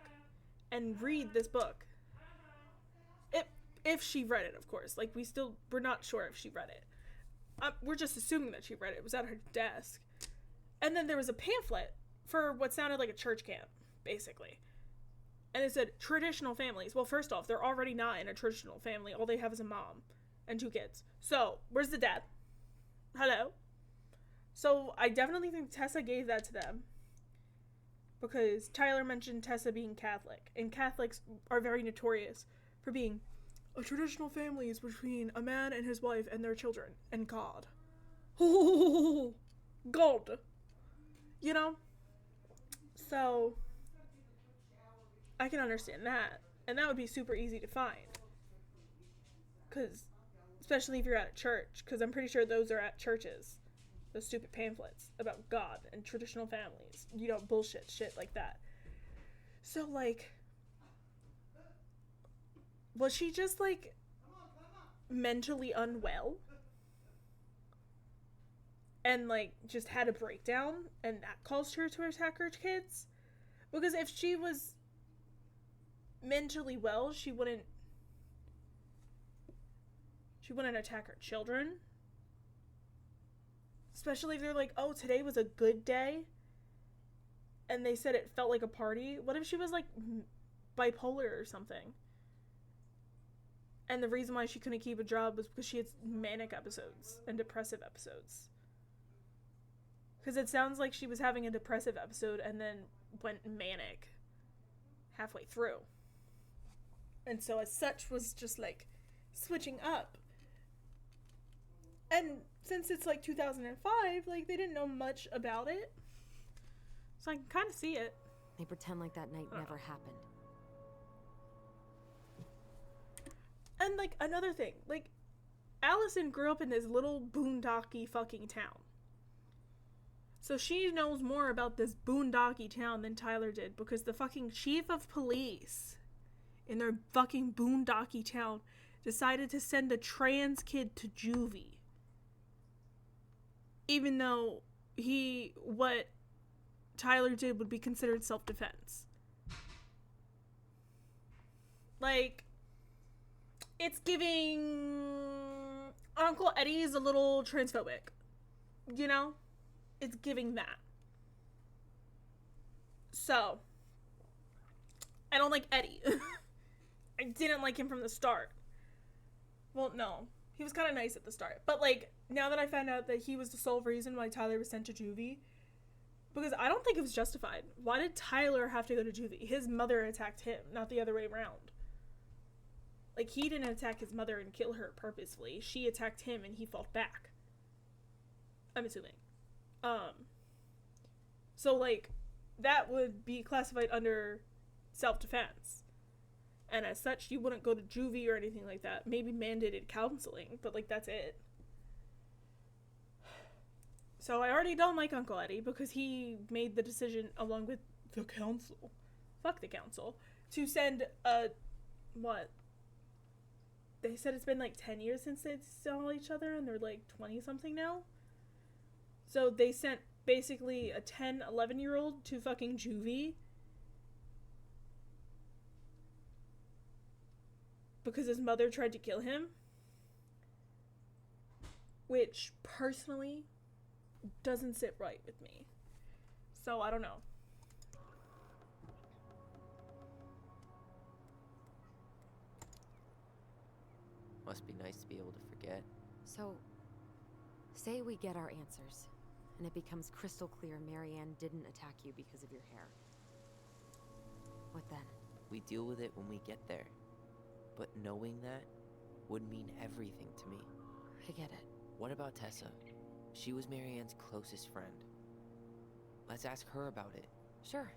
and read this book. If she read it, of course. Like, we're not sure if she read it. We're just assuming that she read it. It was at her desk. And then there was a pamphlet for what sounded like a church camp, basically. And it said, traditional families. Well, first off, they're already not in a traditional family. All they have is a mom and 2 kids. So, where's the dad? Hello? So, I definitely think Tessa gave that to them. Because Tyler mentioned Tessa being Catholic. And Catholics are very notorious for being... A traditional family is between a man and his wife and their children. And God. Oh, God. You know? So, I can understand that. And that would be super easy to find. Because, especially if you're at a church. Because I'm pretty sure those are at churches. Those stupid pamphlets about God and traditional families. You know, bullshit shit like that. So, like... Was she just, like, mentally unwell? And, like, just had a breakdown? And that caused her to attack her kids? Because if she was mentally well, she wouldn't attack her children. Especially if they're like, oh, today was a good day. And they said it felt like a party. What if she was, like, bipolar or something? And the reason why she couldn't keep a job was because she had manic episodes and depressive episodes. Because it sounds like she was having a depressive episode and then went manic halfway through. And so as such was just like switching up. And since it's like 2005, like they didn't know much about it. So I can kind of see it. They pretend like that night never happened. And, like, another thing, like, Allison grew up in this little boondocky fucking town. So she knows more about this boondocky town than Tyler did, because the fucking chief of police in their fucking boondocky town decided to send a trans kid to juvie. Even though what Tyler did would be considered self-defense. Like, it's giving Uncle Eddie's a little transphobic. You know? It's giving that. So, I don't like Eddie. I didn't like him from the start. Well, no. He was kind of nice at the start. But, like, now that I found out that he was the sole reason why Tyler was sent to juvie, because I don't think it was justified. Why did Tyler have to go to juvie? His mother attacked him, not the other way around. Like, he didn't attack his mother and kill her purposefully. She attacked him and he fought back. I'm assuming. So, like, that would be classified under self-defense. And as such, you wouldn't go to juvie or anything like that. Maybe mandated counseling, but, like, that's it. So I already don't like Uncle Eddie because he made the decision along with the council. Fuck the council. To send what? They said it's been like 10 years since they saw each other and they're like 20 something now. So they sent basically a 10, 11-year-old to fucking juvie. Because his mother tried to kill him. Which, personally, doesn't sit right with me. So, I don't know. Must be nice to be able to forget. So, say we get our answers, and it becomes crystal clear Marianne didn't attack you because of your hair. What then? We deal with it when we get there. But knowing that would mean everything to me. I get it. What about Tessa? She was Marianne's closest friend. Let's ask her about it. Sure.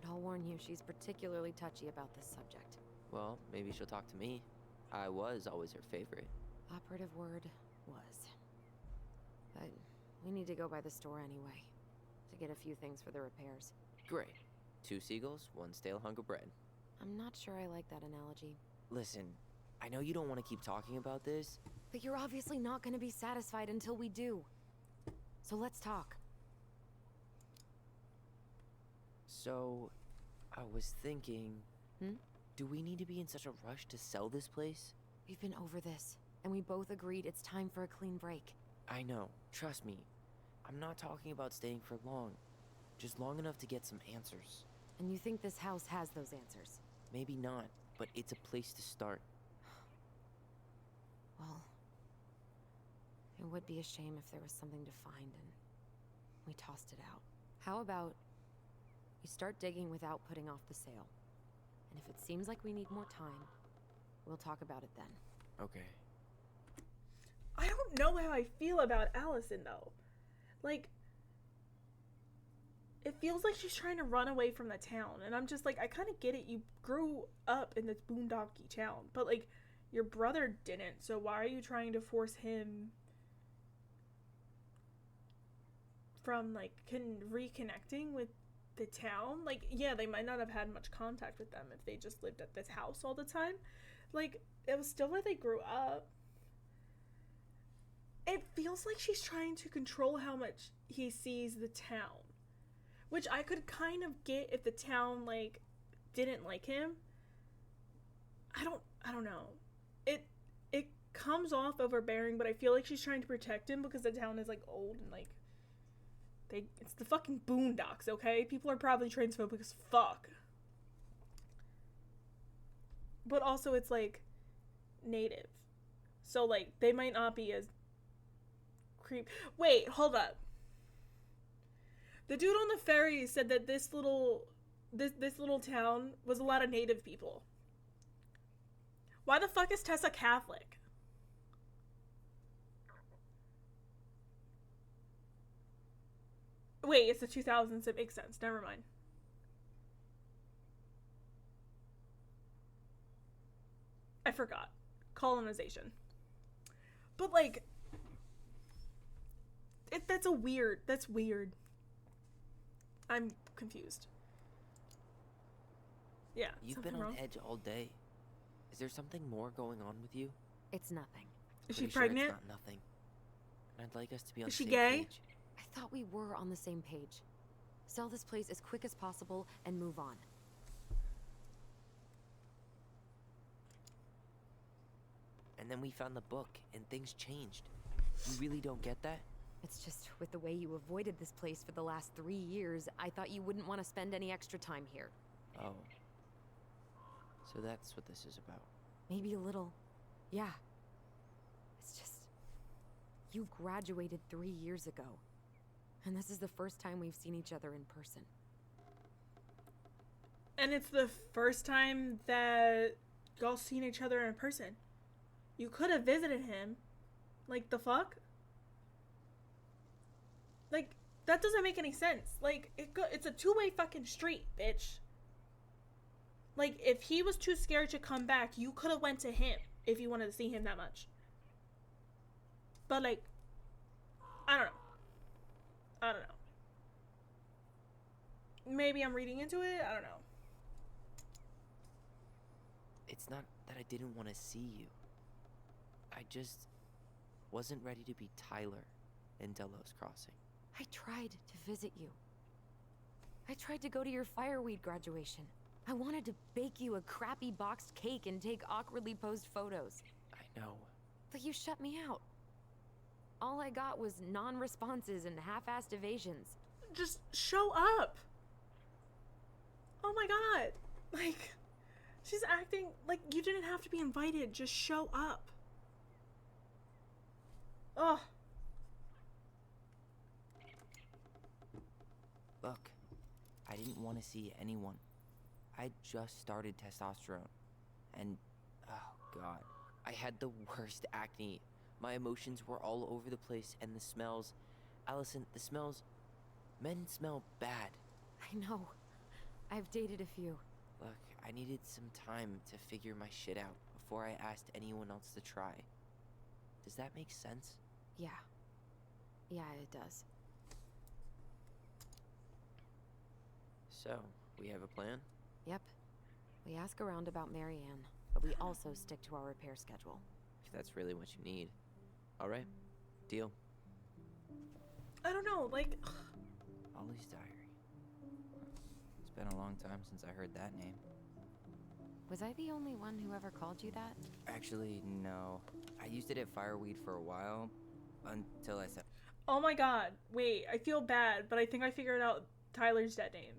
But I'll warn you, she's particularly touchy about this subject. Well, maybe she'll talk to me. I was always her favorite. Operative word was. But we need to go by the store anyway, to get a few things for the repairs. Great. 2 seagulls, 1 stale hunk of bread. I'm not sure I like that analogy. Listen, I know you don't want to keep talking about this. But you're obviously not going to be satisfied until we do. So let's talk. So, I was thinking... Hmm? Do we need to be in such a rush to sell this place? We've been over this, and we both agreed it's time for a clean break. I know. Trust me. I'm not talking about staying for long. Just long enough to get some answers. And you think this house has those answers? Maybe not, but it's a place to start. Well, it would be a shame if there was something to find and we tossed it out. How about we start digging without putting off the sale? And if it seems like we need more time, we'll talk about it then. Okay. I don't know how I feel about Allison, though. Like, it feels like she's trying to run away from the town. And I'm just like, I kind of get it. You grew up in this boondocky town. But, like, your brother didn't. So why are you trying to force him from, like, reconnecting with the town? Like, yeah, they might not have had much contact with them if they just lived at this house all the time. Like, it was still where they grew up. It feels like she's trying to control how much he sees the town. Which I could kind of get if the town, like, didn't like him. I don't know. It comes off overbearing, but I feel like she's trying to protect him because the town is, like, old and, like, it's the fucking boondocks, okay? People are probably transphobic as fuck. But also it's, like, native. So, like, they might not be as Wait, hold up. The dude on the ferry said that this little town was a lot of native people. Why the fuck is Tessa Catholic? Wait, it's the 2000s. It makes sense. Never mind. I forgot. Colonization. But, like, That's weird. I'm confused. Yeah. You've something been on wrong? edge all day. Is there something more going on with you? It's nothing. Is she Pretty sure pregnant? It's not nothing. And I'd like us to be on Is the she same gay? page. I thought we were on the same page. Sell this place as quick as possible and move on. And then we found the book, and things changed. You really don't get that? It's just with the way you avoided this place for the last 3 years, I thought you wouldn't want to spend any extra time here. Oh. So that's what this is about. Maybe a little. Yeah. It's just... You graduated 3 years ago. And this is the first time we've seen each other in person. And it's the first time that y'all seen each other in person. You could have visited him. Like, the fuck? Like, that doesn't make any sense. Like, it's a two-way fucking street, bitch. Like, if he was too scared to come back, you could have went to him if you wanted to see him that much. But, like, I don't know. Maybe I'm reading into it? I don't know. It's not that I didn't want to see you. I just wasn't ready to be Tyler in Delos Crossing. I tried to visit you. I tried to go to your fireweed graduation. I wanted to bake you a crappy boxed cake and take awkwardly posed photos. I know. But you shut me out. All I got was non-responses and half-assed evasions. Just show up. Oh my god. Like, she's acting like you didn't have to be invited. Just show up. Ugh. Look, I didn't want to see anyone. I just started testosterone. And, oh god, I had the worst acne. My emotions were all over the place, and the smells... Allison, the smells... Men smell bad. I know. I've dated a few. Look, I needed some time to figure my shit out before I asked anyone else to try. Does that make sense? Yeah. Yeah, it does. So, we have a plan? Yep. We ask around about Marianne, but we also stick to our repair schedule. If that's really what you need. Alright, deal. I don't know, like... Ollie's diary. It's been a long time since I heard that name. Was I the only one who ever called you that? Actually, no. I used it at Fireweed for a while, until I said... Oh my god. Wait, I feel bad, but I think I figured out Tyler's dead name.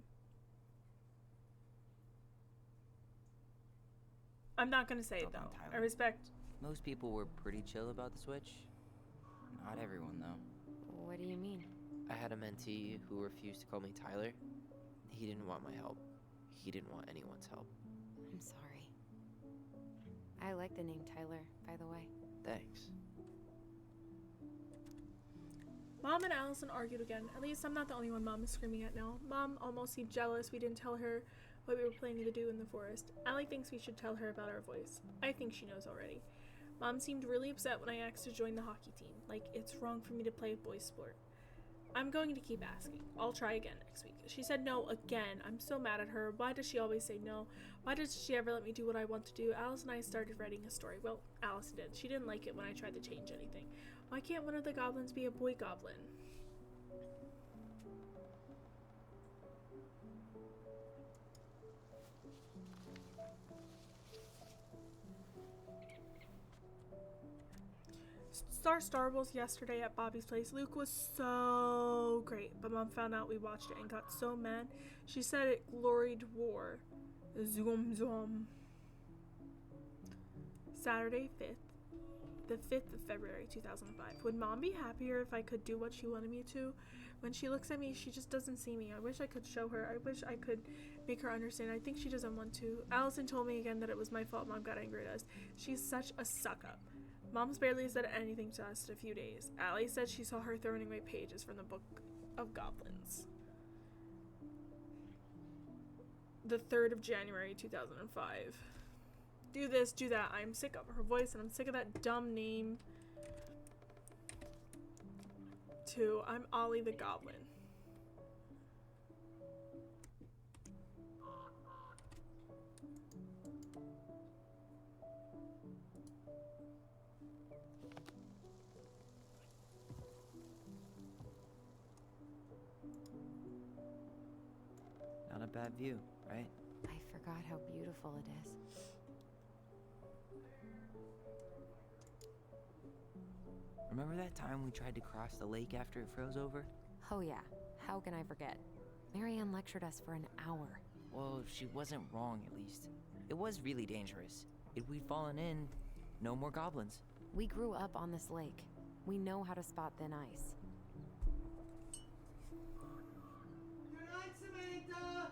I'm not gonna say it, though. I respect... Most people were pretty chill about the switch. Not everyone, though. What do you mean? I had a mentee who refused to call me Tyler. He didn't want my help. He didn't want anyone's help. I'm sorry. I like the name Tyler, by the way. Thanks. Mom and Allison argued again. At least I'm not the only one Mom is screaming at now. Mom almost seemed jealous we didn't tell her what we were planning to do in the forest. Allie thinks we should tell her about our voice. I think she knows already. Mom seemed really upset when I asked to join the hockey team. Like, it's wrong for me to play a boys' sport. I'm going to keep asking. I'll try again next week. She said no again. I'm so mad at her. Why does she always say no? Why does she ever let me do what I want to do? Alice and I started writing a story. Well, Alice did. She didn't like it when I tried to change anything. Why can't one of the goblins be a boy goblin? Star Wars yesterday at Bobby's place. Luke was so great, but Mom found out we watched it and got so mad. She said it gloried war. Zoom zoom. Saturday 5th. The 5th of February 2005. Would Mom be happier if I could do what she wanted me to? When she looks at me, she just doesn't see me. I wish I could show her. I wish I could make her understand. I think she doesn't want to. Allison told me again that it was my fault Mom got angry at us. She's such a suck-up. Mom's barely said anything to us in a few days. Allie said she saw her throwing away pages from the Book of Goblins. The 3rd of January 2005. Do this, do that. I'm sick of her voice and I'm sick of that dumb name. too. I'm Ollie the Goblin. Not a bad view, right? I forgot how beautiful it is. Remember that time we tried to cross the lake after it froze over? Oh yeah, how can I forget? Marianne lectured us for an hour. Well, she wasn't wrong, at least. It was really dangerous. If we'd fallen in, no more goblins. We grew up on this lake. We know how to spot thin ice. Good night, Samantha!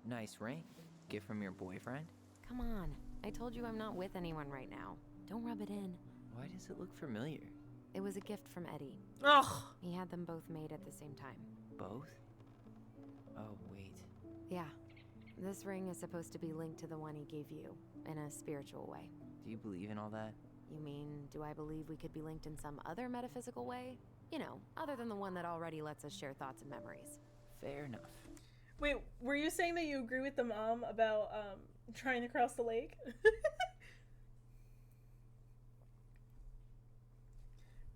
Nice ring. Gift from your boyfriend? Come on, I told you I'm not with anyone right now. Don't rub it in. Why does it look familiar? It was a gift from Eddie. Ugh. He had them both made at the same time. Both? Oh, wait. Yeah. This ring is supposed to be linked to the one he gave you, in a spiritual way. Do you believe in all that? You mean, do I believe we could be linked in some other metaphysical way? You know, other than the one that already lets us share thoughts and memories. Fair enough. Wait, were you saying that you agree with the mom about trying to cross the lake?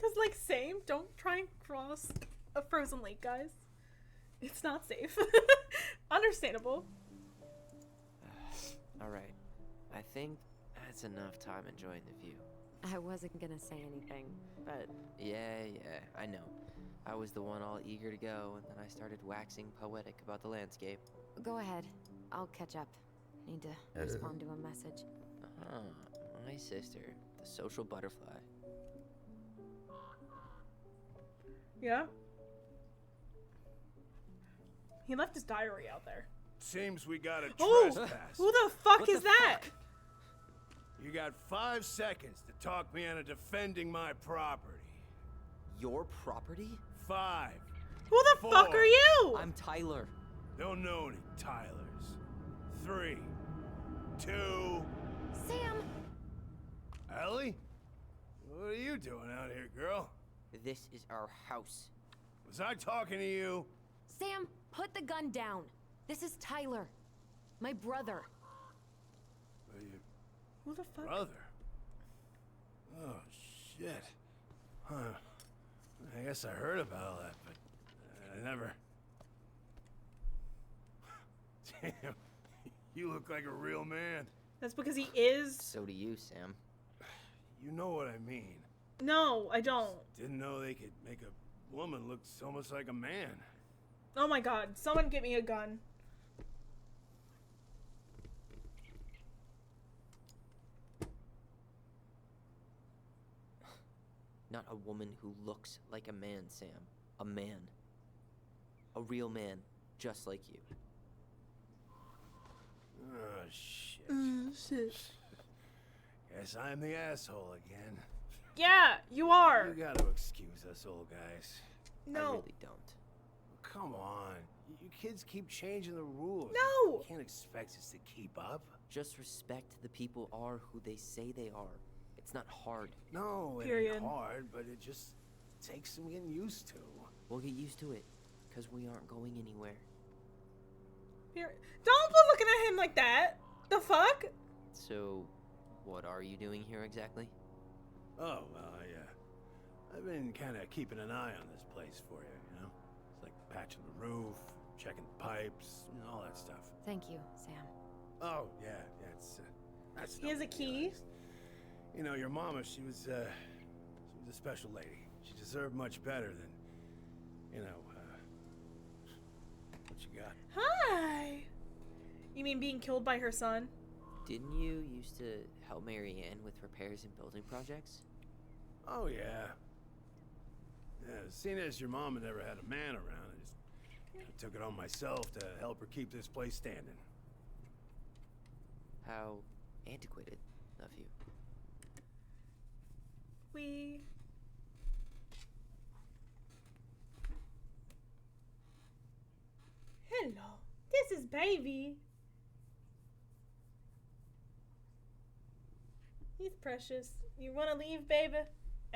Cause like same, don't try and cross a frozen lake, guys. It's not safe. Understandable. Alright. I think that's enough time enjoying the view. I wasn't gonna say anything, but... Yeah, I know. I was the one all eager to go, and then I started waxing poetic about the landscape. Go ahead. I'll catch up. Need to respond to a message. Ah, my sister, the social butterfly. Yeah. He left his diary out there. Seems we got a Oh, trespass. who the fuck What is the that? fuck? You got 5 seconds to talk me into defending my property. Your property? 5. Who the fuck 4. are you? I'm Tyler. Don't know any Tylers. 3, 2. Sam! Ellie? What are you doing out here, girl? This is our house. Was I talking to you? Sam, put the gun down. This is Tyler. My brother. Your Who the fuck? brother? Oh, shit. Huh. I guess I heard about all that, but I never... Damn. You look like a real man. That's because he is. So do you, Sam. You know what I mean. No, I don't. Didn't know they could make a woman look so much like a man. Oh my god, someone get me a gun. Not a woman who looks like a man, Sam. A man. A real man, just like you. Oh, shit. Shit. Guess I'm the asshole again. Yeah, you are. You gotta excuse us old guys. I No. really don't. Come on. You kids keep changing the rules. No. You can't expect us to keep up. Just respect the people are who they say they are. It's not hard. No, it Period. ain't hard, but it just takes some getting used to. We'll get used to it, because we aren't going anywhere. Here. Don't be looking at him like that. The fuck? So, what are you doing here exactly? Oh, well, I've been kind of keeping an eye on this place for you, you know? It's like patching the roof, checking the pipes, and all that stuff. Thank you, Sam. Oh, yeah, that's He has a no big key? deal. You know, your mama, she was a special lady. She deserved much better than, you know, what you got. Hi. You mean being killed by her son? Didn't you used to help Marianne with repairs and building projects? Oh, yeah. Yeah, seeing as your mama never had a man around, I took it on myself to help her keep this place standing. How antiquated of you. Hello. This is baby. He's precious. You want to leave, baby?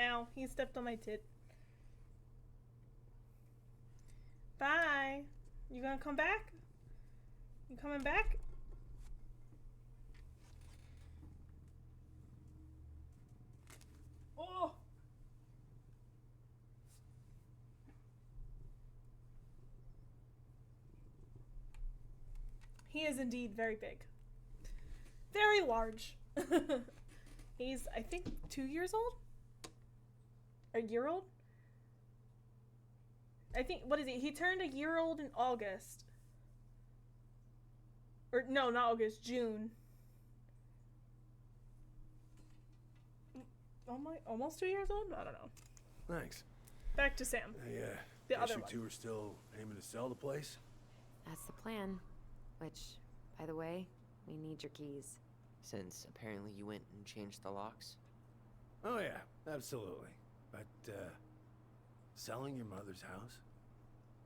Ow, he stepped on my tit. Bye. You gonna come back? You coming back? Oh! He is indeed very big. Very large. He's, I think, 2 years old? A year old? I think, what is he? He turned a year old in August. Or, no, not August, June. Almost 2 years old? I don't know. Thanks. Back to Sam. Hey, The guess other you one. two are still aiming to sell the place? That's the plan. Which, by the way, we need your keys. Since apparently you went and changed the locks. Oh yeah, absolutely. But, selling your mother's house?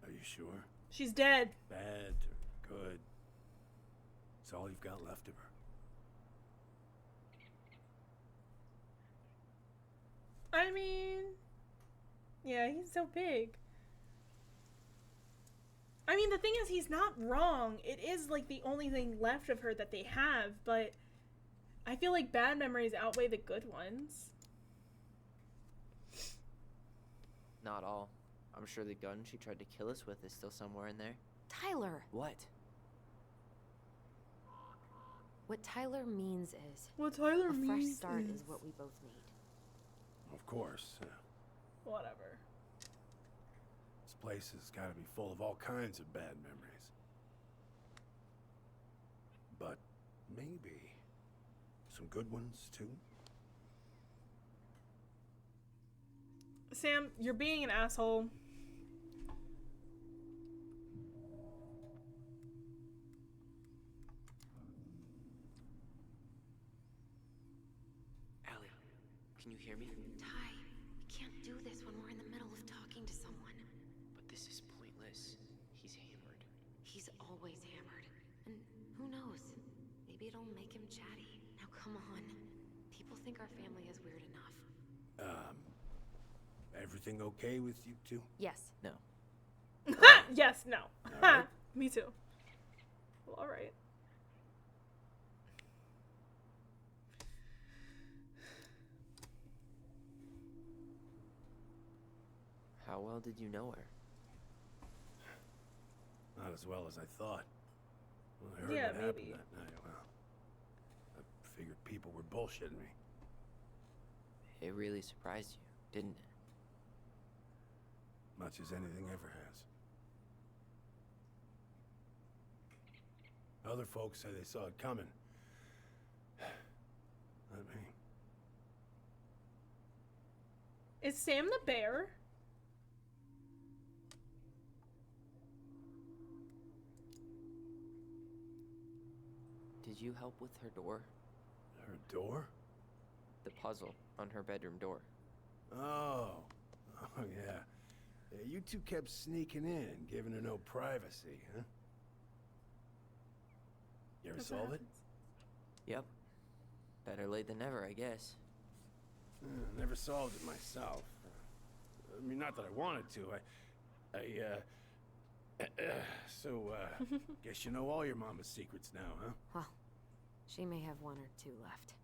Are you sure? She's dead. Bad or good? It's all you've got left of her. I mean, yeah, he's so big. I mean, the thing is, he's not wrong. It is, like, the only thing left of her that they have, but I feel like bad memories outweigh the good ones. Not all. I'm sure the gun she tried to kill us with is still somewhere in there. Tyler! What? What Tyler means is... What Tyler a fresh means start is is what we both need. Of course. Whatever. This place has got to be full of all kinds of bad memories. But maybe some good ones, too? Sam, you're being an asshole. Allie, can you hear me? Ty, we can't do this when we're in the middle of talking to someone. But this is pointless. He's hammered. He's always hammered. And who knows? Maybe it'll make him chatty. Now come on. People think our family is weird enough. Everything okay with you two? Yes. No. Yes, no. All right. Me too. Well, alright. How well did you know her? Not as well as I thought. When I heard Yeah, what happened maybe. that night, well, I figured people were bullshitting me. It really surprised you, didn't it? Much as anything ever has. Other folks say they saw it coming. Not me. Is Sam the bear? Did you help with her door? Her door? The puzzle on her bedroom door. Oh. Oh, yeah. Yeah, you two kept sneaking in, giving her no privacy, huh? You ever That's what solve it? happens. Yep. Better late than never, I guess. Never solved it myself. I mean, not that I wanted to. Guess you know all your mama's secrets now, huh? Well, she may have one or two left.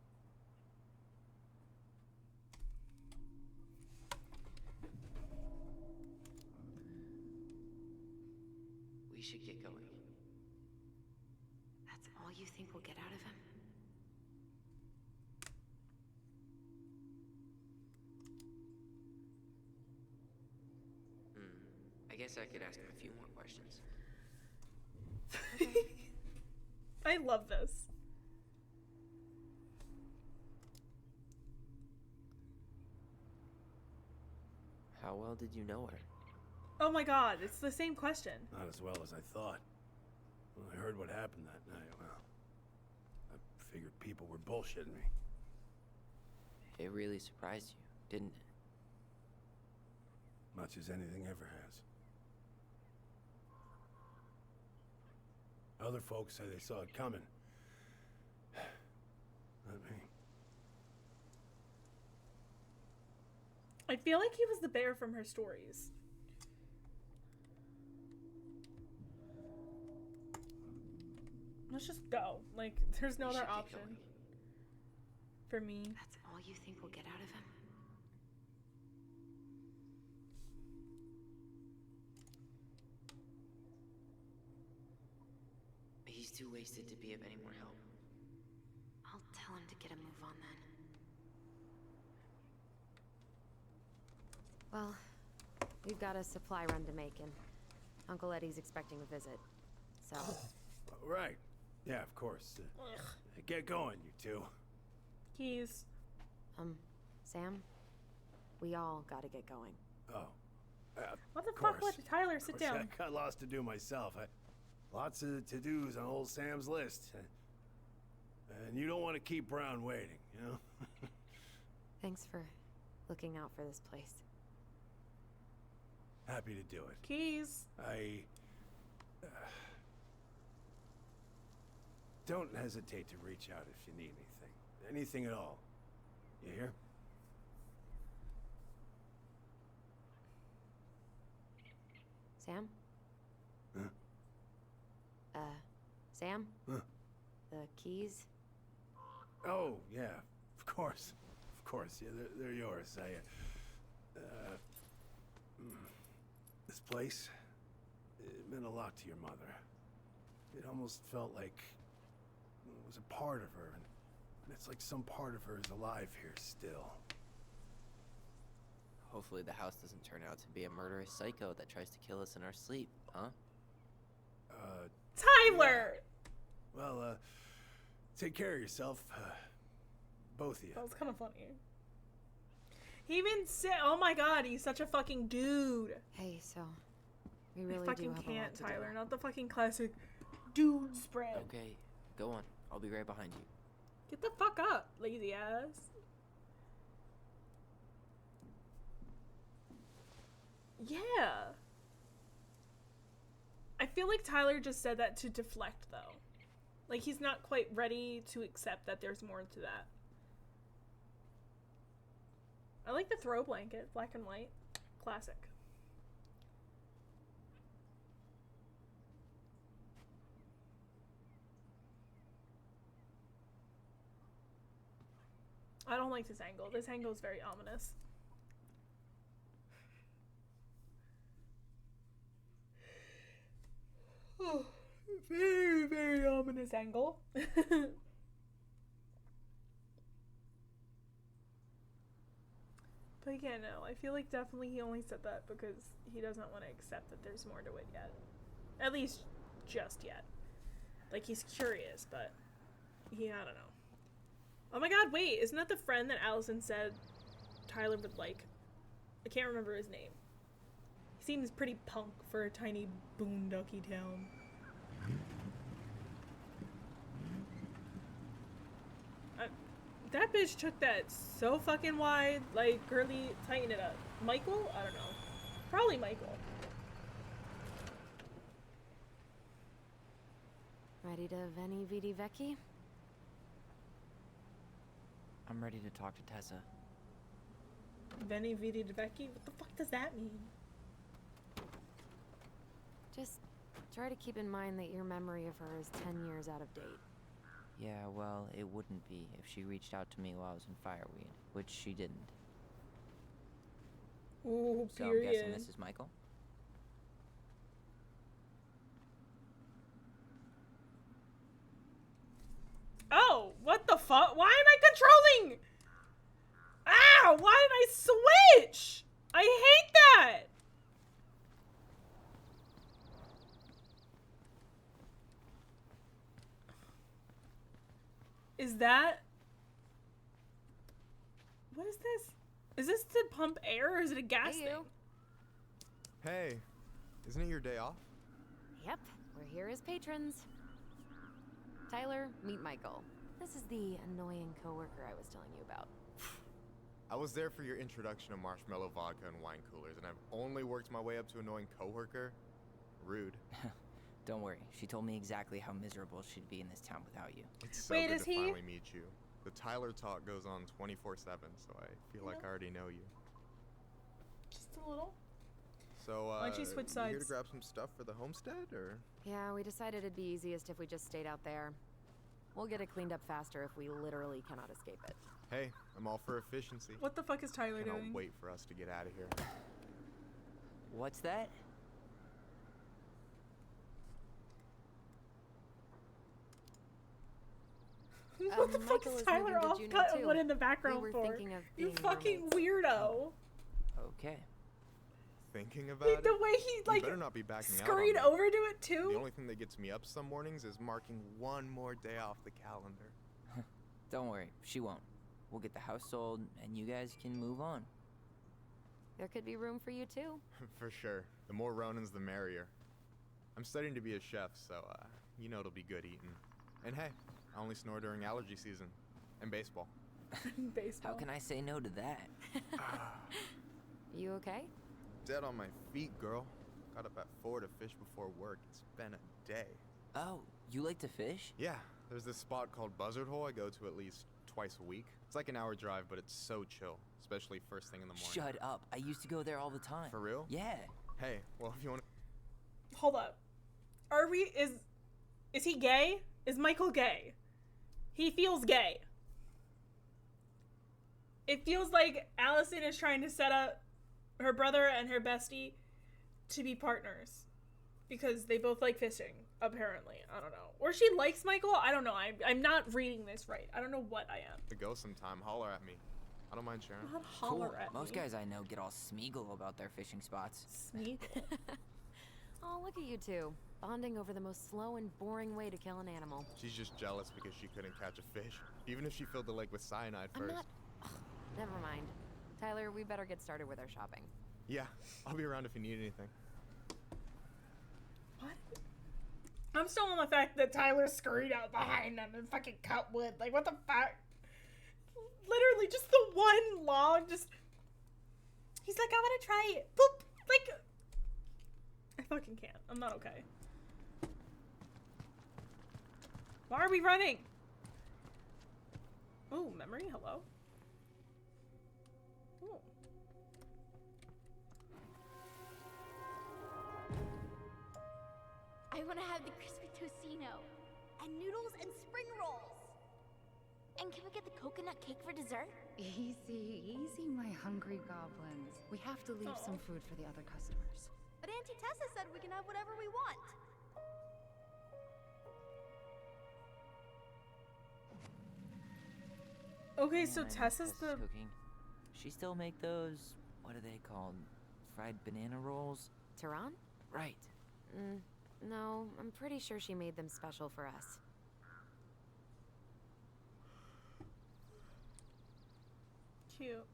We should get going. That's all you think we'll get out of him? I guess I could ask him a few more questions. I love this. How well did you know her? Oh my god, it's the same question. Not as well as I thought. When I heard what happened that night, well, I figured people were bullshitting me. It really surprised you, didn't it? Much as anything ever has. Other folks say they saw it coming. Not me. I feel like he was the bear from her stories. Let's just go. Like, there's no We other should get option going. for me. That's all you think we'll get out of him? He's too wasted to be of any more help. I'll tell him to get a move on then. Well, we've got a supply run to make, and Uncle Eddie's expecting a visit. So, Right. Yeah, of course. Get going, you two. Keys. Sam, we all gotta get going. Oh. What the Of fuck? course. Let Tyler sit Of course, down. I got lots to do myself. Lots of to-dos on old Sam's list. And you don't want to keep Brown waiting, you know? Thanks for looking out for this place. Happy to do it. Keys. I... don't hesitate to reach out if you need anything. Anything at all. You hear? Sam? Huh? Sam? Huh? The keys? Oh, yeah. Of course. Of course. Yeah, they're yours. This place, it meant a lot to your mother. It almost felt like it was a part of her, and it's like some part of her is alive here still. Hopefully the house doesn't turn out to be a murderous psycho that tries to kill us in our sleep, huh? Tyler! Well, take care of yourself. Both of you. That was kind of funny. He even said, "Oh my god, he's such a fucking dude." Hey, so we really I do fucking have a can't, lot to Tyler. do. Not the fucking classic dude spread. Okay, go on. I'll be right behind you. Get the fuck up, lazy ass. Yeah. I feel like Tyler just said that to deflect, though. Like, he's not quite ready to accept that there's more to that. I like the throw blanket, black and white. Classic. I don't like this angle. This angle is very ominous. Oh, very, very ominous angle. But again, no, I feel like definitely he only said that because he doesn't want to accept that there's more to it yet. At least just yet. Like, he's curious, but I don't know. Oh my god, wait, isn't that the friend that Allison said Tyler would like? I can't remember his name. He seems pretty punk for a tiny boondocky town. That bitch took that so fucking wide. Like, girly, tighten it up. Michael? I don't know. Probably Michael. Ready to Veni Vidi Vecchi? I'm ready to talk to Tessa. Veni Vidi Vecchi? What the fuck does that mean? Just try to keep in mind that your memory of her is 10 years out of date. Yeah, well, it wouldn't be if she reached out to me while I was in Fireweed, which she didn't. Ooh, So I'm period. guessing this is Michael? Oh, what the fuck? Why am I controlling? Ow, why did I switch? I hate that. Is that... What is this? Is this to pump air or is it a gas Hey, thing? you. Hey, isn't it your day off? Yep, we're here as patrons. Tyler, meet Michael. This is the annoying coworker I was telling you about. I was there for your introduction to marshmallow vodka and wine coolers, and I've only worked my way up to annoying coworker. Rude. Don't worry, she told me exactly how miserable she'd be in this town without you. It's so Wait, good is to he? finally meet you. The Tyler talk goes on 24/7, so I feel like I already know you. Just a little. So, Why don't you switch you here to sides? grab some stuff for the homestead, or? Yeah, we decided it'd be easiest if we just stayed out there. We'll get it cleaned up faster if we literally cannot escape it. Hey, I'm all for efficiency. What the fuck is Tyler Cannot doing? wait for us to get out of here. What's that? What the fuck Michael is is Tyler moving to off Juneau cut too. what in the background We were for? thinking of You being fucking roommates. weirdo. Okay. Thinking about Like, it? the way he You like better not be backing scurried out on me. over to it too. The only thing that gets me up some mornings is marking one more day off the calendar. Don't worry, she won't. We'll get the house sold, and you guys can move on. There could be room for you too. For sure. The more Ronins, the merrier. I'm studying to be a chef, so, you know it'll be good eating. And hey, I only snore during allergy season. And baseball. Baseball. How can I say no to that? You okay? Dead on my feet, girl. Got up at 4 to fish before work. It's been a day. Oh, you like to fish? Yeah, there's this spot called Buzzard Hole I go to at least twice a week. It's like an hour drive, but it's so chill, especially first thing in the morning. Shut up. I used to go there all the time. For real? Yeah. Hey, well, if you want Hold up. Are we is he gay? Is Michael gay? He feels gay. It feels like Allison is trying to set up her brother and her bestie to be partners because they both like fishing, apparently. I don't know. Or she likes Michael. I don't know. I'm not reading this right. I don't know what I am. to go sometime, holler at me. I don't mind sharing. Not holler at Most me. guys I know get all smeagol about their fishing spots. Smeagol. Oh, look at you two. Bonding over the most slow and boring way to kill an animal. She's just jealous because she couldn't catch a fish, even if she filled the lake with cyanide I'm first. not... Ugh, never mind. Tyler, we better get started with our shopping. Yeah, I'll be around if you need anything. What? I'm still on the fact that Tyler scurried out behind them and fucking cut wood. Like, what the fuck? Literally, just the one log, just... He's like, I want to try it. Boop! Like... I fucking can't. I'm not okay. Why are we running? Oh, memory? Hello? Oh. I want to have the crispy tocino and noodles and spring rolls. And can we get the coconut cake for dessert? Easy, easy, my hungry goblins. We have to leave some food for the other customers. But Auntie Tessa said we can have whatever we want. Okay, Man, so I miss Tessa's the... cooking. She still make those, what are they called? Fried banana rolls? Tehran? Right. No, I'm pretty sure she made them special for us. Cute.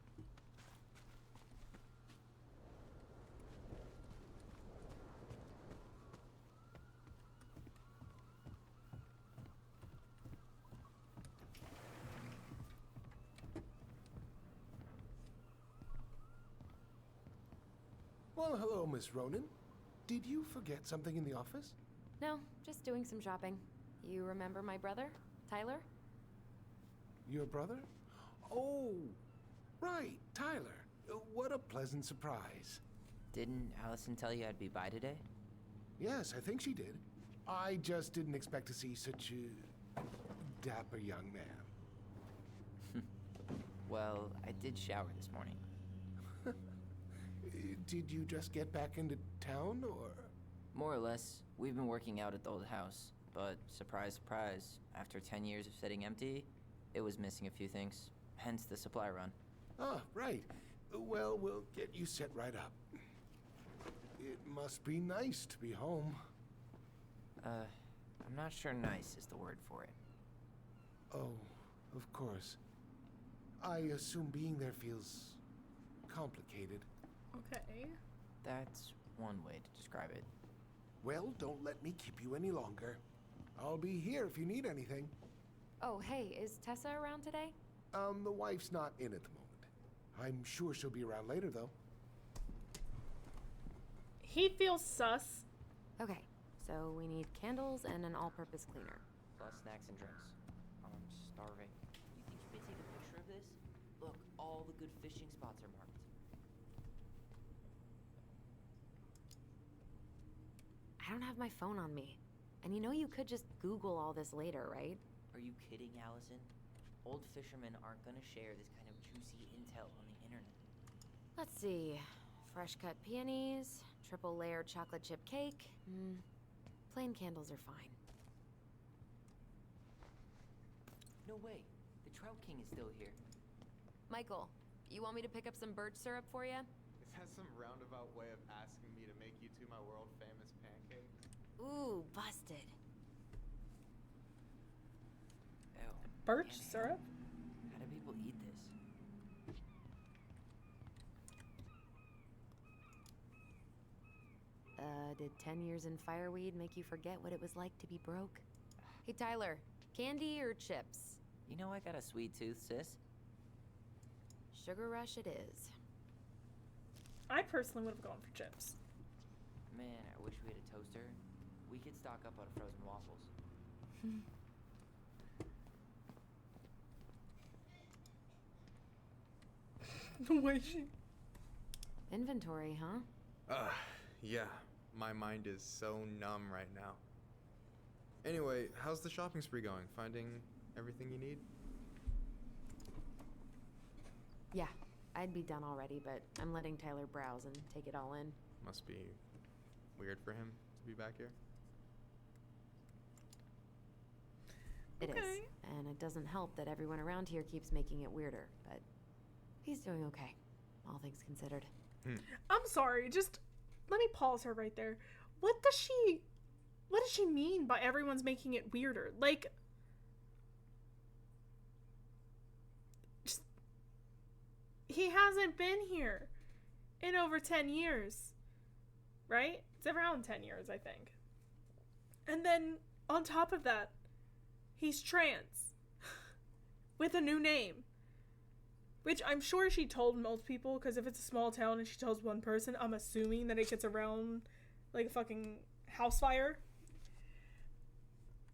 Well, hello, Miss Ronan. Did you forget something in the office? No, just doing some shopping. You remember my brother, Tyler? Your brother? Oh, right, Tyler. What a pleasant surprise. Didn't Allison tell you I'd be by today? Yes, I think she did. I just didn't expect to see such a dapper young man. Well, I did shower this morning. Did you just get back into town, or? More or less. We've been working out at the old house, but surprise, surprise, after 10 years of sitting empty, it was missing a few things, hence the supply run. Ah, right. Well, we'll get you set right up. It must be nice to be home. I'm not sure nice is the word for it. Oh, of course. I assume being there feels complicated. Okay. That's one way to describe it. Well, don't let me keep you any longer. I'll be here if you need anything. Oh, hey, is Tessa around today? The wife's not in at the moment. I'm sure she'll be around later, though. He feels sus. Okay, so we need candles and an all-purpose cleaner. Plus snacks and drinks. I'm starving. You think you may take a picture of this? Look, all the good fishing spots are marked. I don't have my phone on me. And you know you could just Google all this later, right? Are you kidding, Allison? Old fishermen aren't gonna share this kind of juicy intel on the internet. Let's see. Fresh cut peonies, triple layered chocolate chip cake. Plain candles are fine. No way. The Trout King is still here. Michael, you want me to pick up some birch syrup for you? Is that some roundabout way of asking me to make you two my world famous pancakes? Ooh, busted. Ew. Birch Damn it. syrup? How do people eat this? Did 10 years in fireweed make you forget what it was like to be broke? Hey, Tyler, candy or chips? You know I got a sweet tooth, sis. Sugar rush it is. I personally would have gone for chips. Man, I wish we had a toaster. We could stock up on frozen waffles. The way she... Inventory, huh? Yeah. My mind is so numb right now. Anyway, how's the shopping spree going? Finding everything you need? Yeah, I'd be done already, but I'm letting Tyler browse and take it all in. Must be weird for him to be back here. It is, Okay. and it doesn't help that everyone around here keeps making it weirder, but he's doing okay, all things considered. I'm sorry, just let me pause her right there. What does she mean by everyone's making it weirder? Like, just, he hasn't been here in over 10 years, right? It's around 10 years, I think. And then on top of that, he's trans with a new name. Which I'm sure she told most people, because if it's a small town and she tells one person, I'm assuming that it gets around like a fucking house fire.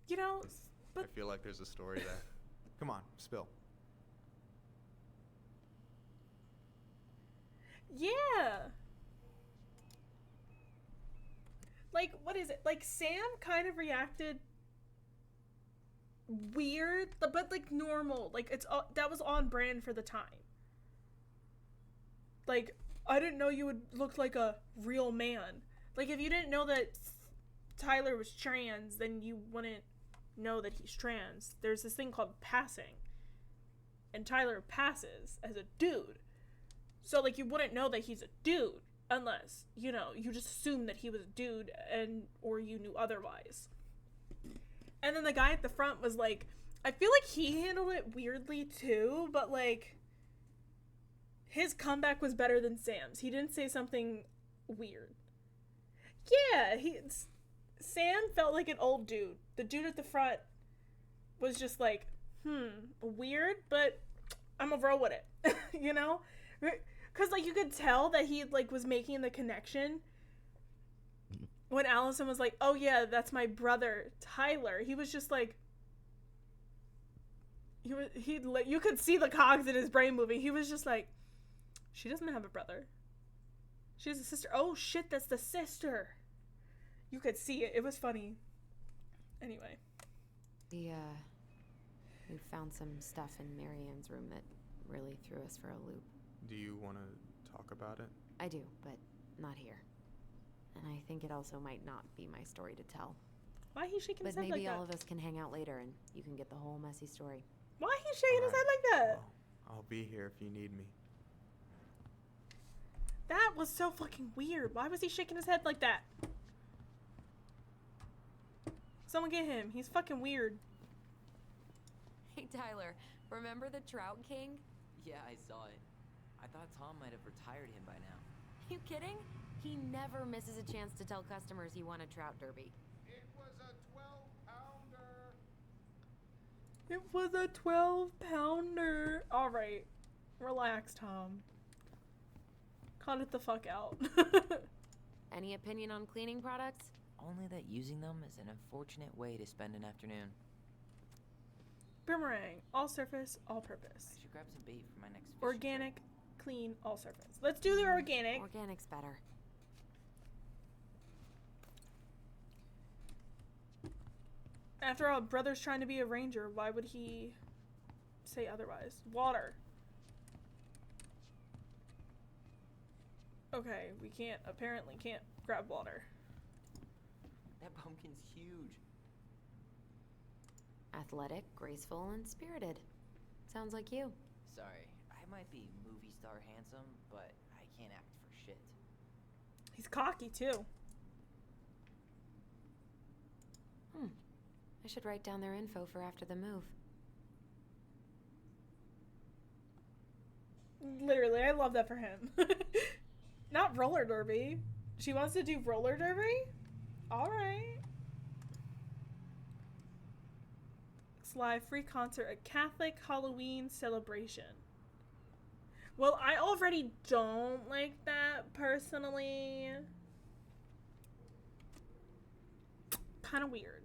You know, but... I feel like there's a story there. Come on, spill. Yeah! Like, what is it? Like, Sam kind of reacted weird, but like normal. Like, that was on brand for the time. Like, I didn't know you would look like a real man. Like, if you didn't know that Tyler was trans, then you wouldn't know that he's trans. There's this thing called passing. And Tyler passes as a dude. So, like, you wouldn't know that he's a dude unless, you know, you just assumed that he was a dude or you knew otherwise. And then the guy at the front was like, I feel like he handled it weirdly too, but like, his comeback was better than Sam's. He didn't say something weird. Yeah, Sam felt like an old dude. The dude at the front was just like, weird, but I'm gonna roll with it. You know? Because, like, you could tell that he, like, was making the connection. When Allison was like, oh yeah, that's my brother, Tyler. He was just like, you could see the cogs in his brain moving. He was just like, she doesn't have a brother. She has a sister. Oh shit, that's the sister. You could see it. It was funny. Anyway. We found some stuff in Marianne's room that really threw us for a loop. Do you want to talk about it? I do, but not here. And I think it also might not be my story to tell. Why he shaking his head like that? But maybe all of us can hang out later and you can get the whole messy story. Why he shaking his head like that? Well, I'll be here if you need me. That was so fucking weird. Why was he shaking his head like that? Someone get him. He's fucking weird. Hey, Tyler, remember the Trout King? Yeah, I saw it. I thought Tom might have retired him by now. You kidding? He never misses a chance to tell customers he won a trout derby. It was a 12-pounder. It was a 12-pounder. Alright. Relax, Tom. Cut it the fuck out. Any opinion on cleaning products? Only that using them is an unfortunate way to spend an afternoon. Boomerang. All surface, all purpose. I should grab some bait for my next fishing Organic, trip. clean, all surface. Let's do the organic. Organic's better. After all, brother's trying to be a ranger. Why would he say otherwise? Water. Okay, we apparently can't grab water. That pumpkin's huge. Athletic, graceful, and spirited. Sounds like you. Sorry, I might be movie star handsome, but I can't act for shit. He's cocky too. I should write down their info for after the move. Literally, I love that for him. Not roller derby. She wants to do roller derby? Alright. Live free concert at Catholic Halloween celebration. Well, I already don't like that personally. Kind of weird.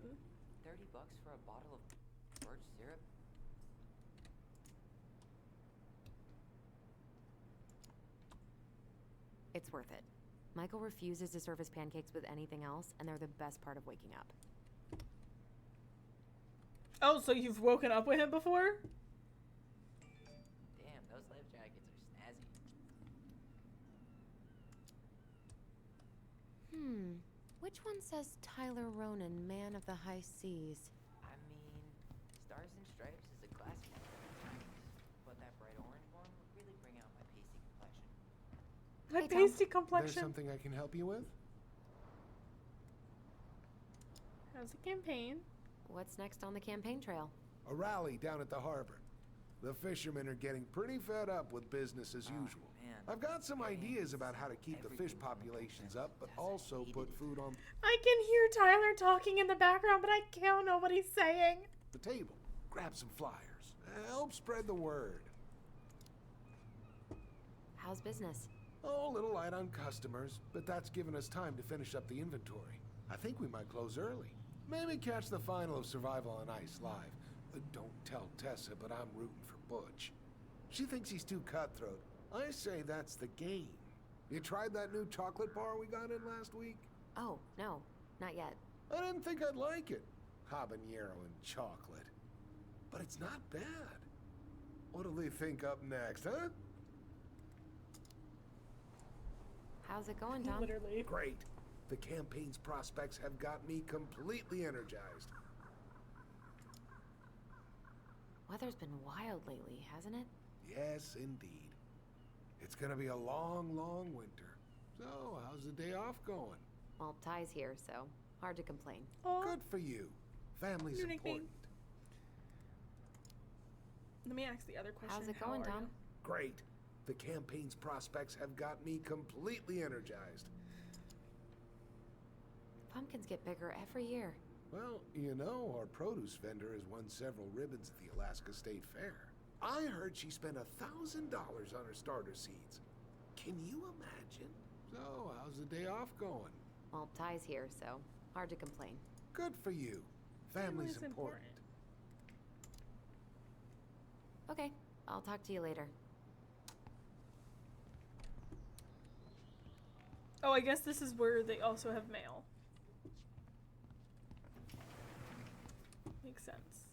$30 for a bottle of birch syrup? It's worth it. Michael refuses to serve his pancakes with anything else, and they're the best part of waking up. Oh, so you've woken up with him before? Damn, those life jackets are snazzy. Which one says Tyler Ronan, man of the high seas? I mean, Stars and Stripes is a classic. But that bright orange one would really bring out my pasty complexion. My Hey, Tom. pasty complexion. There's something I can help you with? How's the campaign? What's next on the campaign trail? A rally down at the harbor. The fishermen are getting pretty fed up with business as usual. Man. I've got some ideas about how to keep the fish populations up, but also put food on I can hear Tyler talking in the background, but I don't know what he's saying. the table. Grab some flyers. Help spread the word. How's business? Oh, a little light on customers, but that's given us time to finish up the inventory. I think we might close early. Maybe catch the final of Survival on Ice live. Don't tell Tessa, but I'm rooting for Butch. She thinks he's too cutthroat. I say that's the game. You tried that new chocolate bar we got in last week? Oh, no, not yet. I didn't think I'd like it. Habanero and chocolate. But it's not bad. What'll they think up next, huh? How's it going, Tom? Literally. Great. The campaign's prospects have got me completely energized. Weather's been wild lately, hasn't it? Yes, indeed. It's gonna be a long, long winter. So, how's the day off going? Well, Ty's here, so hard to complain. Oh, Good for you. Family's Your nickname. important. let me ask the other question. How's it How going, are Tom? you? Great. The campaign's prospects have got me completely energized. Pumpkins get bigger every year. Well, you know, our produce vendor has won several ribbons at the Alaska State Fair. I heard she spent $1,000 on her starter seeds. Can you imagine? So, how's the day off going? Well, Ty's here, so hard to complain. Good for you. Family's important. Okay, I'll talk to you later. Oh, I guess this is where they also have mail. Makes sense.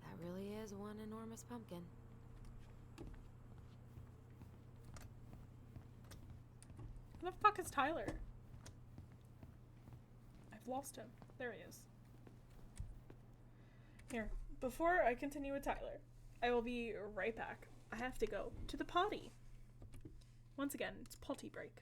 That really is one enormous pumpkin. Where the fuck is Tyler? I've lost him. There he is. Here, before I continue with Tyler, I will be right back. I have to go to the potty. Once again, it's potty break.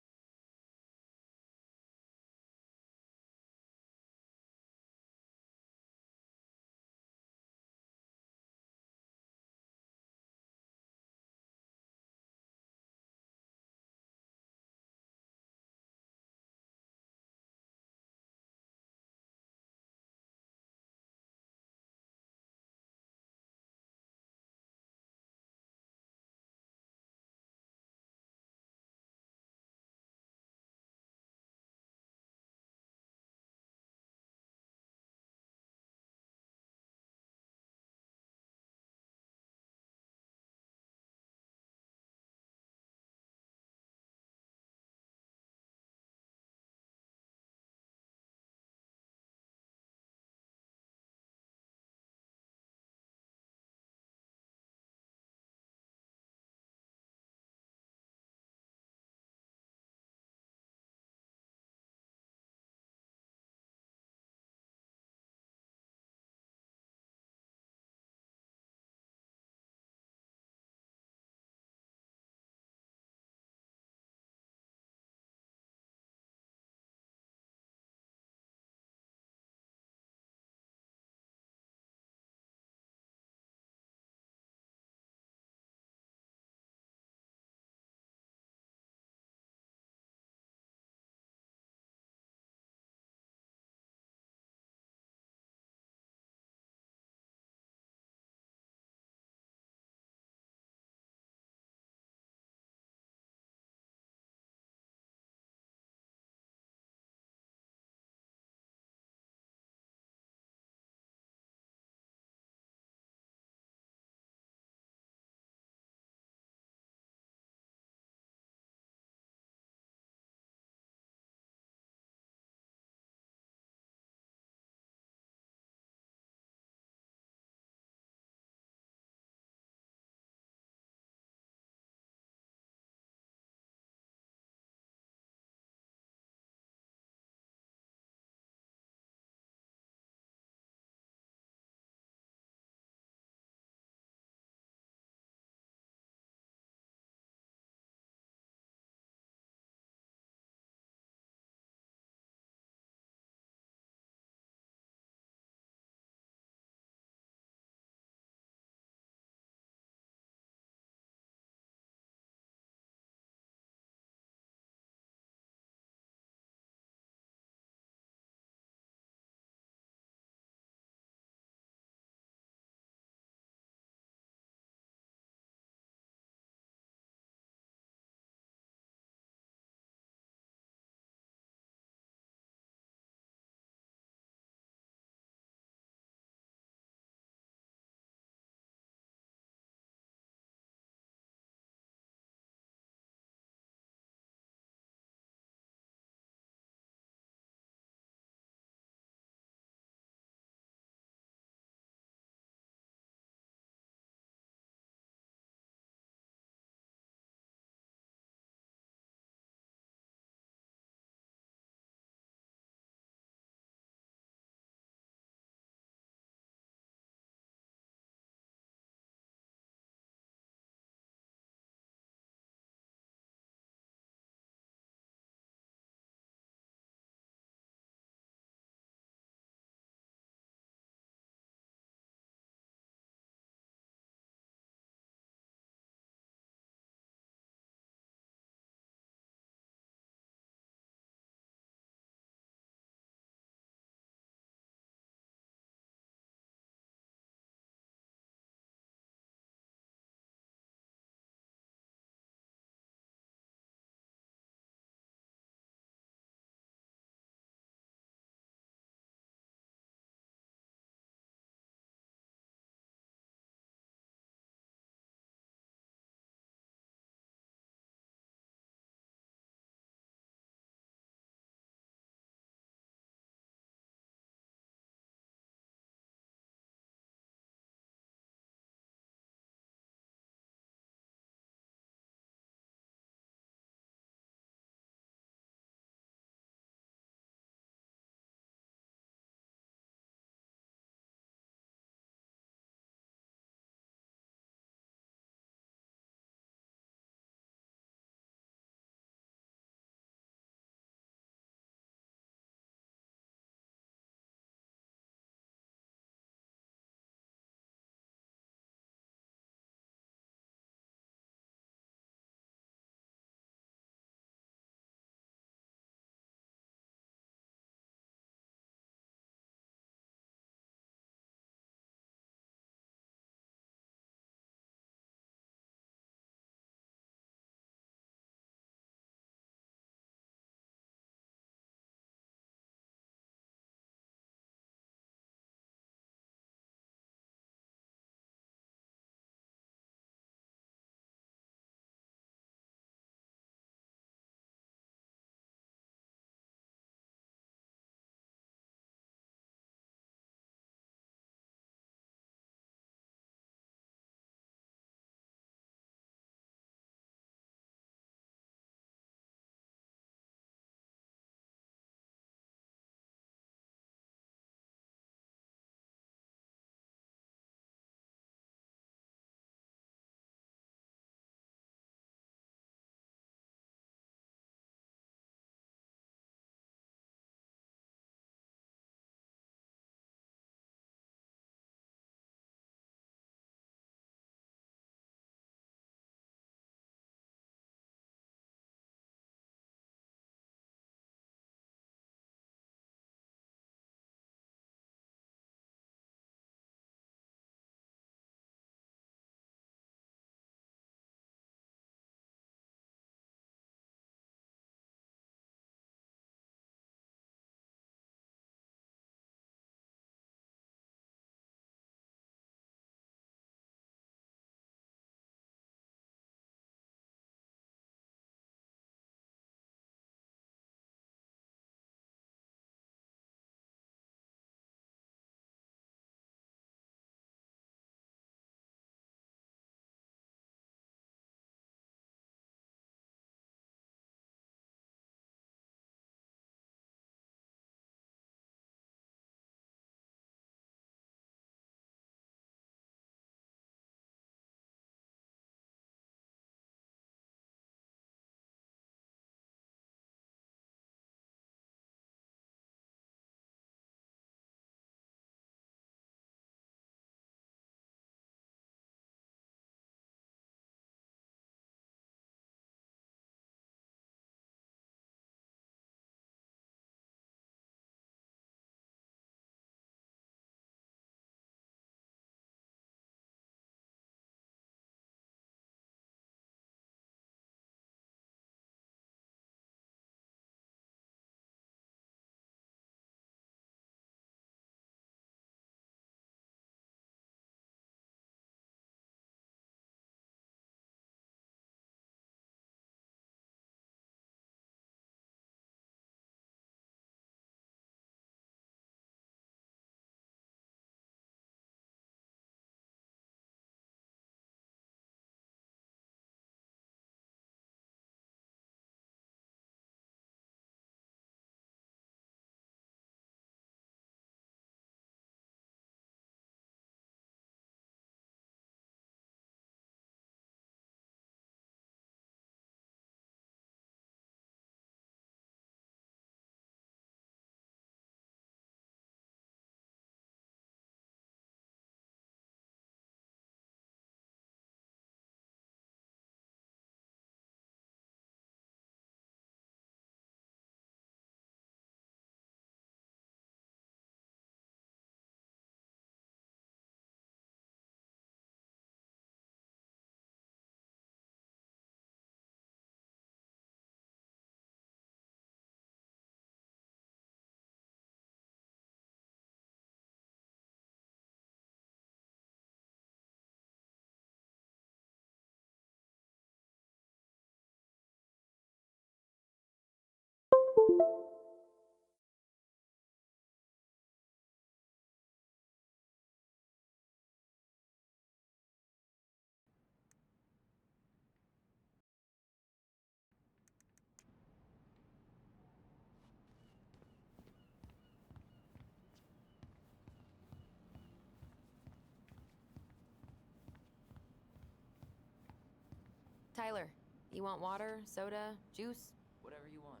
Tyler, you want water, soda, juice? Whatever you want.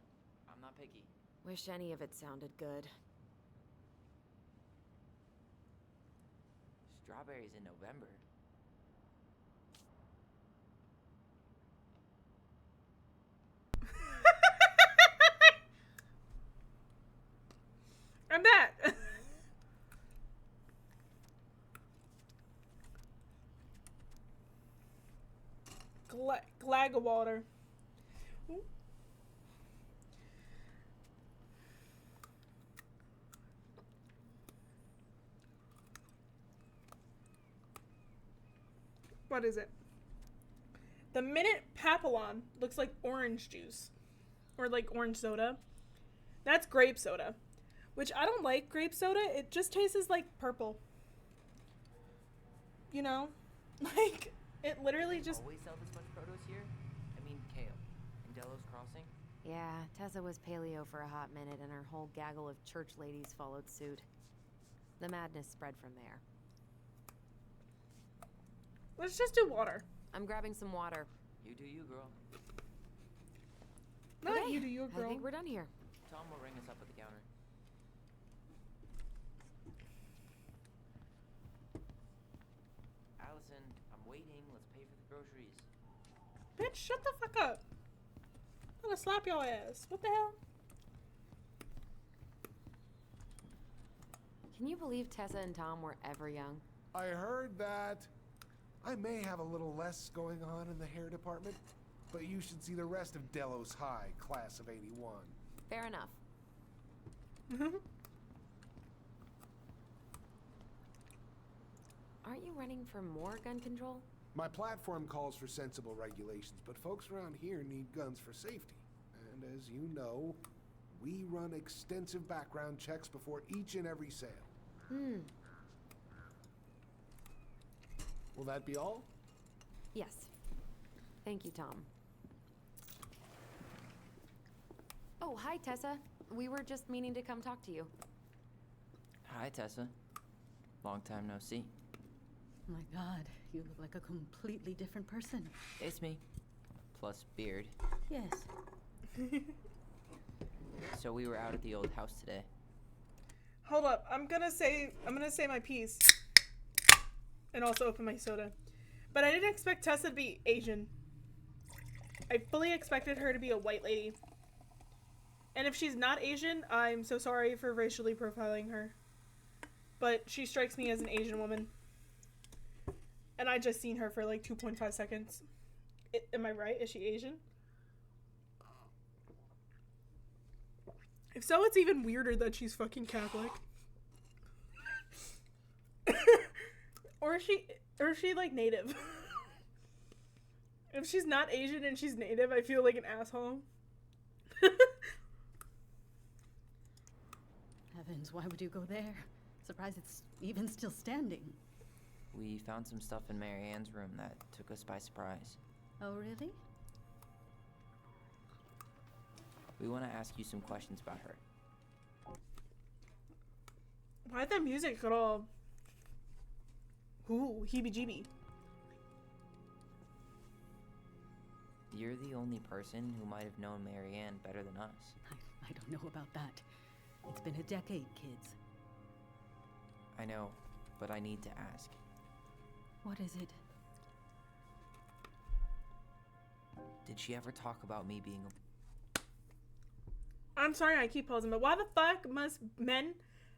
I'm not picky. Wish any of it sounded good. Strawberries in November. I'm back. Glag of water. Ooh. What is it? The Minute Papillon looks like orange juice. Or like orange soda. That's grape soda. Which I don't like grape soda. It just tastes like purple. You know? Like, it literally just... Always sell this much produce here? I mean, kale. In Delos Crossing? Yeah, Tessa was paleo for a hot minute and her whole gaggle of church ladies followed suit. The madness spread from there. Let's just do water. I'm grabbing some water. You do you, girl. Not Okay, you do you, girl. I think we're done here. Tom will ring us up at the counter. Allison, I'm waiting. Let's pay for the groceries. Bitch, shut the fuck up. I'm gonna slap your ass. What the hell? Can you believe Tessa and Tom were ever young? I heard that. I may have a little less going on in the hair department, but you should see the rest of Delos High, class of '81. Fair enough. Aren't you running for more gun control? My platform calls for sensible regulations, but folks around here need guns for safety. And as you know, we run extensive background checks before each and every sale. Will that be all? Yes. Thank you, Tom. Oh, hi, Tessa. We were just meaning to come talk to you. Hi, Tessa. Long time no see. Oh my god, you look like a completely different person. It's me. Plus beard. Yes. So we were out at the old house today. Hold up. I'm gonna say my piece. And also open my soda. But I didn't expect Tessa to be Asian. I fully expected her to be a white lady. And if she's not Asian, I'm so sorry for racially profiling her. But she strikes me as an Asian woman. And I just seen her for like 2.5 seconds. Am I right? Is she Asian? If so, it's even weirder that she's fucking Catholic. Or is she like native? If she's not Asian and she's native, I feel like an asshole. Heavens, why would you go there? Surprised it's even still standing. We found some stuff in Mary Ann's room that took us by surprise. Oh, really? We want to ask you some questions about her. Why'd that music get all... Ooh, heebie-jeebie. You're the only person who might have known Mary Ann better than us. I don't know about that. It's been a decade, kids. I know, but I need to ask. What is it? Did she ever talk about me being a... I'm sorry I keep pausing, but why the fuck must men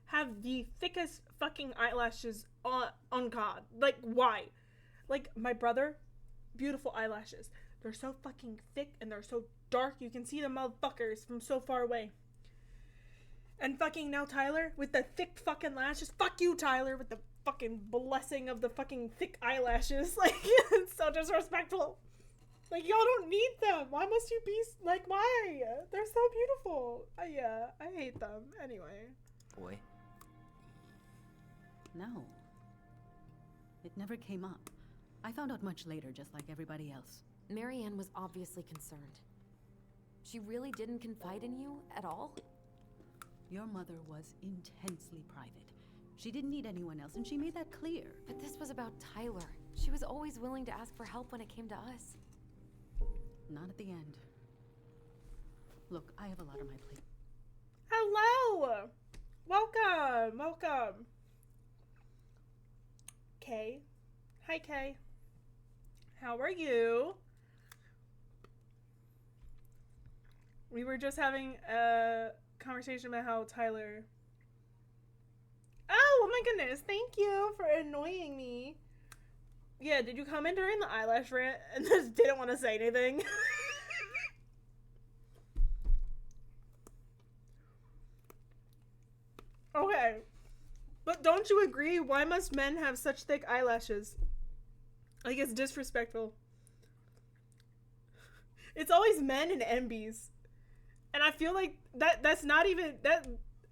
have the thickest fucking eyelashes on God? Like, why? Like, my brother, beautiful eyelashes. They're so fucking thick and they're so dark, you can see the motherfuckers from so far away. And fucking now Tyler, with the thick fucking lashes. Fuck you, Tyler, with the fucking blessing of the fucking thick eyelashes. Like, it's so disrespectful. Like, y'all don't need them. Why must you be, like, why? They're so beautiful. Yeah, I hate them. Anyway. Boy. No. It never came up. I found out much later, just like everybody else. Mary Ann was obviously concerned. She really didn't confide in you at all? Your mother was intensely private. She didn't need anyone else, and she made that clear. But this was about Tyler. She was always willing to ask for help when it came to us. Not at the end. Look, I have a lot on my plate. Hello! Welcome! Welcome! Kay. Hi, Kay. How are you? We were just having a conversation about how Tyler... Oh my goodness, thank you for annoying me. Yeah, did you come in during the eyelash rant and just didn't want to say anything? Okay. But don't you agree? Why must men have such thick eyelashes? Like, it's disrespectful. It's always men and MBs. And I feel like that's not even...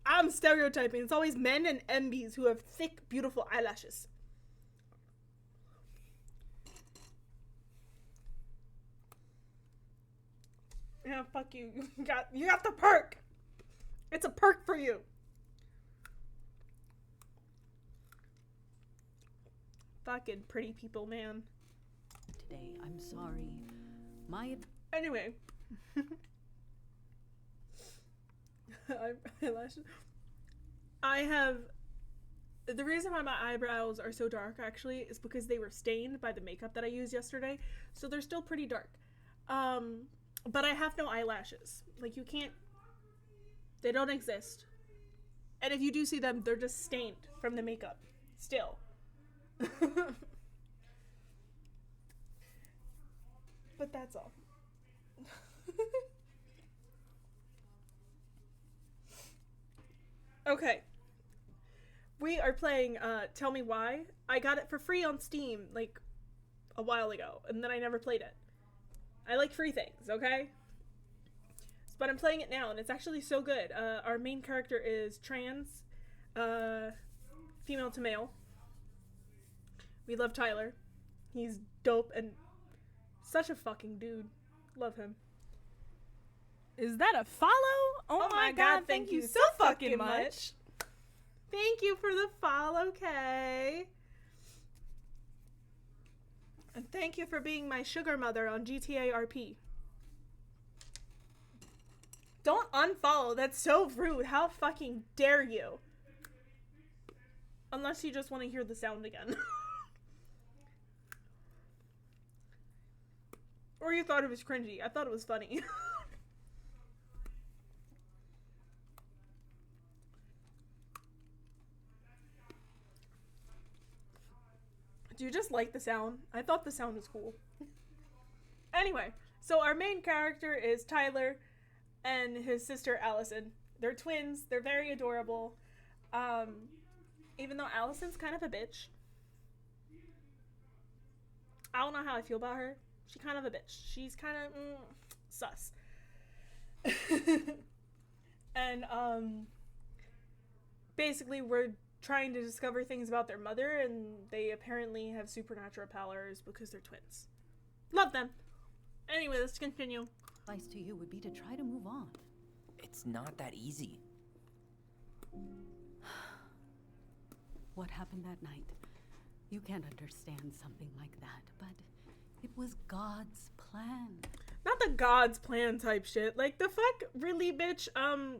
I'm stereotyping. It's always men and MBs who have thick, beautiful eyelashes. Yeah, fuck you. You got the perk. It's a perk for you. Fucking pretty people, man. Today, I'm sorry. Anyway. Eyelashes. I have... The reason why my eyebrows are so dark, actually, is because they were stained by the makeup that I used yesterday. So they're still pretty dark. But I have no eyelashes. Like, you can't... They don't exist. And if you do see them, they're just stained from the makeup. Still. But that's all. Okay. We are playing Tell Me Why. I got it for free on Steam like a while ago, and then I never played it. I like free things, okay? But I'm playing it now, and it's actually so good. Our main character is trans, female to male. We love Tyler. He's dope and such a fucking dude. Love him. Is that a follow? Oh my god, thank you so fucking much. Thank you for the follow, Kay. And thank you for being my sugar mother on GTA RP. Don't unfollow. That's so rude. How fucking dare you? Unless you just want to hear the sound again. Or you thought it was cringy. I thought it was funny. Do you just like the sound? I thought the sound was cool. Anyway, so our main character is Tyler and his sister Allison. They're twins. They're very adorable. Even though Allison's kind of a bitch. I don't know how I feel about her. She's kind of a bitch. She's kind of sus. And basically we're trying to discover things about their mother, and they apparently have supernatural powers because they're twins. Love them. Anyway, let's continue. Advice to you would be to try to move on. It's not that easy. What happened that night? You can't understand something like that, but it was God's plan. Not the God's plan type shit. Like, the fuck? Really, bitch?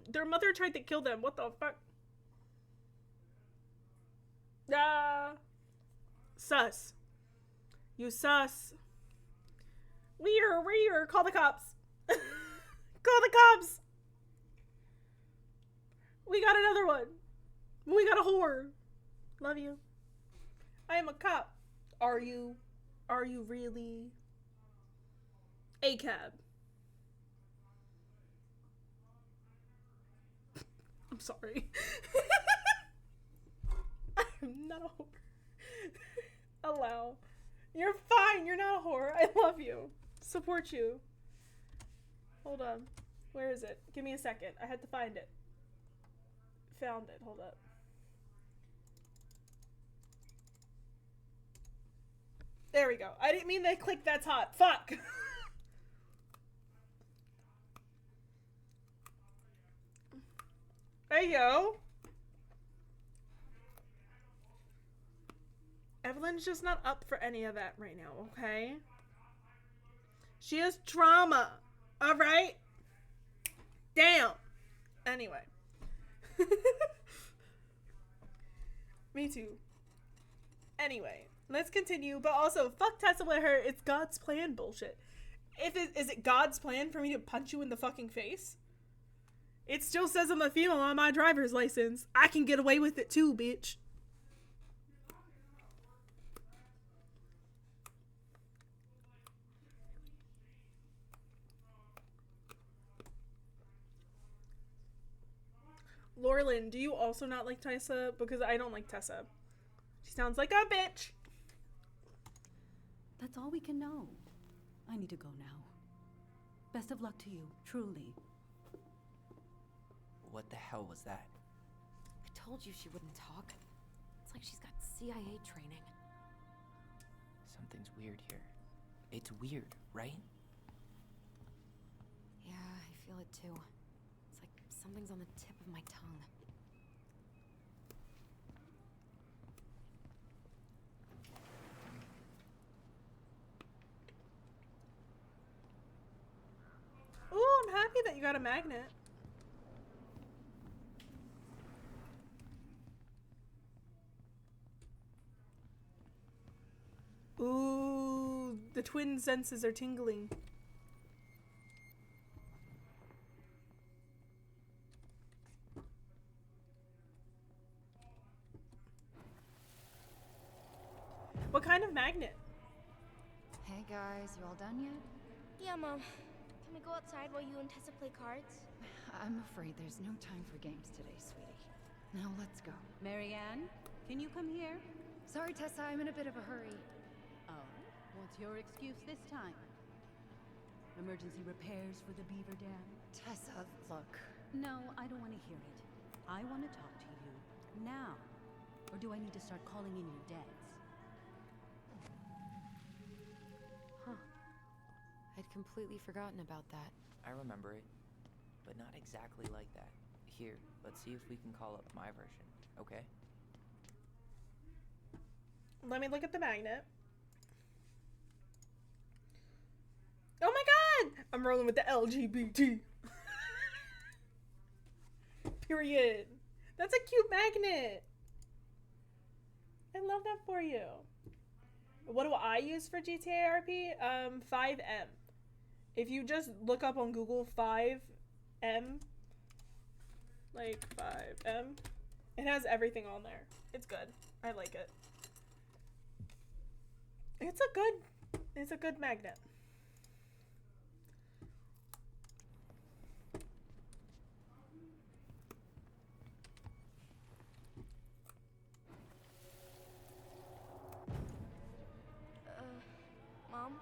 Their mother tried to kill them. What the fuck? Sus. You sus. We're. Call the cops. Call the cops. We got another one. We got a whore. Love you. I am a cop. Are you? Are you really? A cab. I'm sorry. I'm not a whore. Allow. You're fine. You're not a whore. I love you. Support you. Hold on. Where is it? Give me a second. I had to find it. Found it. Hold up. There we go. I didn't mean to click that's hot. Fuck. Hey, yo. Evelyn's just not up for any of that right now, okay? She has trauma. All right? Damn. Anyway. Me too. Anyway, let's continue. But also, fuck Tessa with her "it's God's plan" bullshit. Is it God's plan for me to punch you in the fucking face? It still says I'm a female on my driver's license. I can get away with it too, bitch. Laurelyn, do you also not like Tessa? Because I don't like Tessa. She sounds like a bitch. That's all we can know. I need to go now. Best of luck to you, truly. What the hell was that? I told you she wouldn't talk. It's like she's got CIA training. Something's weird here. It's weird, right? Yeah, I feel it too. It's like something's on the tip of my tongue. Ooh, I'm happy that you got a magnet. Ooh, the twin senses are tingling. What kind of magnet? Hey guys, you all done yet? Yeah, Mom. Can we go outside while you and Tessa play cards? I'm afraid there's no time for games today, sweetie. Now let's go. Marianne, can you come here? Sorry, Tessa, I'm in a bit of a hurry. Oh, what's your excuse this time? Emergency repairs for the beaver dam? Tessa, look. No, I don't want to hear it. I want to talk to you now. Or do I need to start calling in your dads? Huh. I'd completely forgotten about that. I remember it, but not exactly like that. Here, let's see if we can call up my version, okay? Let me look at the magnet. Oh my god! I'm rolling with the LGBT. Period. That's a cute magnet. I love that for you. What do I use for GTA RP? 5M. If you just look up on Google 5M, like 5M, it has everything on there. It's good. I like it. It's a good magnet. Mom?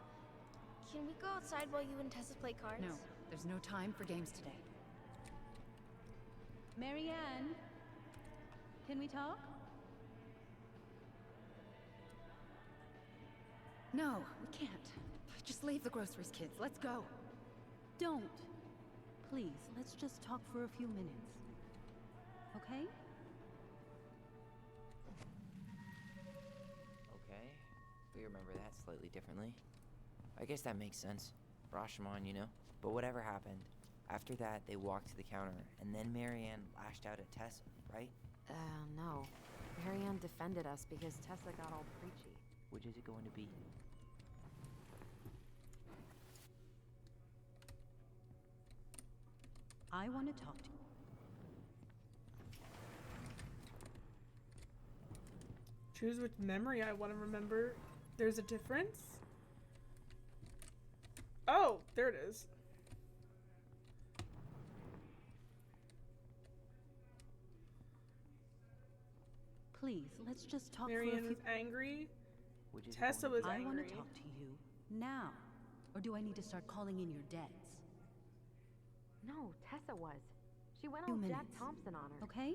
Can we go outside while you and Tessa play cards? No, there's no time for games today. Marianne, can we talk? No, we can't. Just leave the groceries, kids. Let's go. Don't. Please, let's just talk for a few minutes. Okay? Okay, we remember that slightly differently. I guess that makes sense. Rashomon, you know? But whatever happened, after that they walked to the counter, and then Marianne lashed out at Tessa, right? No. Marianne defended us because Tessa got all preachy. Which is it going to be? I want to talk to you. Choose which memory I want to remember. There's a difference? Oh, there it is. Please, let's just talk Marianne for a few... was angry. Which is Tessa was I angry. want to talk to you now. Or do I need to start calling in your dads? No, Tessa was. She went Few all Jack minutes. Thompson on her. Okay?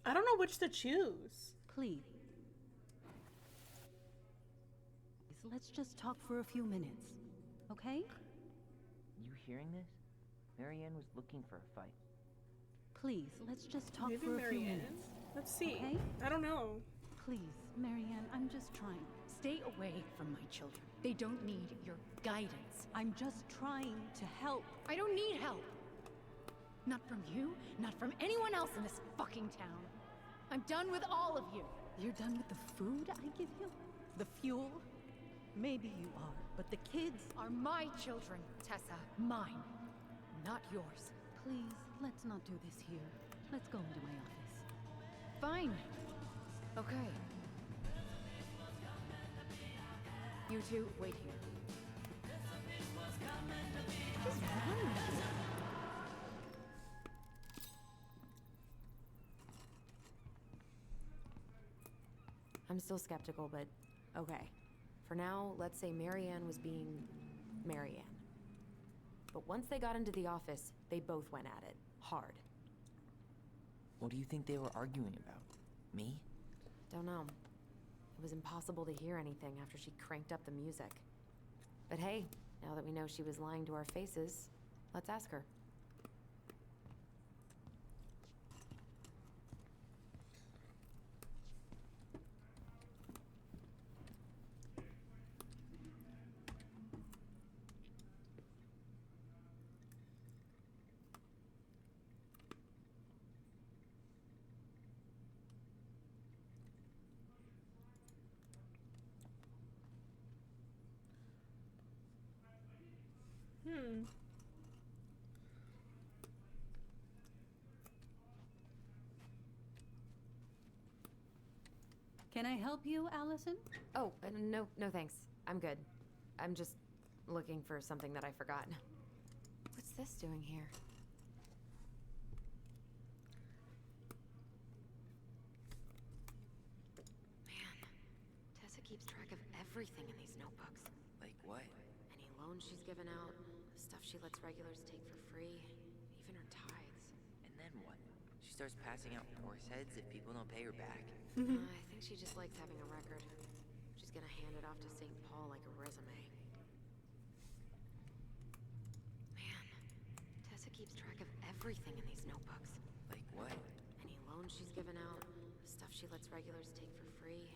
I don't know which to choose. Please. Let's just talk for a few minutes. Okay? You hearing this? Marianne was looking for a fight. Please, let's just talk Maybe for a few Marianne. minutes. Let's see. Okay? I don't know. Please, Marianne, I'm just trying. Stay away from my children. They don't need your guidance. I'm just trying to help. I don't need help. Not from you, not from anyone else in this fucking town. I'm done with all of you. You're done with the food I give you? The fuel? Maybe you are, but the kids Are my children, Tessa. Mine, not yours. Please, let's not do this here. Let's go into my office. Fine. Okay. You two, wait here. What is wrong with you? I'm still skeptical, but okay. For now, let's say Marianne was being Marianne. But once they got into the office, they both went at it. Hard. What do you think they were arguing about? Me? Don't know. It was impossible to hear anything after she cranked up the music. But hey, now that we know she was lying to our faces, let's ask her. Can I help you, Allison? Oh, no thanks. I'm good. I'm just looking for something that I forgot. What's this doing here? Man, Tessa keeps track of everything in these notebooks. Like what? Any loans she's given out, stuff she lets regulars take for free, even her tithes. And then what? She starts passing out horse heads if people don't pay her back. I think she just likes having a record. She's gonna hand it off to St. Paul like a resume. Man, Tessa keeps track of everything in these notebooks. Like what? Any loans she's given out, stuff she lets regulars take for free,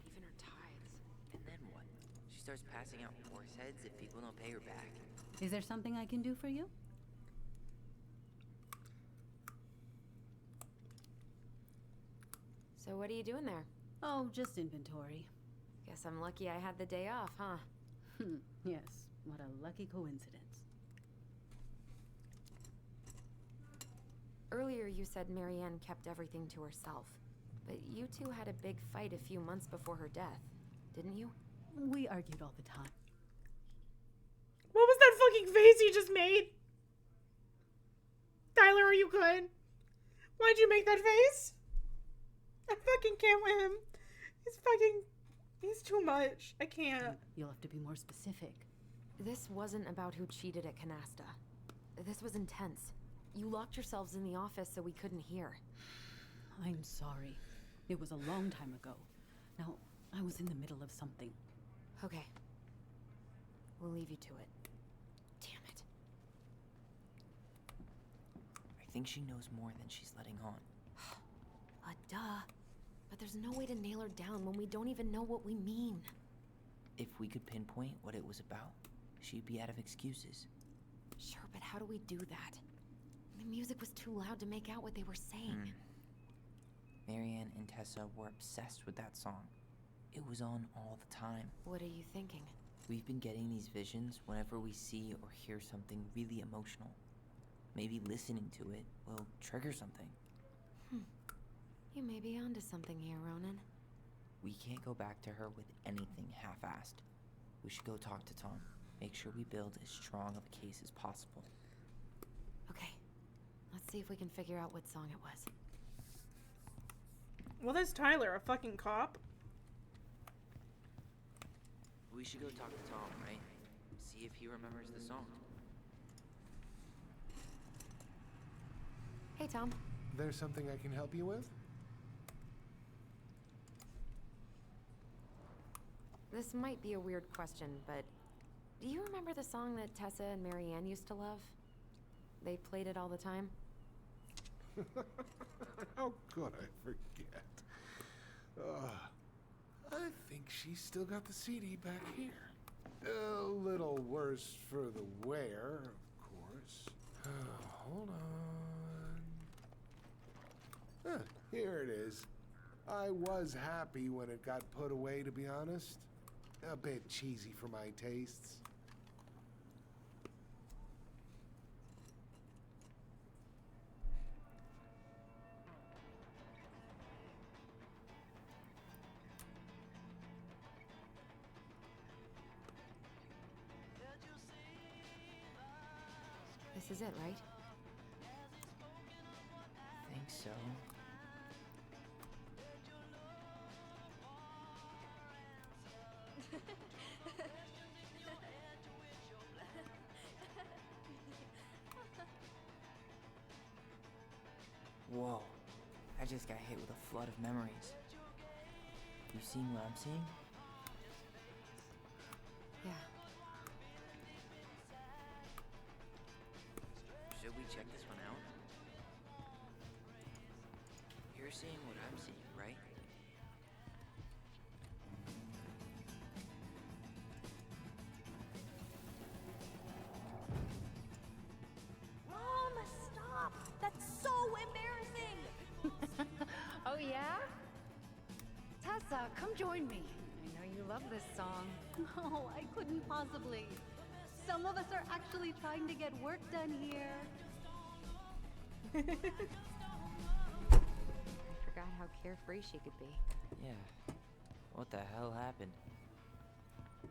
even her tithes. And then what? She starts passing out horse heads if people don't pay her back. Is there something I can do for you? So what are you doing there? Oh, just inventory. Guess I'm lucky I had the day off, huh? Yes, what a lucky coincidence. Earlier you said Marianne kept everything to herself. But you two had a big fight a few months before her death, didn't you? We argued all the time. What was that fucking face you just made? Tyler, are you good? Why'd you make that face? I fucking can't with him. He's too much. I can't. You'll have to be more specific. This wasn't about who cheated at Canasta. This was intense. You locked yourselves in the office so we couldn't hear. I'm sorry. It was a long time ago. Now, I was in the middle of something. Okay. We'll leave you to it. Damn it. I think she knows more than she's letting on. Duh. But there's no way to nail her down when we don't even know what we mean. If we could pinpoint what it was about, she'd be out of excuses. Sure, but how do we do that? The music was too loud to make out what they were saying. Marianne and Tessa were obsessed with that song. It was on all the time. What are you thinking? We've been getting these visions whenever we see or hear something really emotional. Maybe listening to it will trigger something. You may be onto something here, Ronan. We can't go back to her with anything half-assed. We should go talk to Tom. Make sure we build as strong of a case as possible. Okay. Let's see if we can figure out what song it was. Well, there's Tyler, a fucking cop. We should go talk to Tom, right? See if he remembers the song. Hey, Tom. There's something I can help you with? This might be a weird question, but do you remember the song that Tessa and Marianne used to love? They played it all the time. How could I forget? I think she's still got the CD back here. A little worse for the wear, of course. Hold on. Here it is. I was happy when it got put away, to be honest. A bit cheesy for my tastes. This is it, right? Think so. Whoa. I just got hit with a flood of memories. You seeing what I'm seeing? Yeah. Should we check this one out? You're seeing what I'm seeing, right? Mom, stop! That's so embarrassing! Oh, yeah? Tessa, come join me. I know you love this song. No, I couldn't possibly. Some of us are actually trying to get work done here. I forgot how carefree she could be. Yeah. What the hell happened? You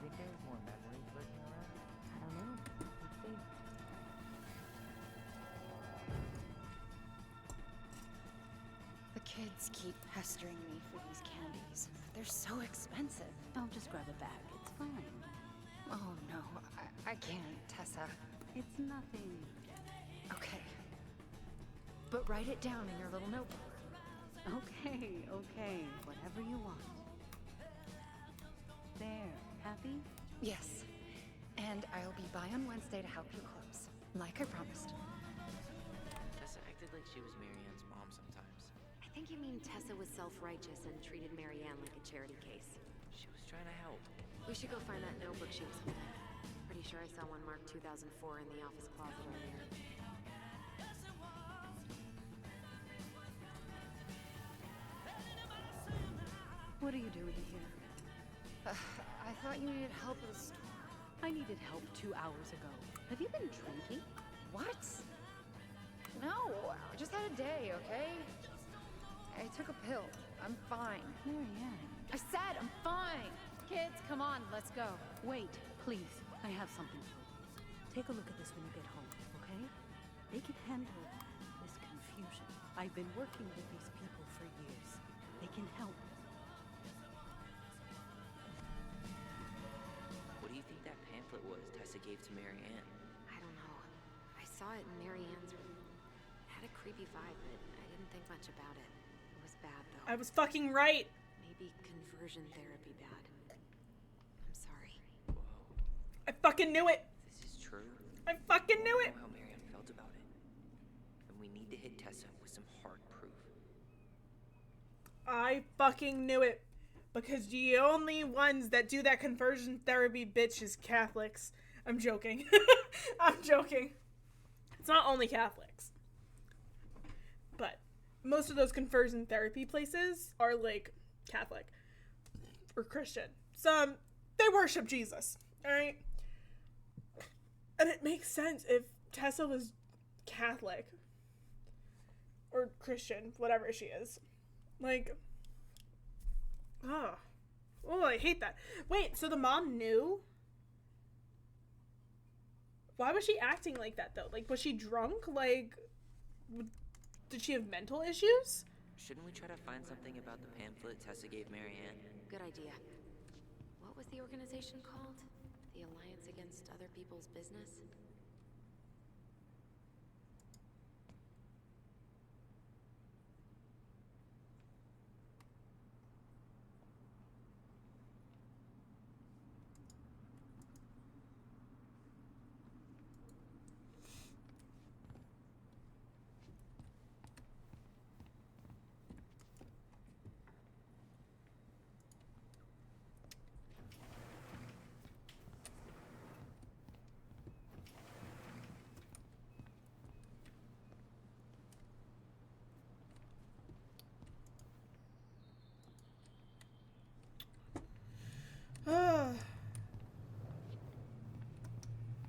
think there's more memories lurking around? I don't know. Let's see. The kids keep pestering me for these candies. They're so expensive. I'll just grab a bag. It's fine. Oh no, I can't, Tessa. It's nothing. Okay. But write it down in your little notebook. Okay, whatever you want. There, happy? Yes. And I'll be by on Wednesday to help you close, like I promised. Tessa acted like she was Marianne's mom sometimes. I think you mean Tessa was self-righteous and treated Marianne like a charity case. She was trying to help. We should go find that notebook she was holding. Pretty sure I saw one marked 2004 in the office closet earlier. What are you doing here? I thought you needed help with the store. I needed help 2 hours ago. Have you been drinking? What? No, I just had a day, okay? I took a pill. I'm fine. Marianne. I said I'm fine. Kids, come on, let's go. Wait, please. I have something for you. Take a look at this when you get home, okay? They can handle this confusion. I've been working with these people for years. They can help. What do you think that pamphlet was Tessa gave to Marianne? I don't know. I saw it in Marianne's room. It had a creepy vibe, but I didn't think much about it. It was bad, though. I was fucking right. Maybe conversion therapy bad. I'm sorry. I fucking knew it. This is true. I fucking knew I it. know how Marianne felt about it. And we need to hit Tessa with some hard proof. I fucking knew it. Because the only ones that do that conversion therapy bitch is Catholics. I'm joking. I'm joking. It's not only Catholics. But most of those conversion therapy places are like Catholic or Christian. Some, they worship Jesus. Alright? And it makes sense if Tessa was Catholic or Christian, whatever she is. Like, oh, I hate that. Wait, so the mom knew? Why was she acting like that, though? Like, was she drunk? Like, did she have mental issues? Shouldn't we try to find something about the pamphlet Tessa gave Marianne? Good idea. What was the organization called? The Alliance Against Other People's Business?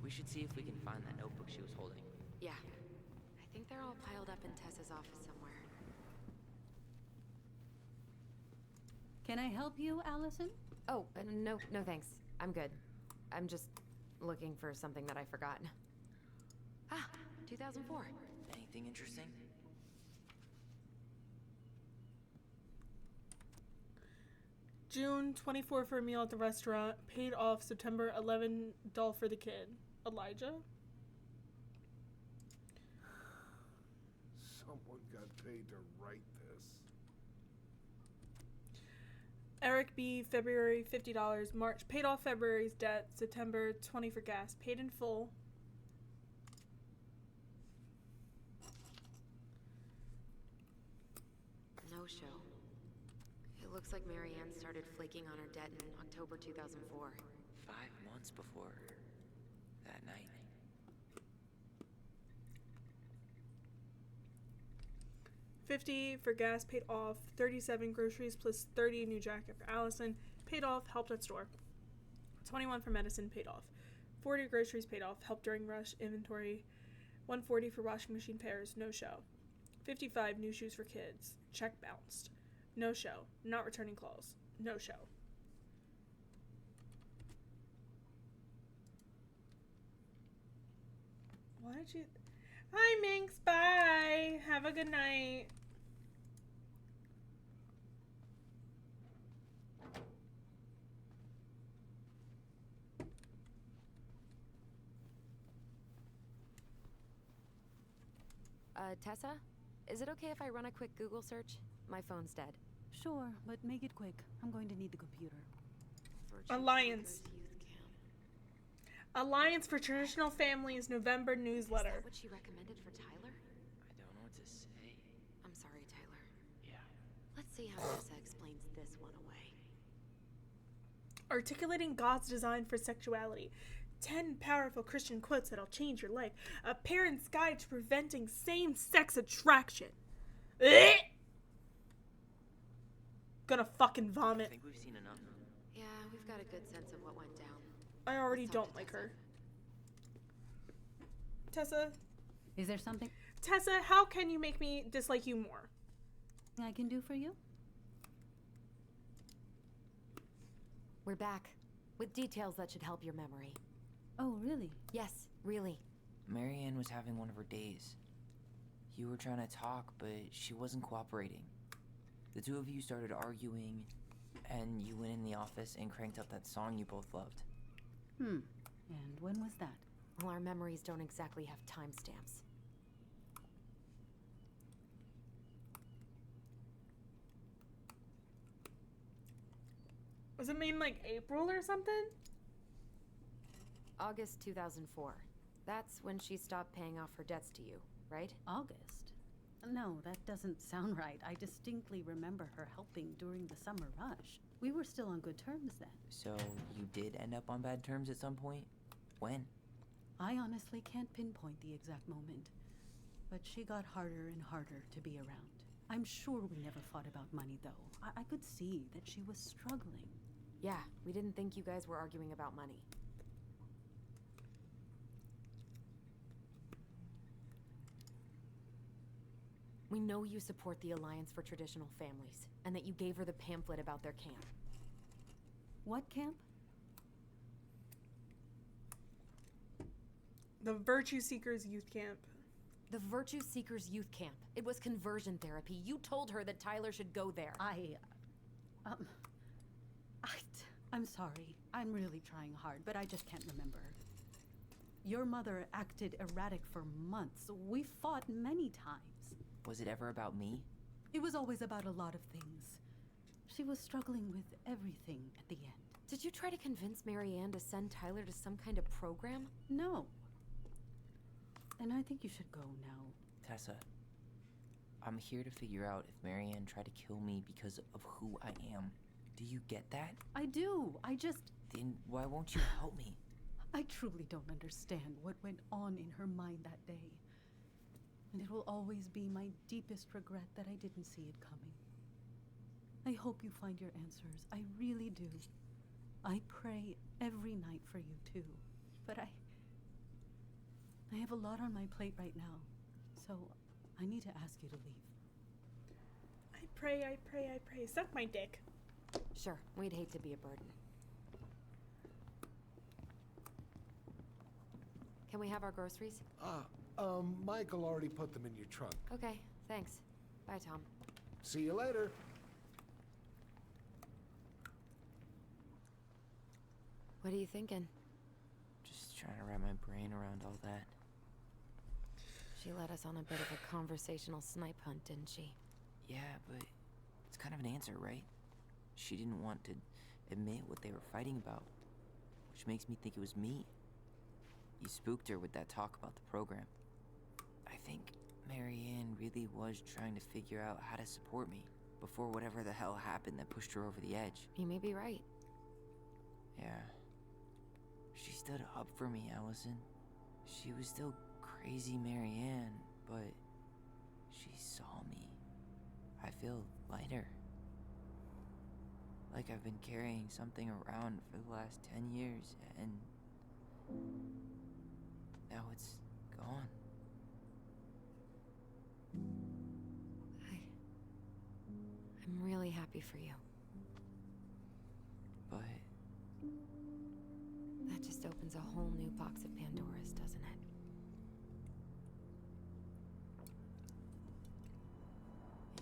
We should see if we can find that notebook she was holding. Yeah. I think they're all piled up in Tessa's office somewhere. Can I help you, Allison? Oh, no thanks. I'm good. I'm just looking for something that I forgot. Ah, 2004. Anything interesting? June 24 for a meal at the restaurant. Paid off September 11 doll for the kid. Elijah? Someone got paid to write this. Eric B. February $50. March paid off February's debt. September 20 for gas. Paid in full. No show. It looks like Marianne started flaking on her debt in October 2004. 5 months before that night. $50 for gas paid off. 37 groceries plus 30 new jacket for Allison. Paid off. Helped at store. 21 for medicine paid off. 40 groceries paid off. Helped during rush inventory. 140 for washing machine pairs. No show. 55 new shoes for kids. Check bounced. No show. Not returning calls. No show. Why did you... Hi, Minx. Bye. Have a good night. Tessa? Is it okay if I run a quick Google search? My phone's dead. Sure, but make it quick. I'm going to need the computer. Alliance. Alliance for Traditional Families November newsletter. Is that what she recommended for Tyler? I don't know what to say. I'm sorry, Tyler. Yeah. Let's see how Tessa explains this one away. Articulating God's design for sexuality. 10 powerful Christian quotes that'll change your life. A parent's guide to preventing same-sex attraction. Gonna fucking I vomit. think we've seen enough. Yeah, we've got a good sense of what went down. I already Let's talk don't to like Tessa. her. Tessa? Is there something Tessa, how can you make me dislike you more? I can do for you? We're back. With details that should help your memory. Oh, really? Yes, really. Marianne was having one of her days. You were trying to talk, but she wasn't cooperating. The two of you started arguing, and you went in the office and cranked up that song you both loved. And when was that? Well, our memories don't exactly have timestamps. Does it mean like April or something? August 2004. That's when she stopped paying off her debts to you, right? August? No, that doesn't sound right. I distinctly remember her helping during the summer rush. We were still on good terms then. So you did end up on bad terms at some point? When? I honestly can't pinpoint the exact moment. But she got harder and harder to be around. I'm sure we never fought about money, though. I could see that she was struggling. Yeah, we didn't think you guys were arguing about money. We know you support the Alliance for Traditional Families, and that you gave her the pamphlet about their camp. What camp? The Virtue Seekers Youth Camp. The Virtue Seekers Youth Camp. It was conversion therapy. You told her that Tyler should go there. I'm sorry. I'm really trying hard, but I just can't remember. Your mother acted erratic for months. We fought many times. Was it ever about me? It was always about a lot of things. She was struggling with everything at the end. Did you try to convince Marianne to send Tyler to some kind of program? No. And I think you should go now. Tessa, I'm here to figure out if Marianne tried to kill me because of who I am. Do you get that? I do. Then why won't you help me? I truly don't understand what went on in her mind that day. And it will always be my deepest regret that I didn't see it coming. I hope you find your answers. I really do. I pray every night for you too. But I have a lot on my plate right now, so I need to ask you to leave. I pray. Suck my dick. Sure, we'd hate to be a burden. Can we have our groceries? Michael already put them in your trunk. Okay, thanks. Bye, Tom. See you later. What are you thinking? Just trying to wrap my brain around all that. She led us on a bit of a conversational snipe hunt, didn't she? Yeah, but it's kind of an answer, right? She didn't want to admit what they were fighting about, which makes me think it was me. You spooked her with that talk about the program. I think Marianne really was trying to figure out how to support me before whatever the hell happened that pushed her over the edge. You may be right. Yeah. She stood up for me, Allison. She was still crazy Marianne, but she saw me. I feel lighter. Like I've been carrying something around for the last 10 years, and now it's gone. I'm really happy for you. But that just opens a whole new box of Pandora's, doesn't it?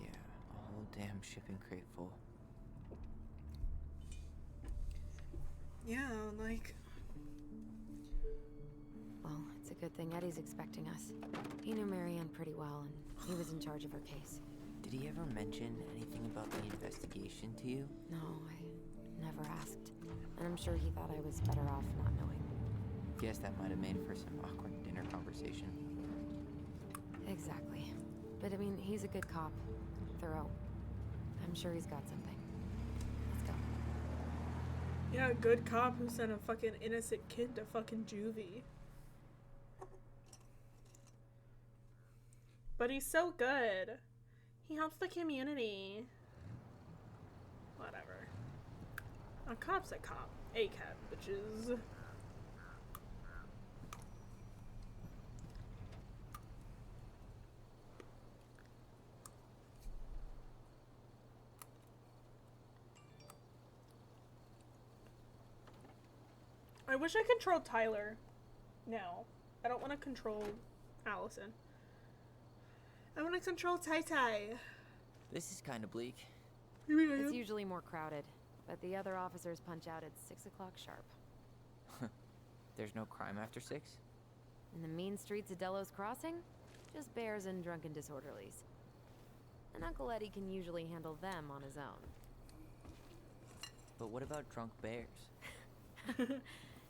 yeah, a whole damn shipping crate full. Yeah, like... Well, it's a good thing Eddie's expecting us. He knew Marianne pretty well, and he was in charge of her case. Did he ever mention anything about the investigation to you? No, I never asked. And I'm sure he thought I was better off not knowing. Guess that might have made for some awkward dinner conversation. Exactly. But I mean, he's a good cop. Thorough. I'm sure he's got something. Let's go. Yeah, a good cop who sent a fucking innocent kid to fucking juvie. But he's so good. He helps the community. Whatever. A cop's a cop. A cop, bitches. I wish I controlled Tyler. No. I don't want to control Allison. I want to control Tai. This is kind of bleak. It's usually more crowded, but the other officers punch out at 6 o'clock sharp. There's no crime after 6? In the mean streets of Delos Crossing, just bears and drunken disorderlies. And Uncle Eddie can usually handle them on his own. But what about drunk bears?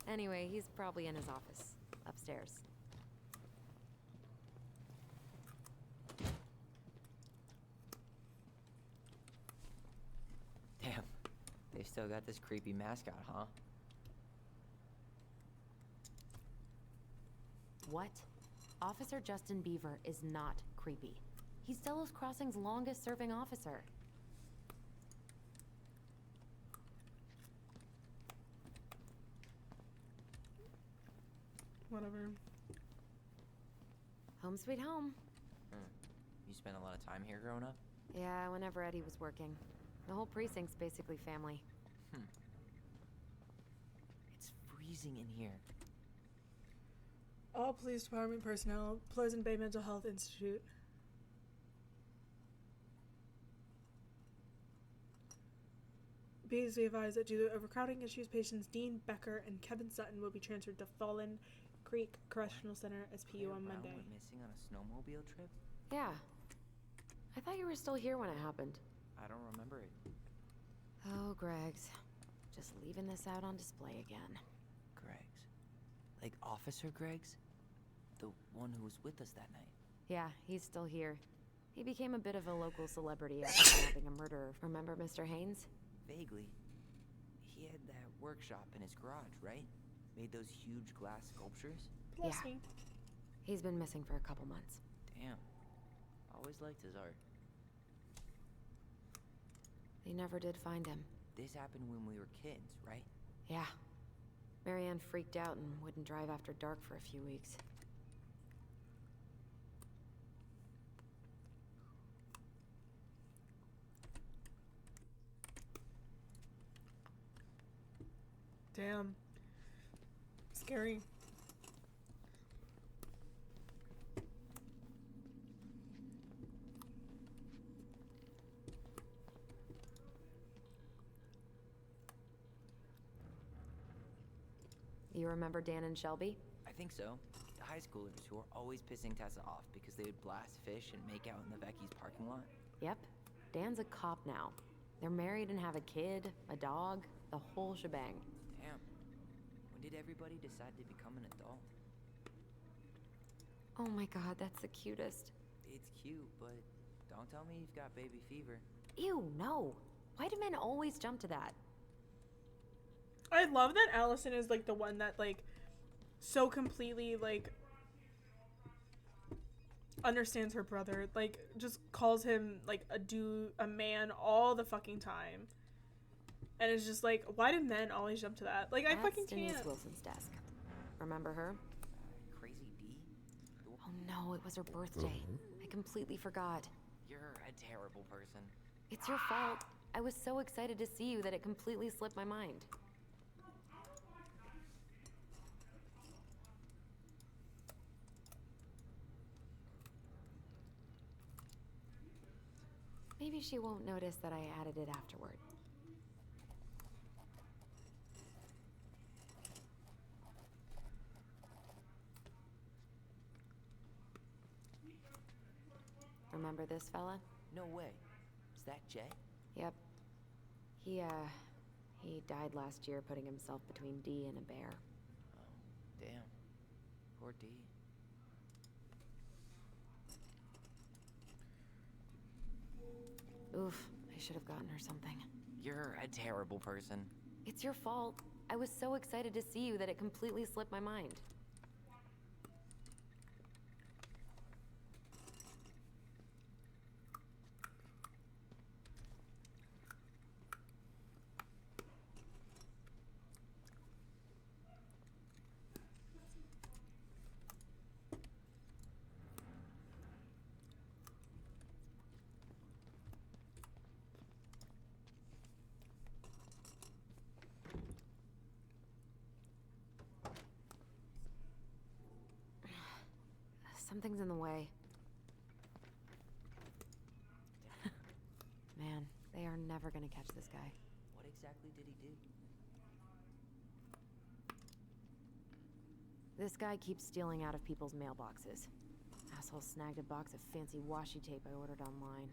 Anyway, he's probably in his office, upstairs. Damn, they still got this creepy mascot, huh? What? Officer Justin Beaver is not creepy. He's Delos Crossing's longest-serving officer. Whatever. Home sweet home. You spent a lot of time here growing up? Yeah, whenever Eddie was working. The whole precinct's basically family. It's freezing in here. All police department personnel, Pleasant Bay Mental Health Institute. Please be advised that due to overcrowding issues, patients Dean Becker and Kevin Sutton will be transferred to Fallen Creek Correctional Center SPU on Monday. Went missing on a snowmobile trip? Yeah. I thought you were still here when it happened. I don't remember it. Oh, Greg's. Just leaving this out on display again. Greg's? Like Officer Greg's? The one who was with us that night? Yeah, he's still here. He became a bit of a local celebrity after having a murderer. Remember Mr. Haynes? Vaguely. He had that workshop in his garage, right? Made those huge glass sculptures? Bless Yeah. me. He's been missing for a couple months. Damn. Always liked his art. They never did find him. This happened when we were kids, right? Yeah. Marianne freaked out and wouldn't drive after dark for a few weeks. Damn. Scary. You remember Dan and Shelby? I think so. The high schoolers who were always pissing Tessa off because they would blast fish and make out in the Vecchi's parking lot. Yep. Dan's a cop now. They're married and have a kid, a dog, the whole shebang. Damn. When did everybody decide to become an adult? Oh my god, that's the cutest. It's cute, but don't tell me you've got baby fever. Ew, no. Why do men always jump to that? I love that Allison is like the one that like so completely like understands her brother, like just calls him like a man all the fucking time. And it's just like, why do men always jump to that? Like, I fucking Denise can't. Wilson's desk. Remember her? Crazy D? Oh no, it was her birthday. I completely forgot. You're a terrible person. It's your fault. I was so excited to see you that it completely slipped my mind. Maybe she won't notice that I added it afterward. Remember this fella? No way. Is that Jay? Yep. He died last year putting himself between D and a bear. Oh, damn. Poor D. Oof, I should have gotten her something. You're a terrible person. It's your fault. I was so excited to see you that it completely slipped my mind. Something's in the way. Man, they are never gonna catch this guy. What exactly did he do? This guy keeps stealing out of people's mailboxes. Asshole snagged a box of fancy washi tape I ordered online.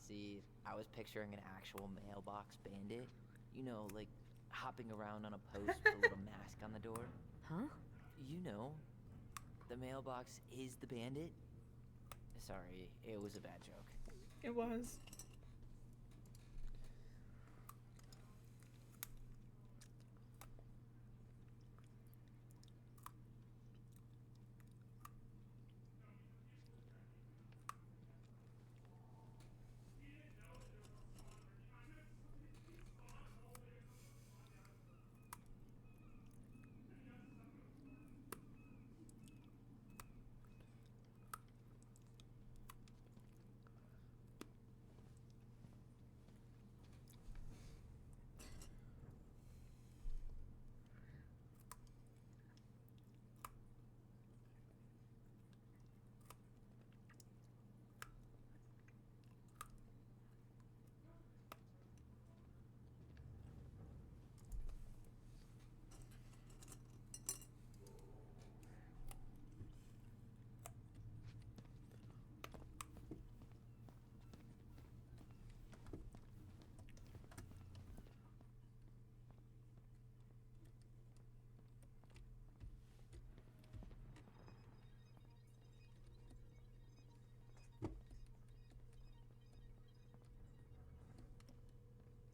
See, I was picturing an actual mailbox bandit. You know, like hopping around on a post with a little mask on the door. Huh? You know, the mailbox is the bandit. Sorry, it was a bad joke. It was.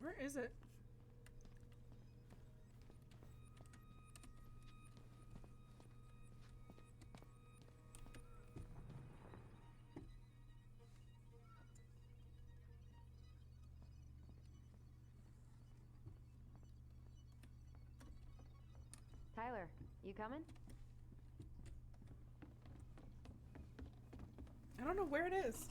Where is it? Tyler, you coming? I don't know where it is.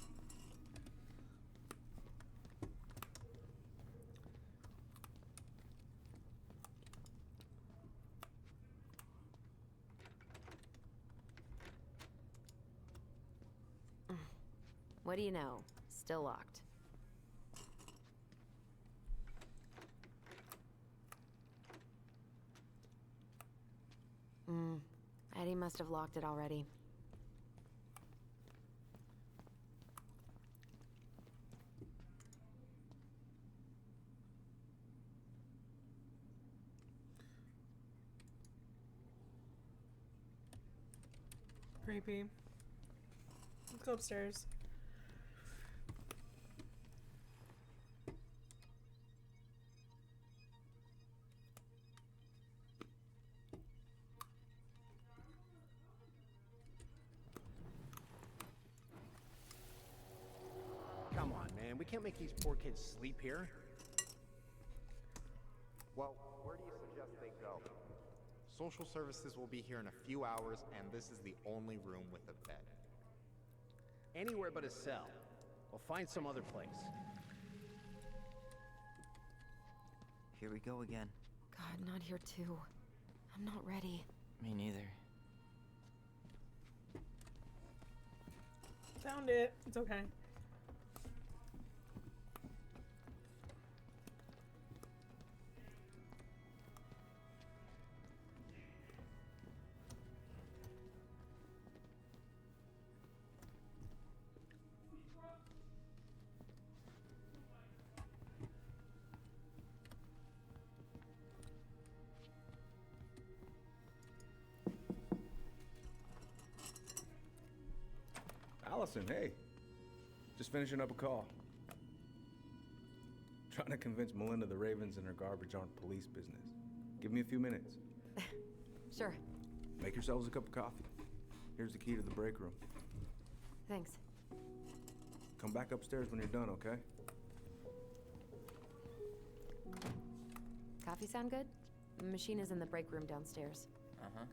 What do you know? Still locked. Eddie must have locked it already. Creepy. Let's go upstairs. Come on, man. We can't make these poor kids sleep here. Well, where do you suggest they go? Social services will be here in a few hours, and this is the only room with a bed. Anywhere but a cell. We'll find some other place. Here we go again. God, not here too. I'm not ready. Me neither. Found it. It's okay. Allison, hey. Just finishing up a call. Trying to convince Melinda the Ravens and her garbage aren't police business. Give me a few minutes. Sure. Make yourselves a cup of coffee. Here's the key to the break room. Thanks. Come back upstairs when you're done, okay? Coffee sound good? The machine is in the break room downstairs. Uh-huh.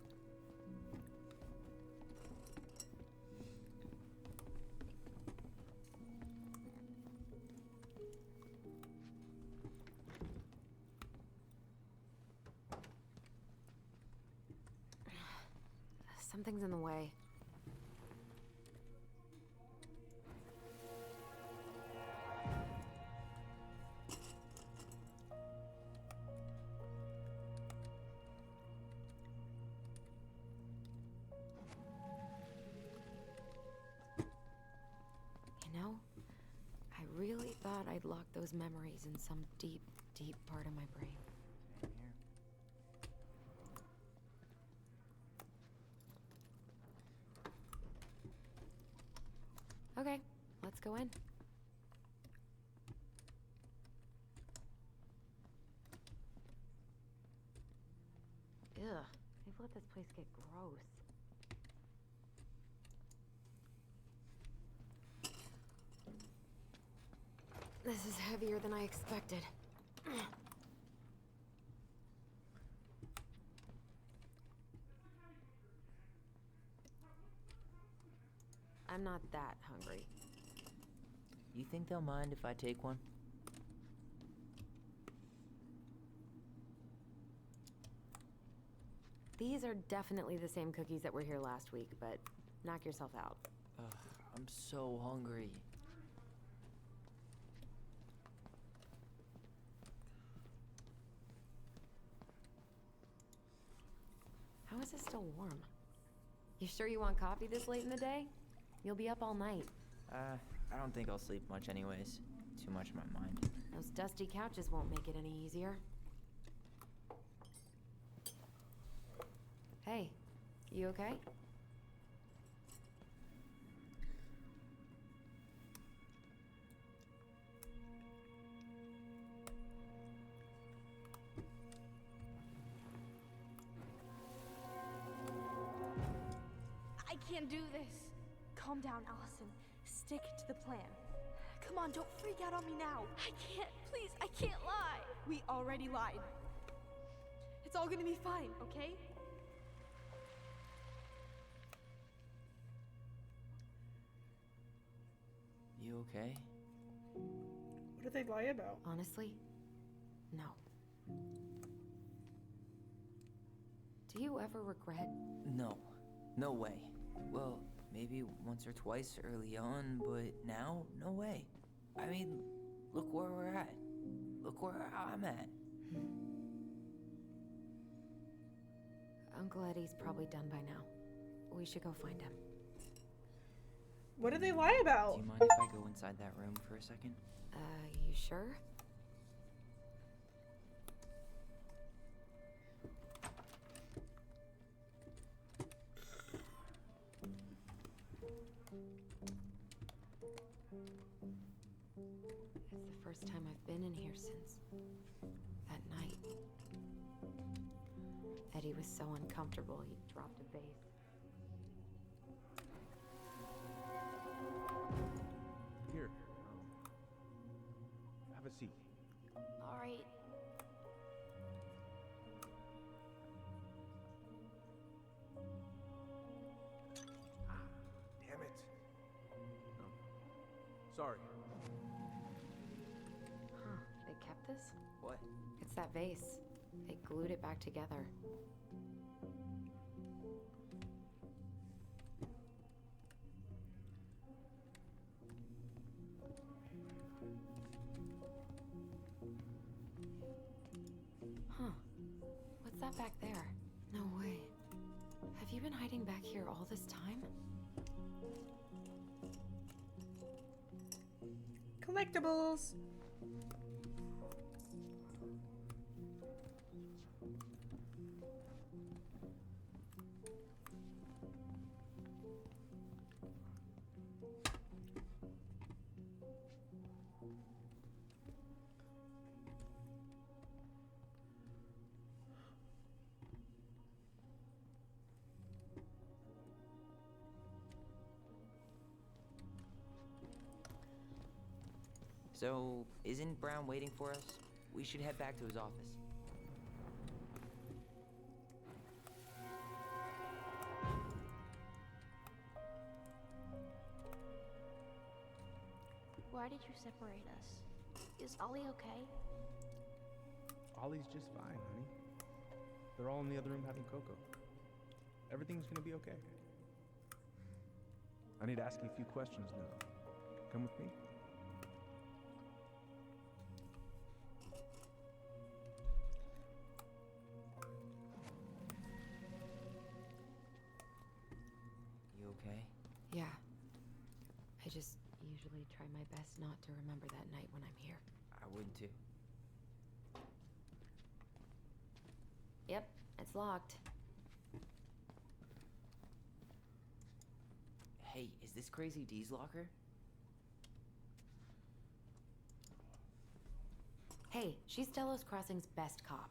Something's in the way. You know, I really thought I'd locked those memories in some deep, deep part of my brain. Same here. Okay, let's go in. Ugh, they've let this place get gross. This is heavier than I expected. I'm not that hungry. You think they'll mind if I take one? These are definitely the same cookies that were here last week, but knock yourself out. Ugh, I'm so hungry. How is it still warm? You sure you want coffee this late in the day? You'll be up all night. I don't think I'll sleep much anyways. Too much in my mind. Those dusty couches won't make it any easier. Hey, you okay? I can't do this. Calm down, Allison. Stick to the plan. Come on, don't freak out on me now. I can't. Please, I can't lie. We already lied. It's all gonna be fine, okay? You okay? What did they lie about? Honestly, no. Do you ever regret? No. No way. Well, Maybe once or twice early on, but now, no way. I mean, look where we're at. Look where I'm at. Uncle Eddie's probably done by now. We should go find him. What did they lie about? Do you mind if I go inside that room for a second? You sure? It's the first time I've been in here since that night. Eddie was so uncomfortable he dropped a vase. Here, have a seat. All right. Damn it. No. Sorry. Huh, they kept this? What? It's that vase. They glued it back together. Huh. What's that back there? No way. Have you been hiding back here all this time? Collectibles. So, isn't Brown waiting for us? We should head back to his office. Why did you separate us? Is Ollie okay? Ollie's just fine, honey. They're all in the other room having cocoa. Everything's gonna be okay. I need to ask you a few questions now. Come with me? You okay? Yeah. I just usually try my best not to remember that night when I'm here. I would too. Yep, it's locked. Hey, is this Crazy D's locker? Hey, she's Delos Crossing's best cop.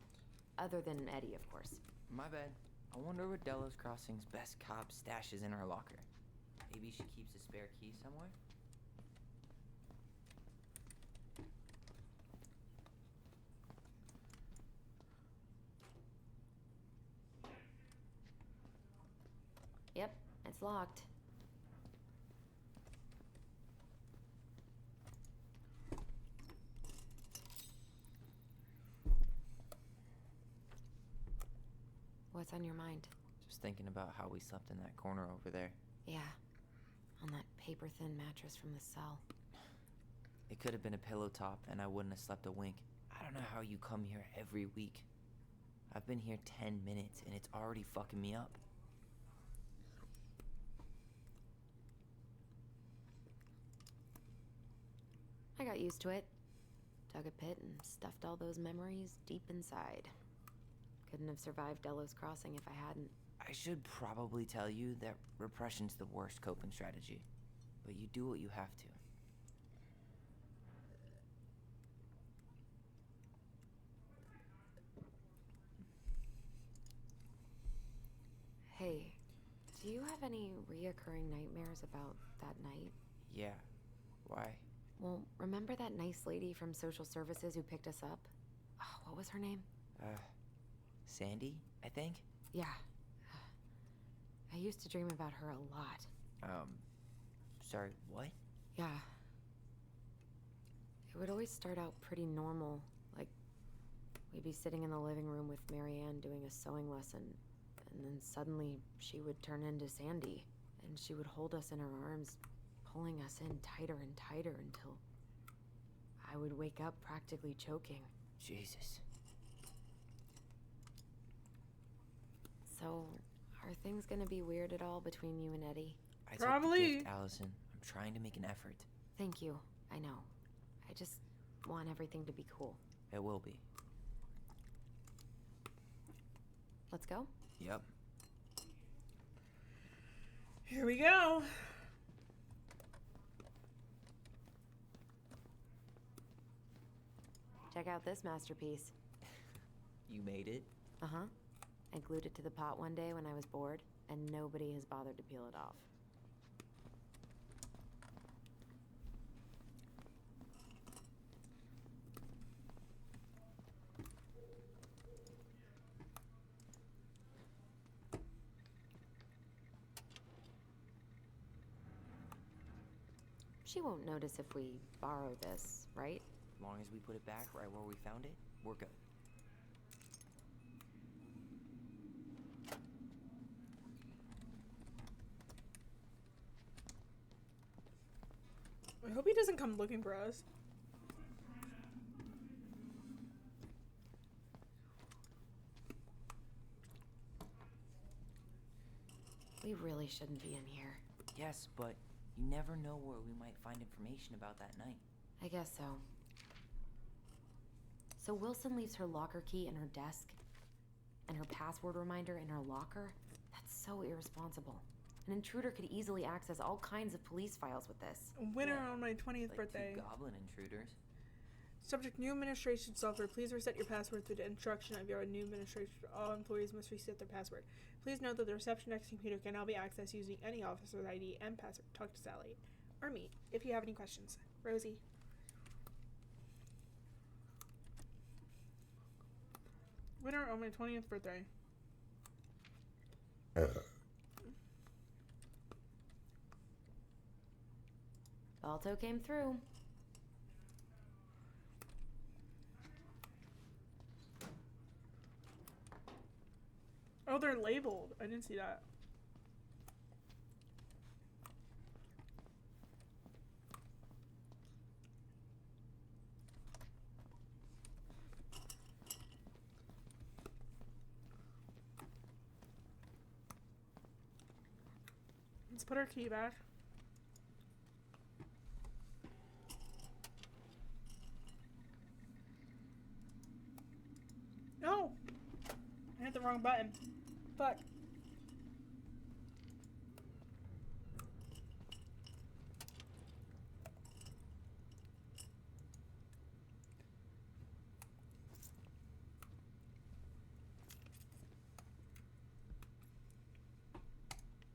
Other than Eddie, of course. My bad. I wonder what Delos Crossing's best cop stashes in her locker. Maybe she keeps a spare key somewhere? Yep, it's locked. What's on your mind? Just thinking about how we slept in that corner over there. Yeah, on that paper-thin mattress from the cell. It could have been a pillow top and I wouldn't have slept a wink. I don't know how you come here every week. I've been here 10 minutes and it's already fucking me up. I got used to it. Dug a pit and stuffed all those memories deep inside. Couldn't have survived Delos Crossing if I hadn't. I should probably tell you that repression's the worst coping strategy. But you do what you have to. Hey, do you have any reoccurring nightmares about that night? Yeah. Why? Well, remember that nice lady from social services who picked us up? Oh, what was her name? Sandy, I think? Yeah. I used to dream about her a lot. Sorry, what? Yeah. It would always start out pretty normal. Like, we'd be sitting in the living room with Marianne doing a sewing lesson, and then suddenly she would turn into Sandy, and she would hold us in her arms, pulling us in tighter and tighter until I would wake up practically choking. Jesus. So, are things gonna be weird at all between you and Eddie? I took the gift, Allison. I'm trying to make an effort. Thank you. I know. I just want everything to be cool. It will be. Let's go? Yep. Here we go. Check out this masterpiece. You made it? Uh-huh. I glued it to the pot one day when I was bored, and nobody has bothered to peel it off. She won't notice if we borrow this, right? As long as we put it back right where we found it, we're good. I hope he doesn't come looking for us. We really shouldn't be in here. Yes, but you never know where we might find information about that night. I guess so. So Wilson leaves her locker key in her desk and her password reminder in her locker? That's so irresponsible. An intruder could easily access all kinds of police files with this. Winner on my 20th like birthday. Two goblin intruders. Subject: new administration software. Please reset your password through the instruction of your new administration. All employees must reset their password. Please note that the reception desk computer can now be accessed using any officer's ID and password. Talk to Sally or me if you have any questions. Rosie. Winner on my 20th birthday. Balto came through. Oh, they're labeled. I didn't see that. Let's put our key back. No! I hit the wrong button. Fuck.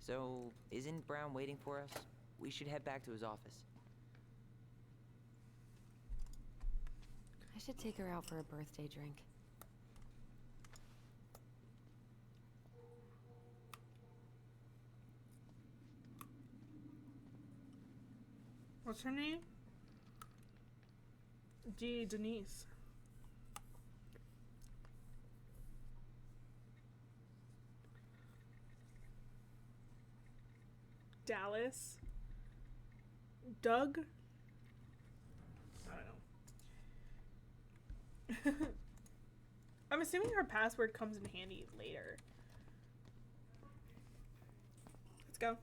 So, isn't Brown waiting for us? We should head back to his office. I should take her out for a birthday drink. What's her name? Denise. Dallas. Doug. I don't know. I'm assuming her password comes in handy later. Let's go.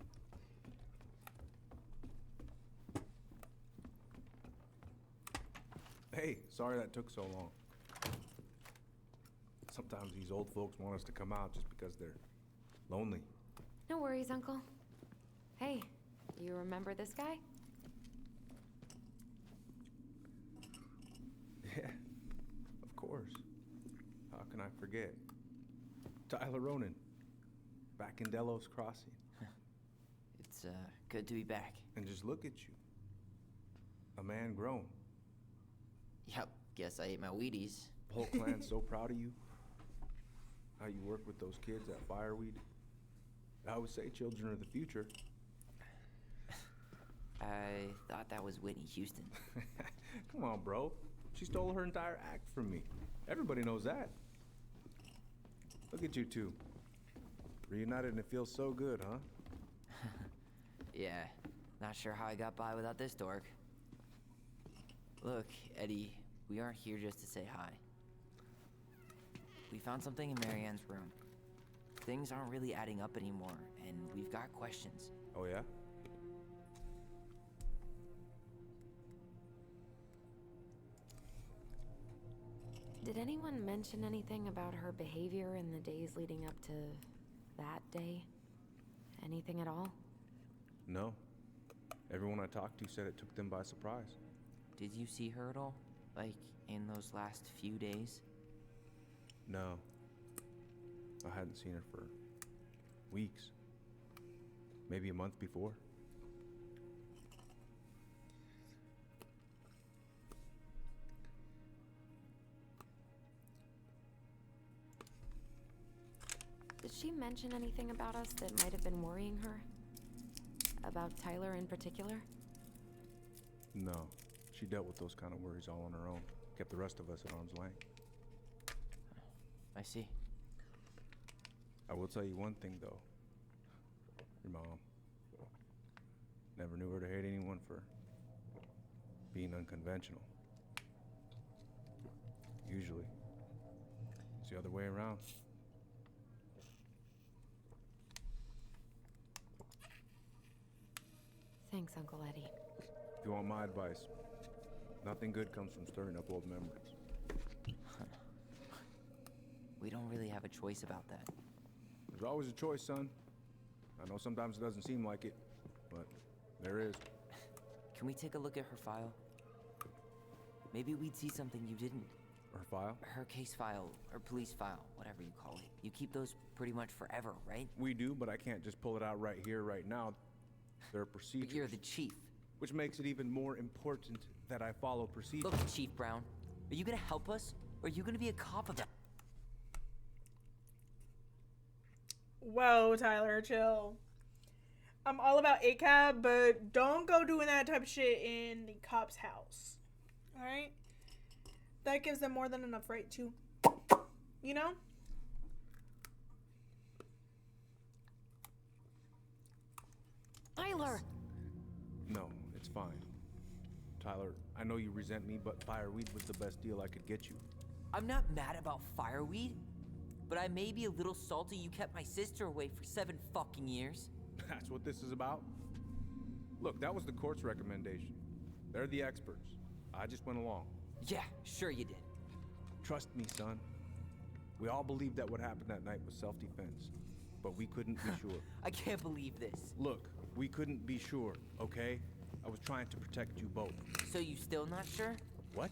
Hey, sorry that took so long. Sometimes these old folks want us to come out just because they're lonely. No worries, Uncle. Hey, you remember this guy? Yeah, of course. How can I forget? Tyler Ronan, back in Delos Crossing. It's good to be back. And just look at you. A man grown. Yep, guess I ate my Wheaties. Whole clan's so proud of you. How you work with those kids at Fireweed. I would say children are the future. I thought that was Whitney Houston. Come on, bro. She stole her entire act from me. Everybody knows that. Look at you two. Reunited and it feels so good, huh? Yeah, not sure how I got by without this dork. Look, Eddie, we aren't here just to say hi. We found something in Marianne's room. Things aren't really adding up anymore, and we've got questions. Oh, yeah? Did anyone mention anything about her behavior in the days leading up to that day? Anything at all? No. Everyone I talked to said it took them by surprise. Did you see her at all? Like, in those last few days? No. I hadn't seen her for weeks. Maybe a month before. Did she mention anything about us that might have been worrying her? About Tyler in particular? No. She dealt with those kind of worries all on her own. Kept the rest of us at arm's length. I see. I will tell you one thing, though. Your mom. Never knew her to hate anyone for being unconventional. Usually, it's the other way around. Thanks, Uncle Eddie. If you want my advice, nothing good comes from stirring up old memories. We don't really have a choice about that. There's always a choice, son. I know sometimes it doesn't seem like it, but there is. Can we take a look at her file? Maybe we'd see something you didn't. Her file? Her case file, or police file, whatever you call it. You keep those pretty much forever, right? We do, but I can't just pull it out right here, right now. There are procedures. But you're the chief. Which makes it even more important that I follow procedures. Look, Chief Brown, are you gonna help us, or are you gonna be a cop about? Whoa, Tyler, chill. I'm all about ACAB, but don't go doing that type of shit in the cop's house. Alright? That gives them more than enough right to, you know? Tyler! No, it's fine. Tyler, I know you resent me, but fireweed was the best deal I could get you. I'm not mad about fireweed, but I may be a little salty you kept my sister away for 7 fucking years. That's what this is about? Look, that was the court's recommendation. They're the experts. I just went along. Yeah, sure you did. Trust me, son. We all believed that what happened that night was self-defense, but we couldn't be sure. I can't believe this. Look, we couldn't be sure, okay? I was trying to protect you both. So you still not sure? What?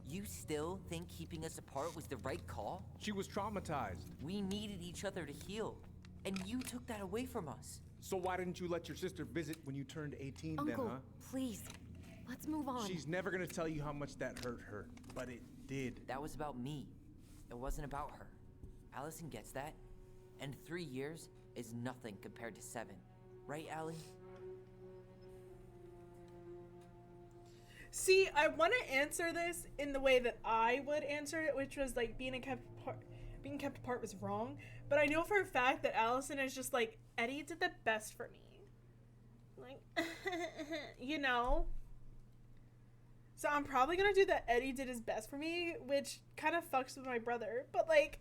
You still think keeping us apart was the right call? She was traumatized. We needed each other to heal, and you took that away from us. So why didn't you let your sister visit when you turned 18 Uncle, then, huh? Please. Let's move on. She's never gonna tell you how much that hurt her, but it did. That was about me. It wasn't about her. Allison gets that, and 3 years is nothing compared to 7. Right, Allie? See, I want to answer this in the way that I would answer it, which was like being kept apart was wrong. But I know for a fact that Allison is just like, Eddie did the best for me. Like, you know? So I'm probably going to do that Eddie did his best for me, which kind of fucks with my brother. But like,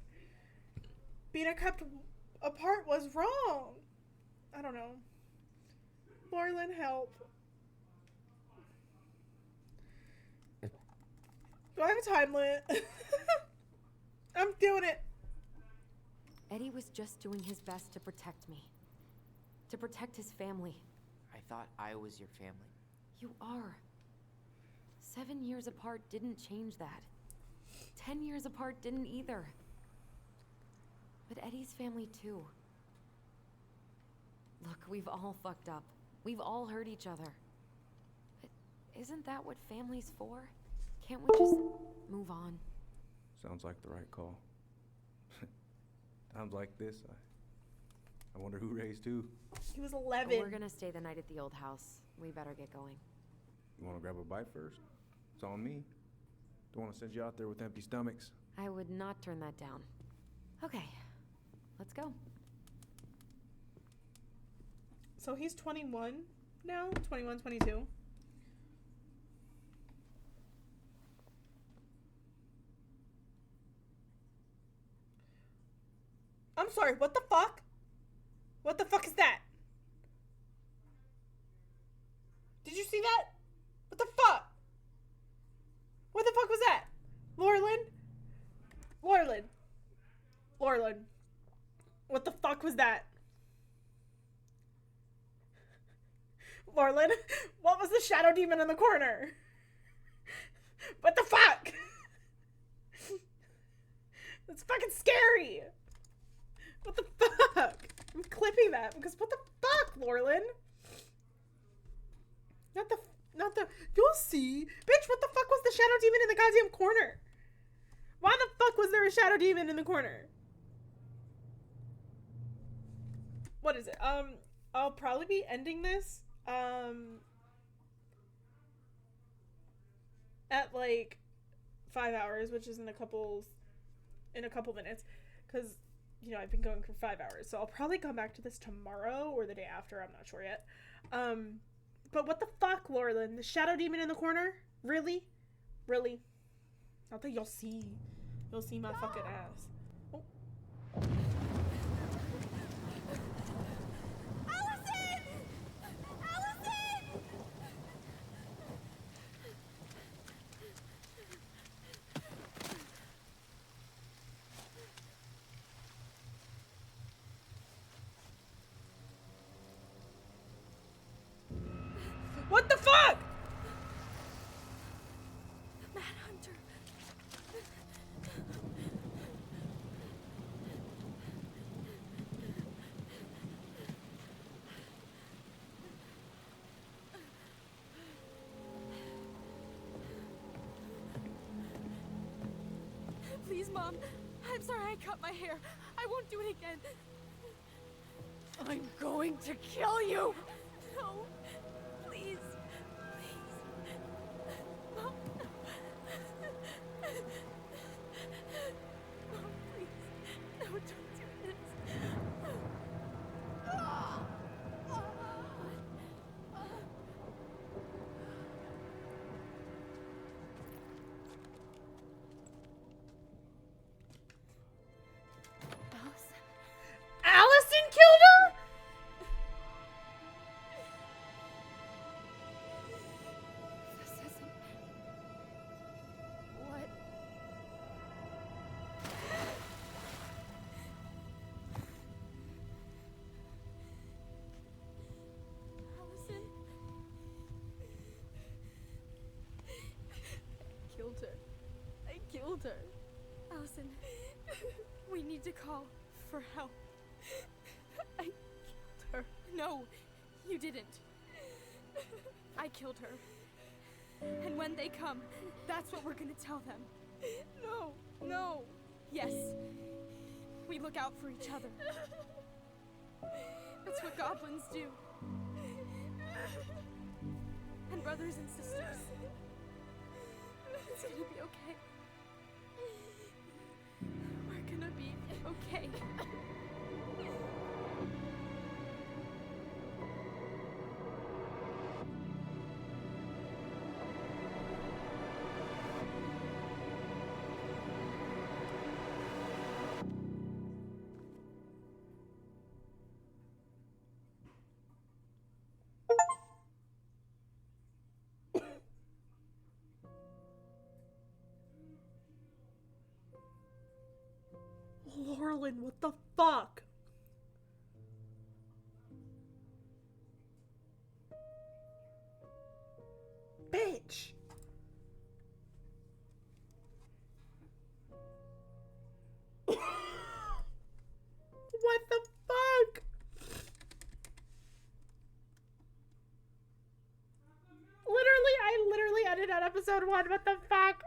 being kept apart was wrong. I don't know. Marlon, help. Do I have a time limit? I'm doing it. Eddie was just doing his best to protect me. To protect his family. I thought I was your family. You are. 7 years apart didn't change that. 10 years apart didn't either. But Eddie's family too. Look, we've all fucked up. We've all hurt each other. But isn't that what family's for? Can't we just move on? Sounds like the right call. Times like this, I wonder who raised who. He was 11. We're gonna stay the night at the old house. We better get going. You want to grab a bite first? It's on me. Don't want to send you out there with empty stomachs. I would not turn that down. Okay, let's go. So he's 21 now? 21, 22. I'm sorry, what the fuck? What the fuck is that? Did you see that? What the fuck? What the fuck was that? Laurelyn? Laurelyn. Laurelyn. What the fuck was that? Laurelyn, what was the shadow demon in the corner? What the fuck? That's fucking scary. What the fuck? I'm clipping that because what the fuck, Laurelyn? Not the, you'll see. Bitch, what the fuck was the shadow demon in the goddamn corner? Why the fuck was there a shadow demon in the corner? What is it? I'll probably be ending this, at like 5 hours, which is in a couple minutes, because, you know, I've been going for 5 hours, so I'll probably come back to this tomorrow or the day after, I'm not sure yet. But what the fuck, Laurelyn? The shadow demon in the corner? Really? Really? Not that you'll see my fucking ass. Oh. Allison! Allison! What the fuck? Manhunter. Please, Mom. I'm sorry I cut my hair. I won't do it again. I'm going to kill you! No. Please. Mom. Mom, please. No, don't do this. Allison killed her? This isn't... What? Allison. Killed her. I killed her. Allison, we need to call for help. I killed her. No, you didn't. I killed her. And when they come, that's what we're gonna tell them. No, no. Yes. We look out for each other. That's what goblins do. And brothers and sisters. It's gonna be okay. We're gonna be okay. Laurelyn, what the fuck? Bitch. What the fuck? I literally edited out episode 1. What the fuck?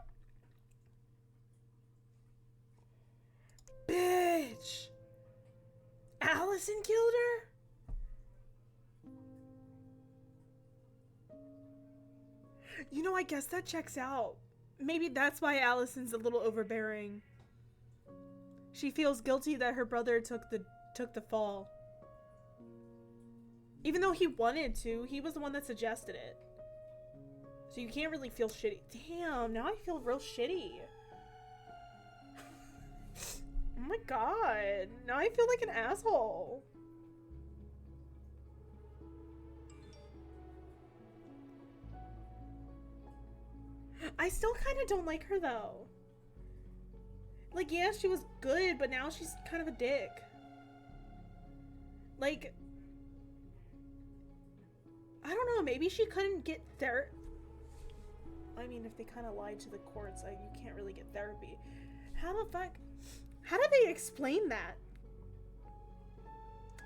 Bitch. Allison killed her? You know, I guess that checks out. Maybe that's why Allison's a little overbearing. She feels guilty that her brother took the fall. Even though he wanted to, he was the one that suggested it. So you can't really feel shitty. Damn, now I feel real shitty. Oh my god. Now I feel like an asshole. I still kind of don't like her though. Like, yeah, she was good, but now she's kind of a dick. Like, I don't know, maybe she couldn't get therapy. I mean, if they kind of lied to the courts, like, you can't really get therapy. How the fuck? How did they explain that?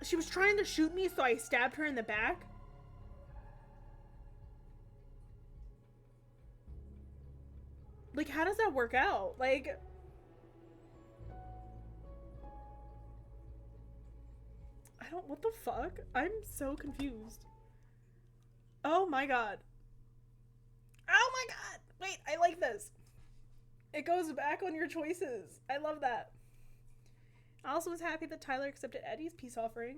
She was trying to shoot me, so I stabbed her in the back? Like, how does that work out? Like, I don't, what the fuck? I'm so confused. Oh my god. Oh my god! Wait, I like this. It goes back on your choices. I love that. I also was happy that Tyler accepted Eddie's peace offering.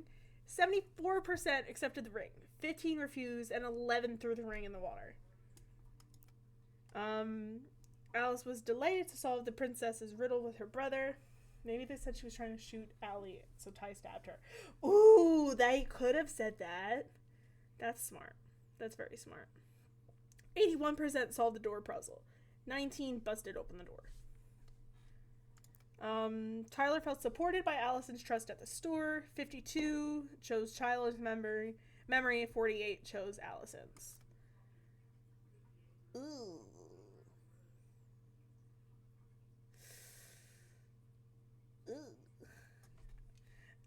74% accepted the ring. 15 refused, and 11 threw the ring in the water. Alice was delighted to solve the princess's riddle with her brother. Maybe they said she was trying to shoot Allie, so Ty stabbed her. Ooh, they could have said that. That's smart. That's very smart. 81% solved the door puzzle. 19 busted open the door. Tyler felt supported by Allison's trust at the store. 52 chose Tyler's memory. 48 chose Allison's. Ooh.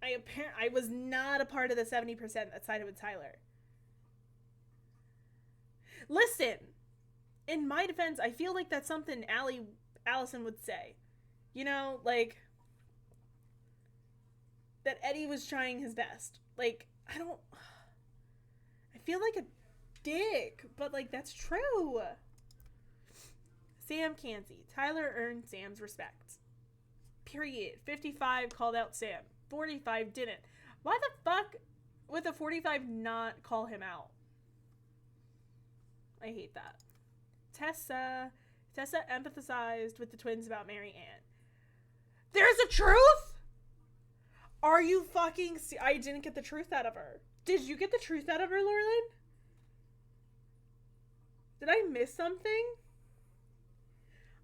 I was not a part of the 70% that sided with Tyler. Listen, in my defense, I feel like that's something Allison would say. You know, like, that Eddie was trying his best. Like, I feel like a dick, but, like, that's true. Sam Cansey. Tyler earned Sam's respect. Period. 55 called out Sam. 45 didn't. Why the fuck would the 45 not call him out? I hate that. Tessa empathized with the twins about Mary Ann. There's a truth? Are you fucking I didn't get the truth out of her. Did you get the truth out of her, Laurelyn? Did I miss something?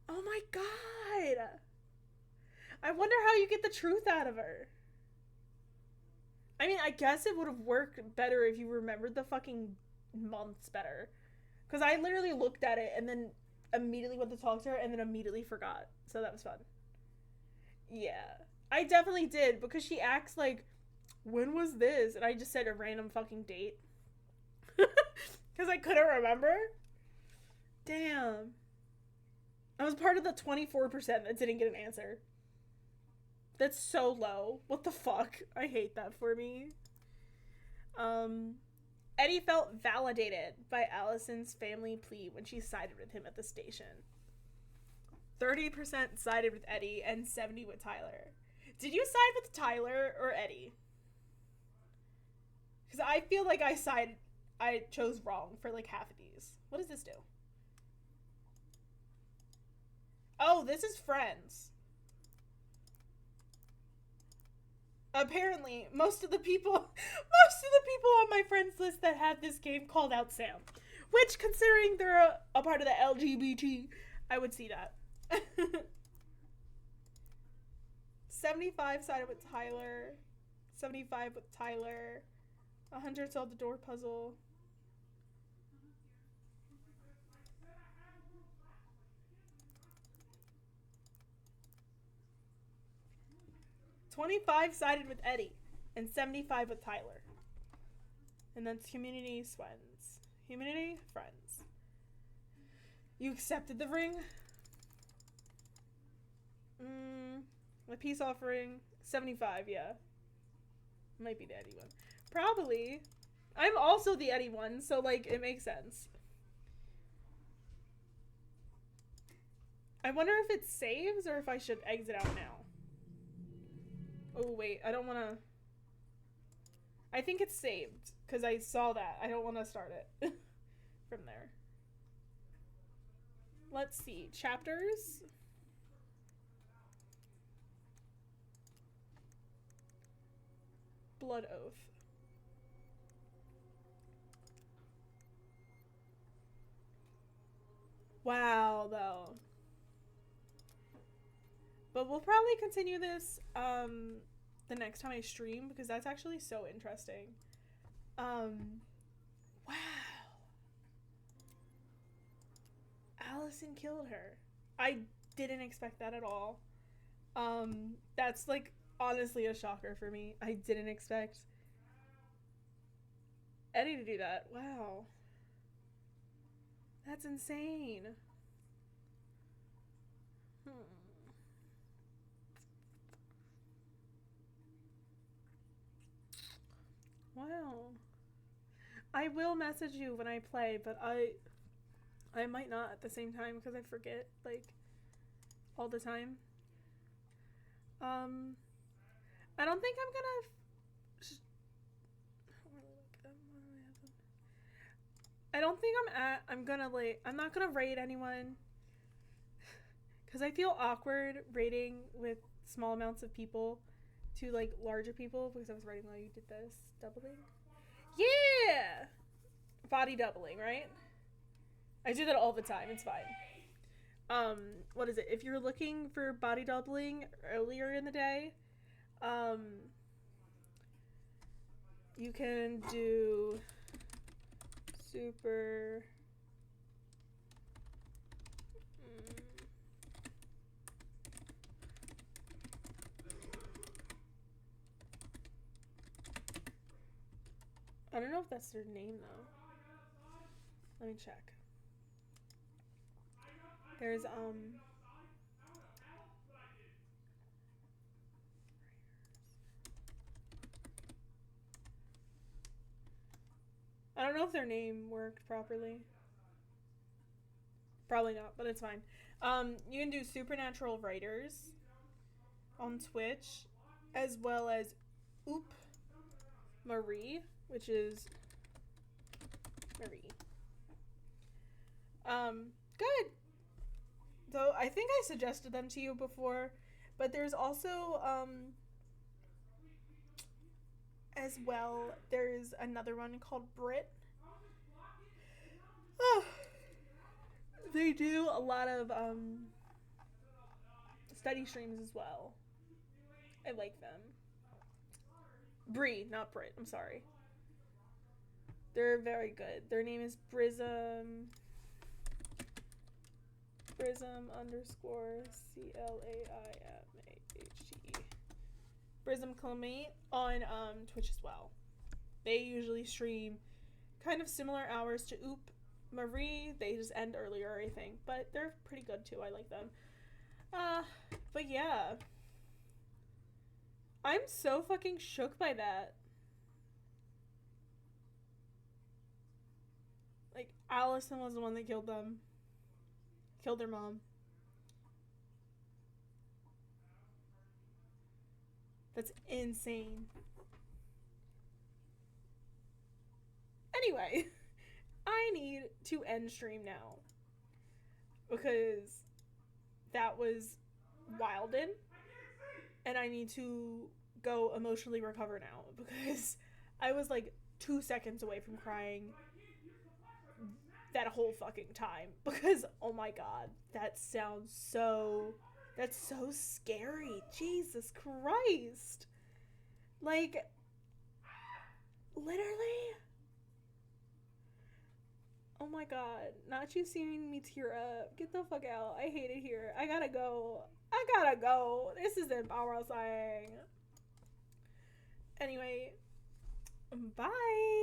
Oh my god. I wonder how you get the truth out of her. I mean, I guess it would have worked better if you remembered the fucking months better. Because I literally looked at it and then immediately went to talk to her and then immediately forgot. So that was fun. Yeah. I definitely did, because she acts like, when was this? And I just said a random fucking date. Because I couldn't remember. Damn. I was part of the 24% that didn't get an answer. That's so low. What the fuck? I hate that for me. Eddie felt validated by Allison's family plea when she sided with him at the station. 30% sided with Eddie and 70% with Tyler. Did you side with Tyler or Eddie? Because I feel like I chose wrong for like half of these. What does this do? Oh, this is friends. Apparently, most of the people on my friends list that have this game called out Sam. Which, considering they're a part of the LGBT, I would see that. 75 sided with Tyler. 75 with Tyler. 100 solved the door puzzle. $25 sided with Eddie and 75 with Tyler. And that's community friends. Community friends. You accepted the ring? My peace offering, 75, yeah. Might be the Eddie one. Probably. I'm also the Eddie one, so like it makes sense. I wonder if it saves or if I should exit out now. Oh wait, I I think it's saved because I saw that. I don't want to start it from there. Let's see. Chapters. Blood Oath. Wow, though. But we'll probably continue this the next time I stream because that's actually so interesting. Wow. Allison killed her. I didn't expect that at all. That's like honestly a shocker for me. I didn't expect Eddie to do that. Wow. That's insane. Wow. I will message you when I play, but I might not at the same time because I forget like all the time. I don't think I'm gonna I don't think I'm not gonna raid anyone because I feel awkward raiding with small amounts of people to like larger people because I was raiding while you did this doubling. Yeah, body doubling, right? I do that all the time. It's fine. What is it? If you're looking for body doubling earlier in the day, you can do super I don't know if that's their name though. Let me check. There's I don't know if their name worked properly. Probably not, but it's fine. You can do Supernatural Writers on Twitch, as well as Oop Marie, which is Marie. Good. Though I think I suggested them to you before, but there's also as well, there's another one called Brit. Oh, they do a lot of study streams as well. I like them. Bree, not Brit. I'm sorry. They're very good. Their name is Prism underscore CLAIMAHTE. Prism Clemate on Twitch as well. They usually stream kind of similar hours to Oop Marie. They just end earlier, I think, but they're pretty good too. I like them. But yeah, I'm so fucking shook by that. Like, Allison was the one that killed them. Killed their mom. That's insane. Anyway, I need to end stream now because that was wildin', and I need to go emotionally recover now because I was like 2 seconds away from crying that whole fucking time because oh my god, that's so scary. Jesus Christ. Like, literally. Oh my god, not you seeing me tear up. Get the fuck out. I hate it here. I gotta go. This is embarrassing. Anyway, bye.